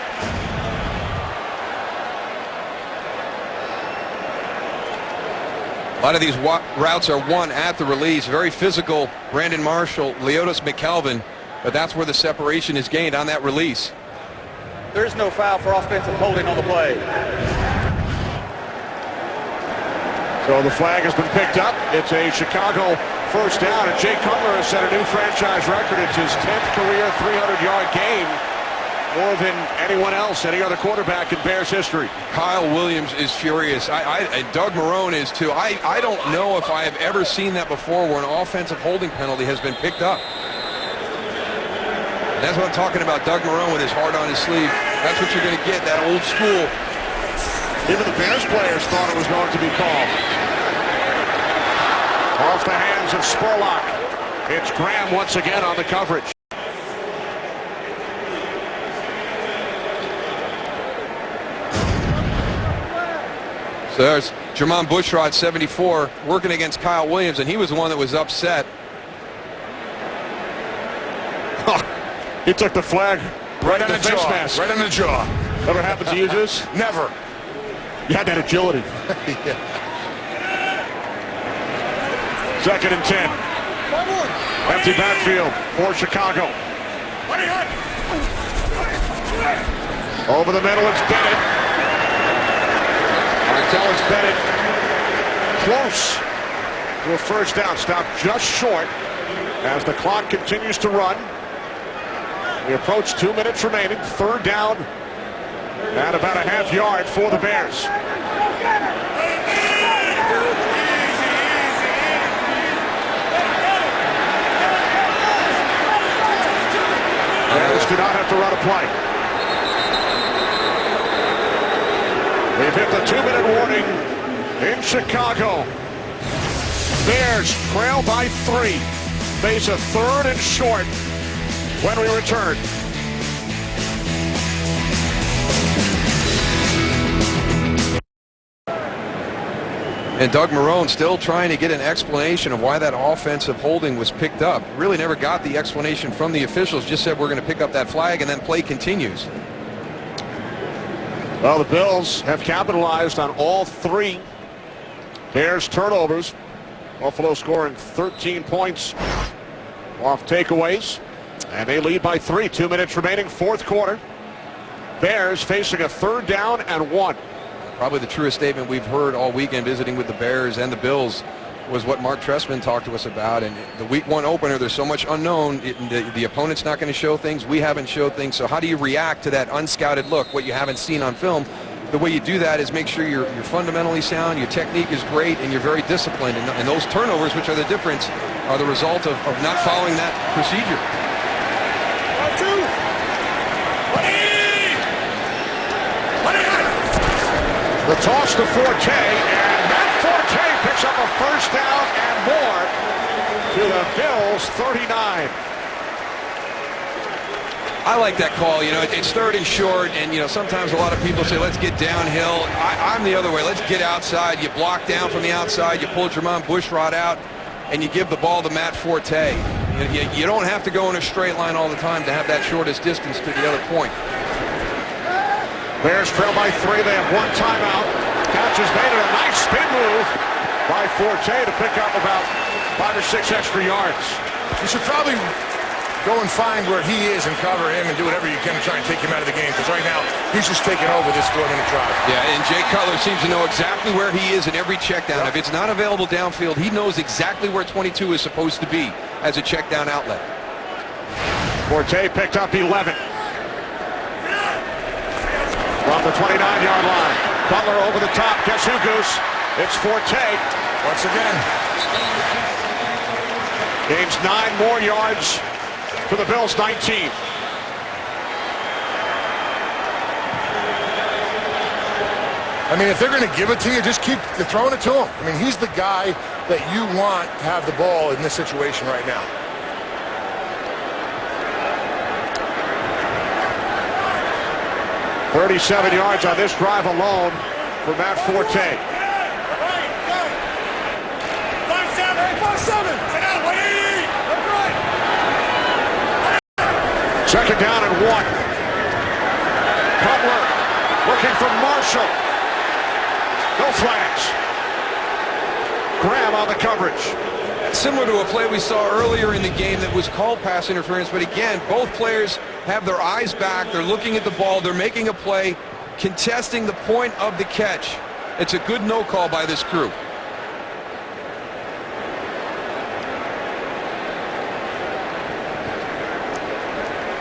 S2: A lot of these routes are won at the release. Very physical, Brandon Marshall, Leotis McKelvin, but that's where the separation is gained on that release.
S6: There is no foul for offensive holding on the play.
S1: So the flag has been picked up. It's a Chicago first down, and Jay Cutler has set a new franchise record. It's his 10th career 300-yard game, more than anyone else, any other quarterback in Bears history.
S2: Kyle Williams is furious. Doug Marrone is too. I don't know if I have ever seen that before, where an offensive holding penalty has been picked up. And that's what I'm talking about. Doug Marrone with his heart on his sleeve. That's what you're going to get, that old school.
S1: Even the Bears players thought it was going to be called. Off the hands of Spurlock. It's Graham once again on the coverage.
S2: So there's Jermon Bushrod, 74, working against Kyle Williams, and he was the one that was upset.
S1: He took the flag right in the face
S3: jaw.
S1: mask.
S3: Right in the jaw.
S1: Ever happened to you this?
S3: Never.
S1: You had that agility.
S3: Yeah.
S1: 2nd and 10. Empty backfield for Chicago. Over the middle, it's Bennett. Martellus Bennett close to a first down. Stopped just short as the clock continues to run. We approach 2 minutes remaining. 3rd down and about a half yard for the Bears. Bears do not have to run a play. We've hit the 2-minute warning in Chicago. Bears trail by 3. Face a 3rd and short when we return.
S2: And Doug Marrone still trying to get an explanation of why that offensive holding was picked up. Really never got the explanation from the officials. Just said we're going to pick up that flag, and then play continues.
S1: Well, the Bills have capitalized on all 3 Bears turnovers. Buffalo scoring 13 points off takeaways, and they lead by 3. 2 minutes remaining, 4th quarter. Bears facing a 3rd down and 1.
S2: Probably the truest statement we've heard all weekend visiting with the Bears and the Bills was what Mark Trestman talked to us about. And the week 1 opener, there's so much unknown. The opponent's not going to show things. We haven't showed things. So how do you react to that unscouted look, what you haven't seen on film? The way you do that is make sure you're fundamentally sound, your technique is great, and you're very disciplined. And those turnovers, which are the difference, are the result of not following that procedure.
S1: The toss to Forte, and Matt Forte picks up a first down and more to the Bills' 39.
S2: I like that call. You know, it's 3rd and short, and, you know, sometimes a lot of people say, let's get downhill. I'm the other way. Let's get outside. You block down from the outside. You pull Jermon Bushrod out, and you give the ball to Matt Forte. You don't have to go in a straight line all the time to have that shortest distance to the other point.
S1: Bears trail by 3. They have 1 timeout. Catch is made, and a nice spin move by Forte to pick up about 5 or 6 extra yards.
S3: You should probably go and find where he is and cover him and do whatever you can to try and take him out of the game, because right now he's just taking over this 4-minute drive.
S2: Yeah, and Jay Cutler seems to know exactly where he is in every check down. Yep. If it's not available downfield, he knows exactly where 22 is supposed to be as a check down outlet.
S1: Forte picked up 11. From the 29-yard line. Cutler over the top. Guess who, Goose? It's Forte.
S3: Once again.
S1: Gains 9 more yards to the Bills' 19.
S3: I mean, if they're going to give it to you, just keep throwing it to him. I mean, he's the guy that you want to have the ball in this situation right now.
S1: $37 yards on this drive alone for Matt Forte. 2nd down and 1. Cutler looking for Marshall. No flags. Graham on the coverage.
S2: Similar to a play we saw earlier in the game that was called pass interference, but again, both players have their eyes back. They're looking at the ball. They're making a play, contesting the point of the catch. It's a good no call by this crew.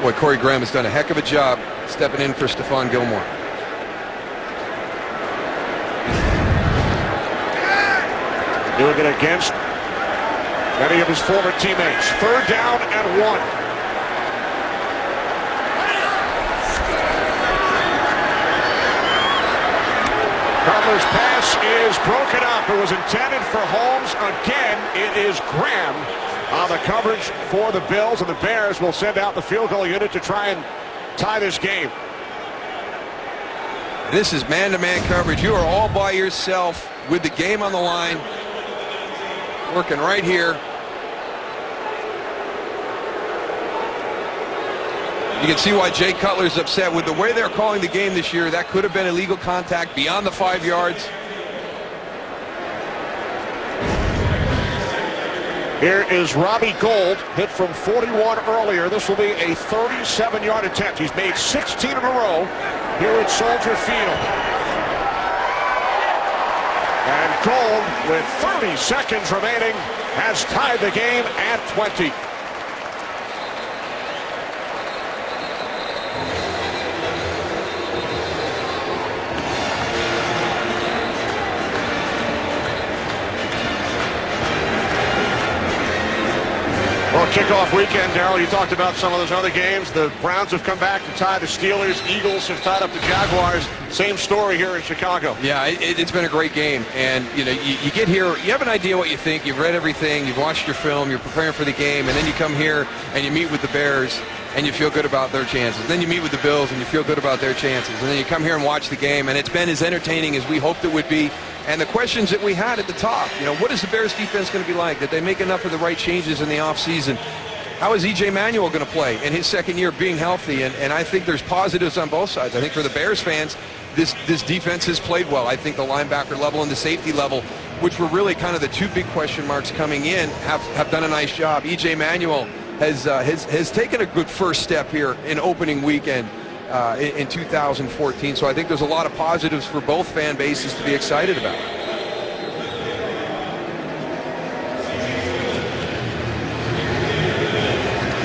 S2: Boy, Corey Graham has done a heck of a job stepping in for Stephon Gilmore.
S1: Doing it against many of his former teammates. 3rd down and 1. Cutler's pass is broken up. It was intended for Holmes. Again, it is Graham on the coverage for the Bills, and the Bears will send out the field goal unit to try and tie this game.
S2: This is man-to-man coverage. You are all by yourself with the game on the line. Working right here. You can see why Jay Cutler's upset with the way they're calling the game this year. That could have been illegal contact beyond the 5 yards.
S1: Here is Robbie Gould, hit from 41 earlier. This will be a 37-yard attempt. He's made 16 in a row here at Soldier Field. And Gould, with 30 seconds remaining, has tied the game at 20. Well, kickoff weekend, Darryl, you talked about some of those other games. The Browns have come back to tie the Steelers. Eagles have tied up the Jaguars. Same story here in Chicago.
S2: Yeah, it's been a great game. And, you know, you get here, you have an idea what you think. You've read everything. You've watched your film. You're preparing for the game. And then you come here and you meet with the Bears and you feel good about their chances. Then you meet with the Bills and you feel good about their chances. And then you come here and watch the game. And it's been as entertaining as we hoped it would be. And the questions that we had at the top, you know, what is the Bears defense going to be like? Did they make enough of the right changes in the offseason? How is Manuel going to play in his second year being healthy? And I think there's positives on both sides. I think for the Bears fans, this defense has played well. I think the linebacker level and the safety level, which were really kind of the two big question marks coming in, have done a nice job. Manuel has taken a good first step here in opening weekend in 2014. So I think there's a lot of positives for both fan bases to be excited about.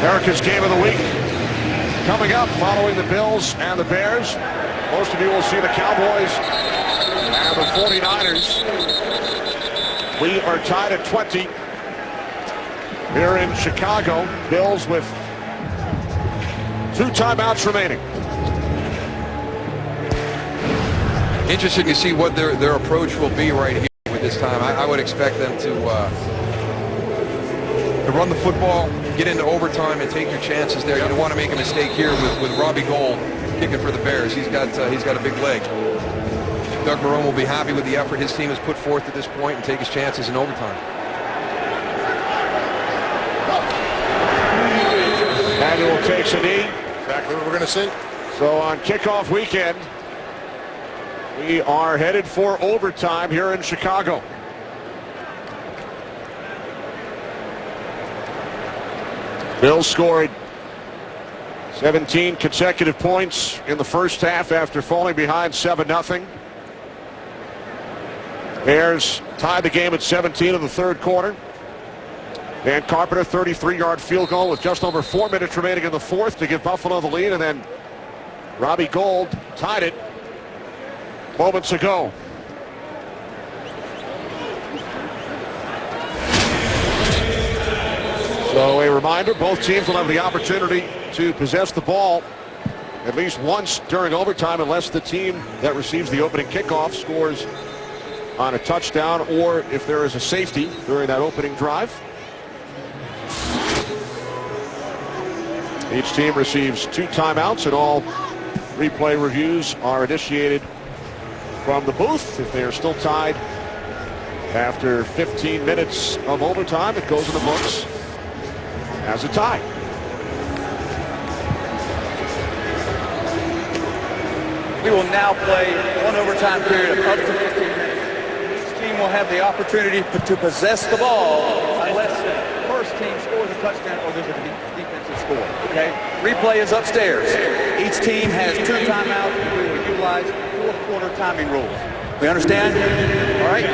S1: America's Game of the Week coming up following the Bills and the Bears. Most of you will see the Cowboys and the 49ers. We are tied at 20 here in Chicago. Bills with 2 timeouts remaining.
S2: Interesting to see what their approach will be right here with this time. I would expect them to run the football, get into overtime, and take your chances there. You don't want to make a mistake here with Robbie Gould kicking for the Bears. He's got a big leg. Doug Marrone will be happy with the effort his team has put forth at this point and take his chances in overtime.
S1: Manuel takes a knee.
S3: Exactly what we're going to see.
S1: So on kickoff weekend, we are headed for overtime here in Chicago. Bills scored 17 consecutive points in the first half after falling behind 7-0. Bears tied the game at 17 in the third quarter. Dan Carpenter, 33-yard field goal with just over 4 minutes remaining in the fourth to give Buffalo the lead, and then Robbie Gould tied it moments ago. So a reminder, both teams will have the opportunity to possess the ball at least once during overtime unless the team that receives the opening kickoff scores on a touchdown or if there is a safety during that opening drive. Each team receives 2 timeouts, and all replay reviews are initiated from the booth. If they are still tied after 15 minutes of overtime, it goes in the books as a tie.
S6: We will now play one overtime period of up to 15 minutes. Each team will have the opportunity to possess the ball unless the first team scores a touchdown or there's a defensive score. Okay? Replay is upstairs. Each team has 2 timeouts. We will utilize fourth quarter timing rules. We understand? All right?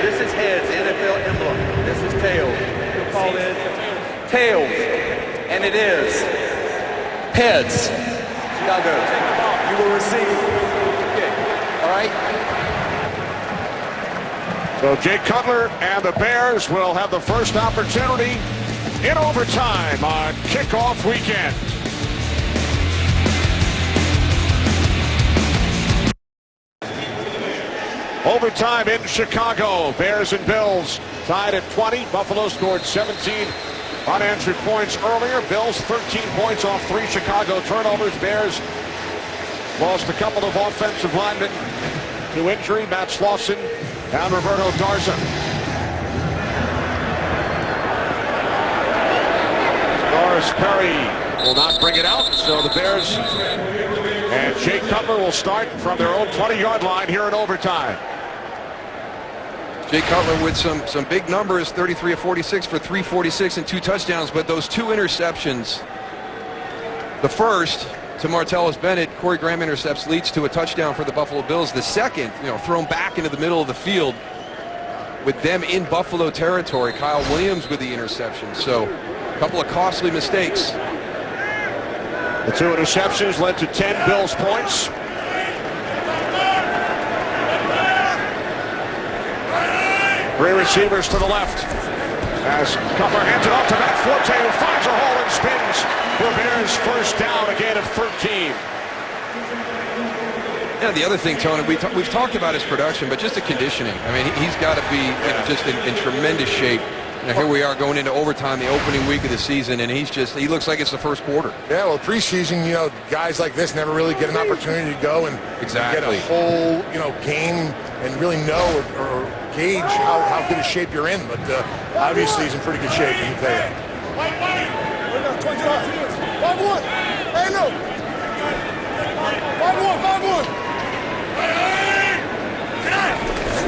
S6: This is heads, the NFL emblem. This is tails. We'll call it tails. And it is heads. Chicago, you will receive. Okay. All right?
S1: So Jay Cutler and the Bears will have the first opportunity in overtime on kickoff weekend. Overtime in Chicago. Bears and Bills tied at 20. Buffalo scored 17 unanswered points earlier. Bills 13 points off 3 Chicago turnovers. Bears lost a couple of offensive linemen to injury. Matt Slauson and Roberto Garza. Doris Perry will not bring it out, so the Bears and Jay Cutler will start from their own 20-yard line here in overtime.
S2: Jay Cutler with some big numbers, 33 of 46 for 346 and 2 touchdowns, but those 2 interceptions, the first to Martellus Bennett, Corey Graham intercepts, leads to a touchdown for the Buffalo Bills. The second, thrown back into the middle of the field with them in Buffalo territory. Kyle Williams with the interception. So a couple of costly mistakes.
S1: The 2 interceptions led to 10 Bills points. Three receivers to the left as Cutler hands it off to Matt Forte, who finds a hole and spins for Bears first down, a gain of 13.
S2: Yeah, the other thing, Tony, we've talked about his production, but just the conditioning. I mean, he's got to be just in tremendous shape. Here we are going into overtime, the opening week of the season, and he looks like it's the first quarter.
S3: Yeah, well, preseason, guys like this never really get an opportunity to go and get a whole, game and really know or gauge how good a shape you're in. But obviously, he's in pretty good shape, let me tell you.
S7: 5-1. Hey, no. 5-1.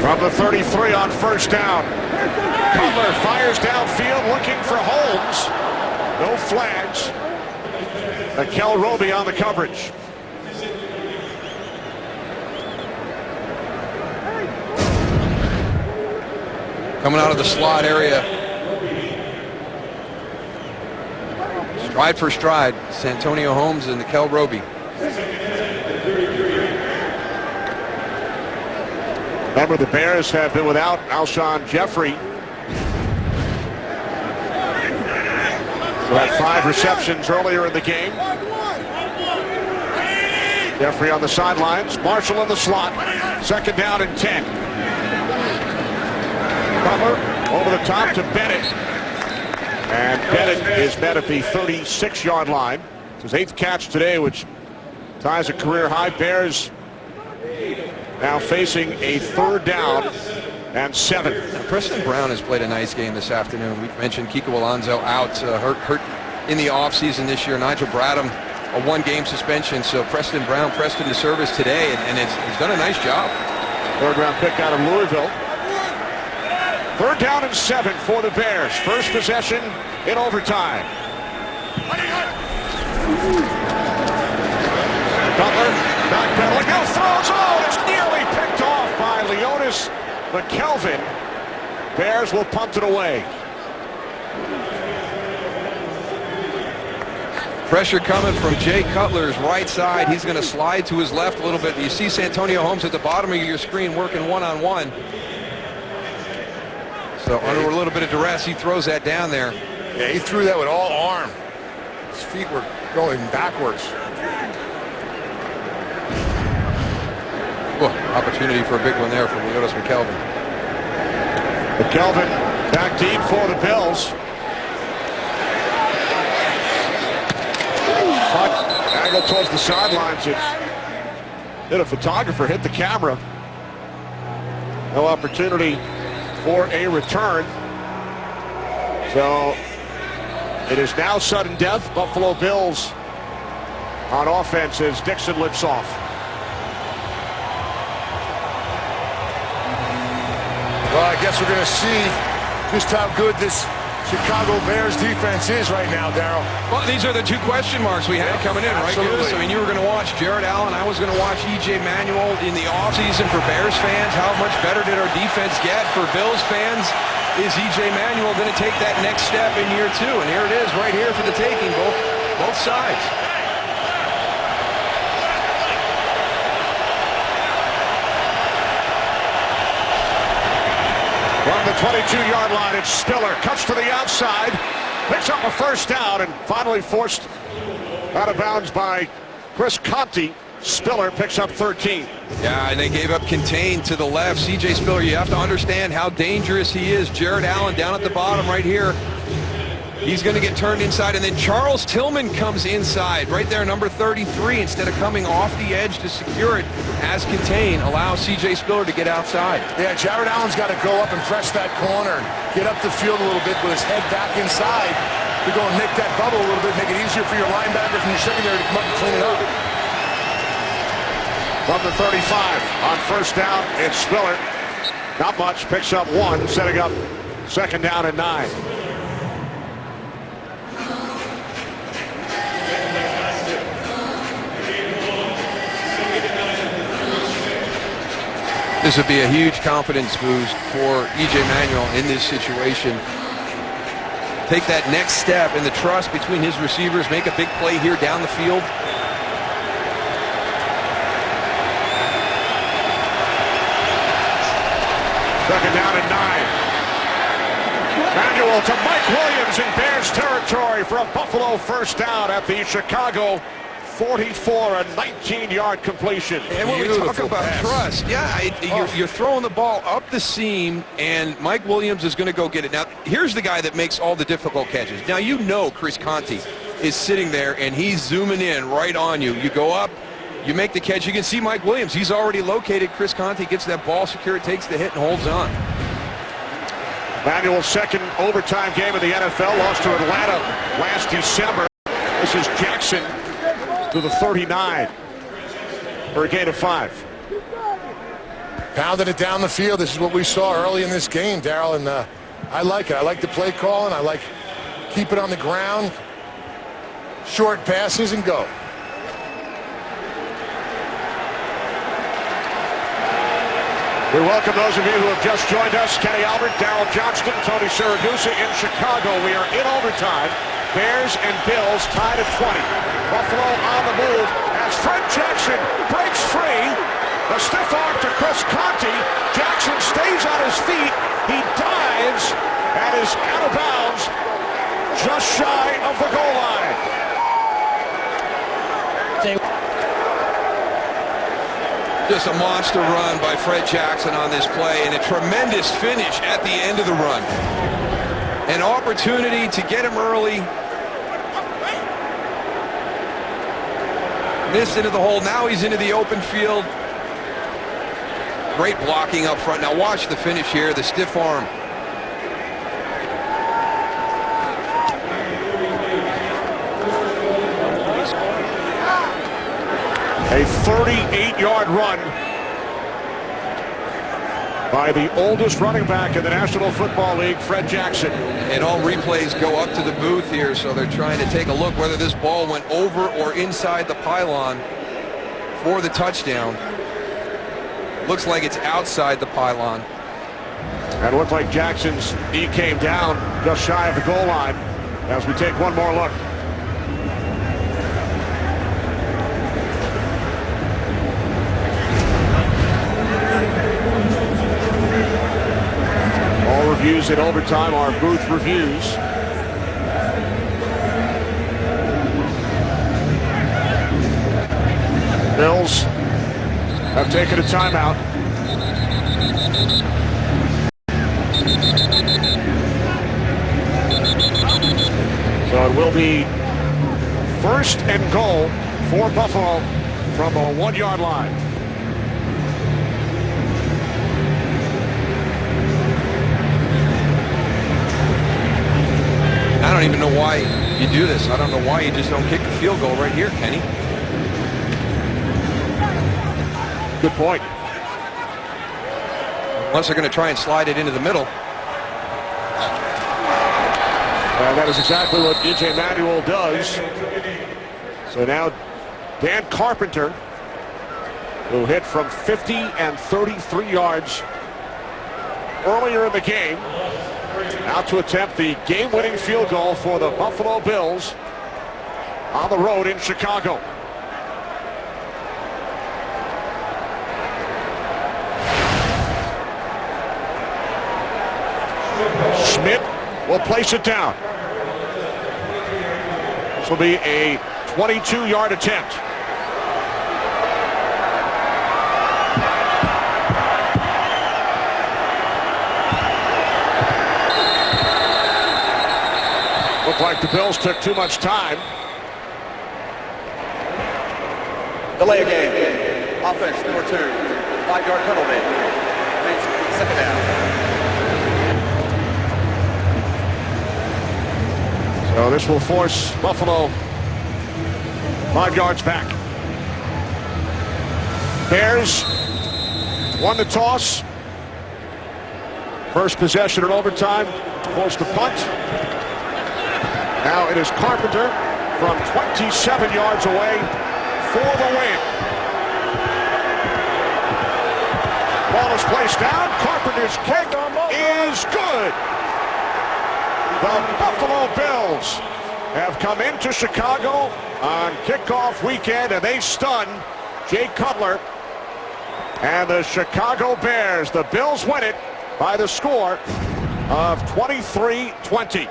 S1: From the 33 on first down. Cutler fires downfield looking for Holmes. No flags. Mikel Roby on the coverage.
S2: Coming out of the slot area. Stride for stride, Santonio Holmes and Mikel Roby.
S1: Remember, the Bears have been without Alshon Jeffrey. Who had 5 receptions earlier in the game. Jeffrey on the sidelines. Marshall in the slot. Second down and 10. Cutler over the top to Bennett. And Bennett is met at the 36-yard line. It's his 8th catch today, which ties a career high. Bears now facing a 3rd down and 7.
S2: Preston Brown has played a nice game this afternoon. We've mentioned Kiko Alonso out, hurt in the offseason this year. Nigel Bradham, a 1-game suspension. So Preston Brown pressed into service today, and he's done a nice job.
S1: 3rd-round pick out of Louisville. 3rd down and 7 for the Bears. First possession in overtime. Cutler backpedaling, now throws. Oh, it's nearly picked off by Leonis McKelvin. Bears will punt it away.
S2: Pressure coming from Jay Cutler's right side. He's going to slide to his left a little bit. You see Santonio Holmes at the bottom of your screen working one-on-one. So under a little bit of duress, he throws that down there.
S3: Yeah, he threw that with all arm. His feet were going backwards.
S2: Oh, opportunity for a big one there from Leonis McKelvin.
S1: McKelvin back deep for the Bills. Angle towards the sidelines. Hit a photographer, hit the camera. No opportunity for a return. So it is now sudden death. Buffalo Bills on offense as Dixon lips off.
S3: Well, I guess we're going to see just how good this Chicago Bears defense is right now, Darryl.
S2: Well, these are the two question marks we had coming in, right?
S3: Absolutely.
S2: I mean, you were going to watch Jared Allen. I was going to watch E.J. Manuel in the offseason. For Bears fans, how much better did our defense get? For Bills fans, is E.J. Manuel going to take that next step in year 2? And here it is right here for the taking, both sides.
S1: From the 22-yard line, it's Spiller. Cuts to the outside. Picks up a first down and finally forced out of bounds by Chris Conte. Spiller picks up 13.
S2: Yeah, and they gave up contained to the left. C.J. Spiller, you have to understand how dangerous he is. Jared Allen down at the bottom right here. He's going to get turned inside, and then Charles Tillman comes inside right there, number 33, instead of coming off the edge to secure it as contained, allows C.J. Spiller to get outside.
S3: Yeah, Jared Allen's got to go up and press that corner, get up the field a little bit with his head back inside to go and nick that bubble a little bit, make it easier for your linebackers and your secondary to come up and clean it up.
S1: From the 35 on first down, it's Spiller. Not much, picks up 1, setting up second down and 9.
S2: This would be a huge confidence boost for E.J. Manuel in this situation. Take that next step in the trust between his receivers, make a big play here down the field.
S1: Second down and 9. Manuel to Mike Williams in Bears territory for a Buffalo first down at the Chicago 44, a 19-yard completion.
S2: And when we talk about trust, yeah, you're throwing the ball up the seam, and Mike Williams is going to go get it. Now, here's the guy that makes all the difficult catches. Now, you know Chris Conte is sitting there, and he's zooming in right on you. You go up, you make the catch. You can see Mike Williams. He's already located. Chris Conte gets that ball secure, takes the hit, and holds on.
S1: Manuel's second overtime game in the NFL, lost to Atlanta last December. This is Jackson to the 39 for a gain of 5.
S3: Pounded it down the field. This is what we saw early in this game, Darryl, and I like it. I like the play call, and I like keep it on the ground, short passes, and go.
S1: We welcome those of you who have just joined us. Kenny Albert, Darryl Johnston, Tony Siragusa in Chicago. We are in overtime. Bears and Bills tied at 20. Buffalo on the move as Fred Jackson breaks free. The stiff arm to Chris Conte. Jackson stays on his feet. He dives and is out of bounds just shy of the goal line.
S2: Just a monster run by Fred Jackson on this play, and a tremendous finish at the end of the run. An opportunity to get him early. Missed into the hole. Now he's into the open field. Great blocking up front. Now watch the finish here, the stiff arm.
S1: A 38-yard run by the oldest running back in the National Football League, Fred Jackson.
S2: And all replays go up to the booth here, so they're trying to take a look whether this ball went over or inside the pylon for the touchdown. Looks like it's outside the pylon.
S1: And it looked like Jackson's knee came down just shy of the goal line as we take one more look. All reviews in overtime are booth reviews. Bills have taken a timeout. So it will be first and goal for Buffalo from a 1-yard line.
S2: I don't even know why you do this. I don't know why you just don't kick the field goal right here, Kenny.
S1: Good point.
S2: unless they're going to try and slide it into the middle.
S1: And that is exactly what DJ Manuel does. So now Dan Carpenter, who hit from 50 and 33 yards earlier in the game, now to attempt the game-winning field goal for the Buffalo Bills on the road in Chicago. Schmidt will place it down. This will be a 22-yard attempt. Looked like the Bills took too much time.
S6: Delay a game. Offense, number 2. 5-yard penalty. Means second down.
S1: So this will force Buffalo 5 yards back. Bears won the toss. First possession in overtime, forced the punt. Now it is Carpenter from 27 yards away for the win. Ball is placed down. Carpenter's kick is good. The Buffalo Bills have come into Chicago on kickoff weekend, and they stun Jay Cutler and the Chicago Bears. The Bills win it by the score of 23-20.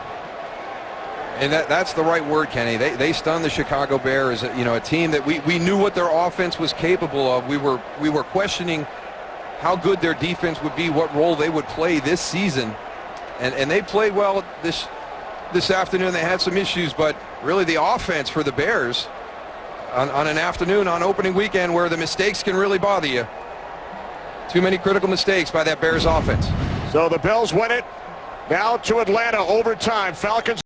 S2: And that's the right word, Kenny. They stunned the Chicago Bears, a team that we knew what their offense was capable of. We were questioning how good their defense would be, what role they would play this season. And they played well this afternoon. They had some issues, but really the offense for the Bears on an afternoon on opening weekend where the mistakes can really bother you. Too many critical mistakes by that Bears offense.
S1: So the Bills win it. Now to Atlanta overtime. Falcons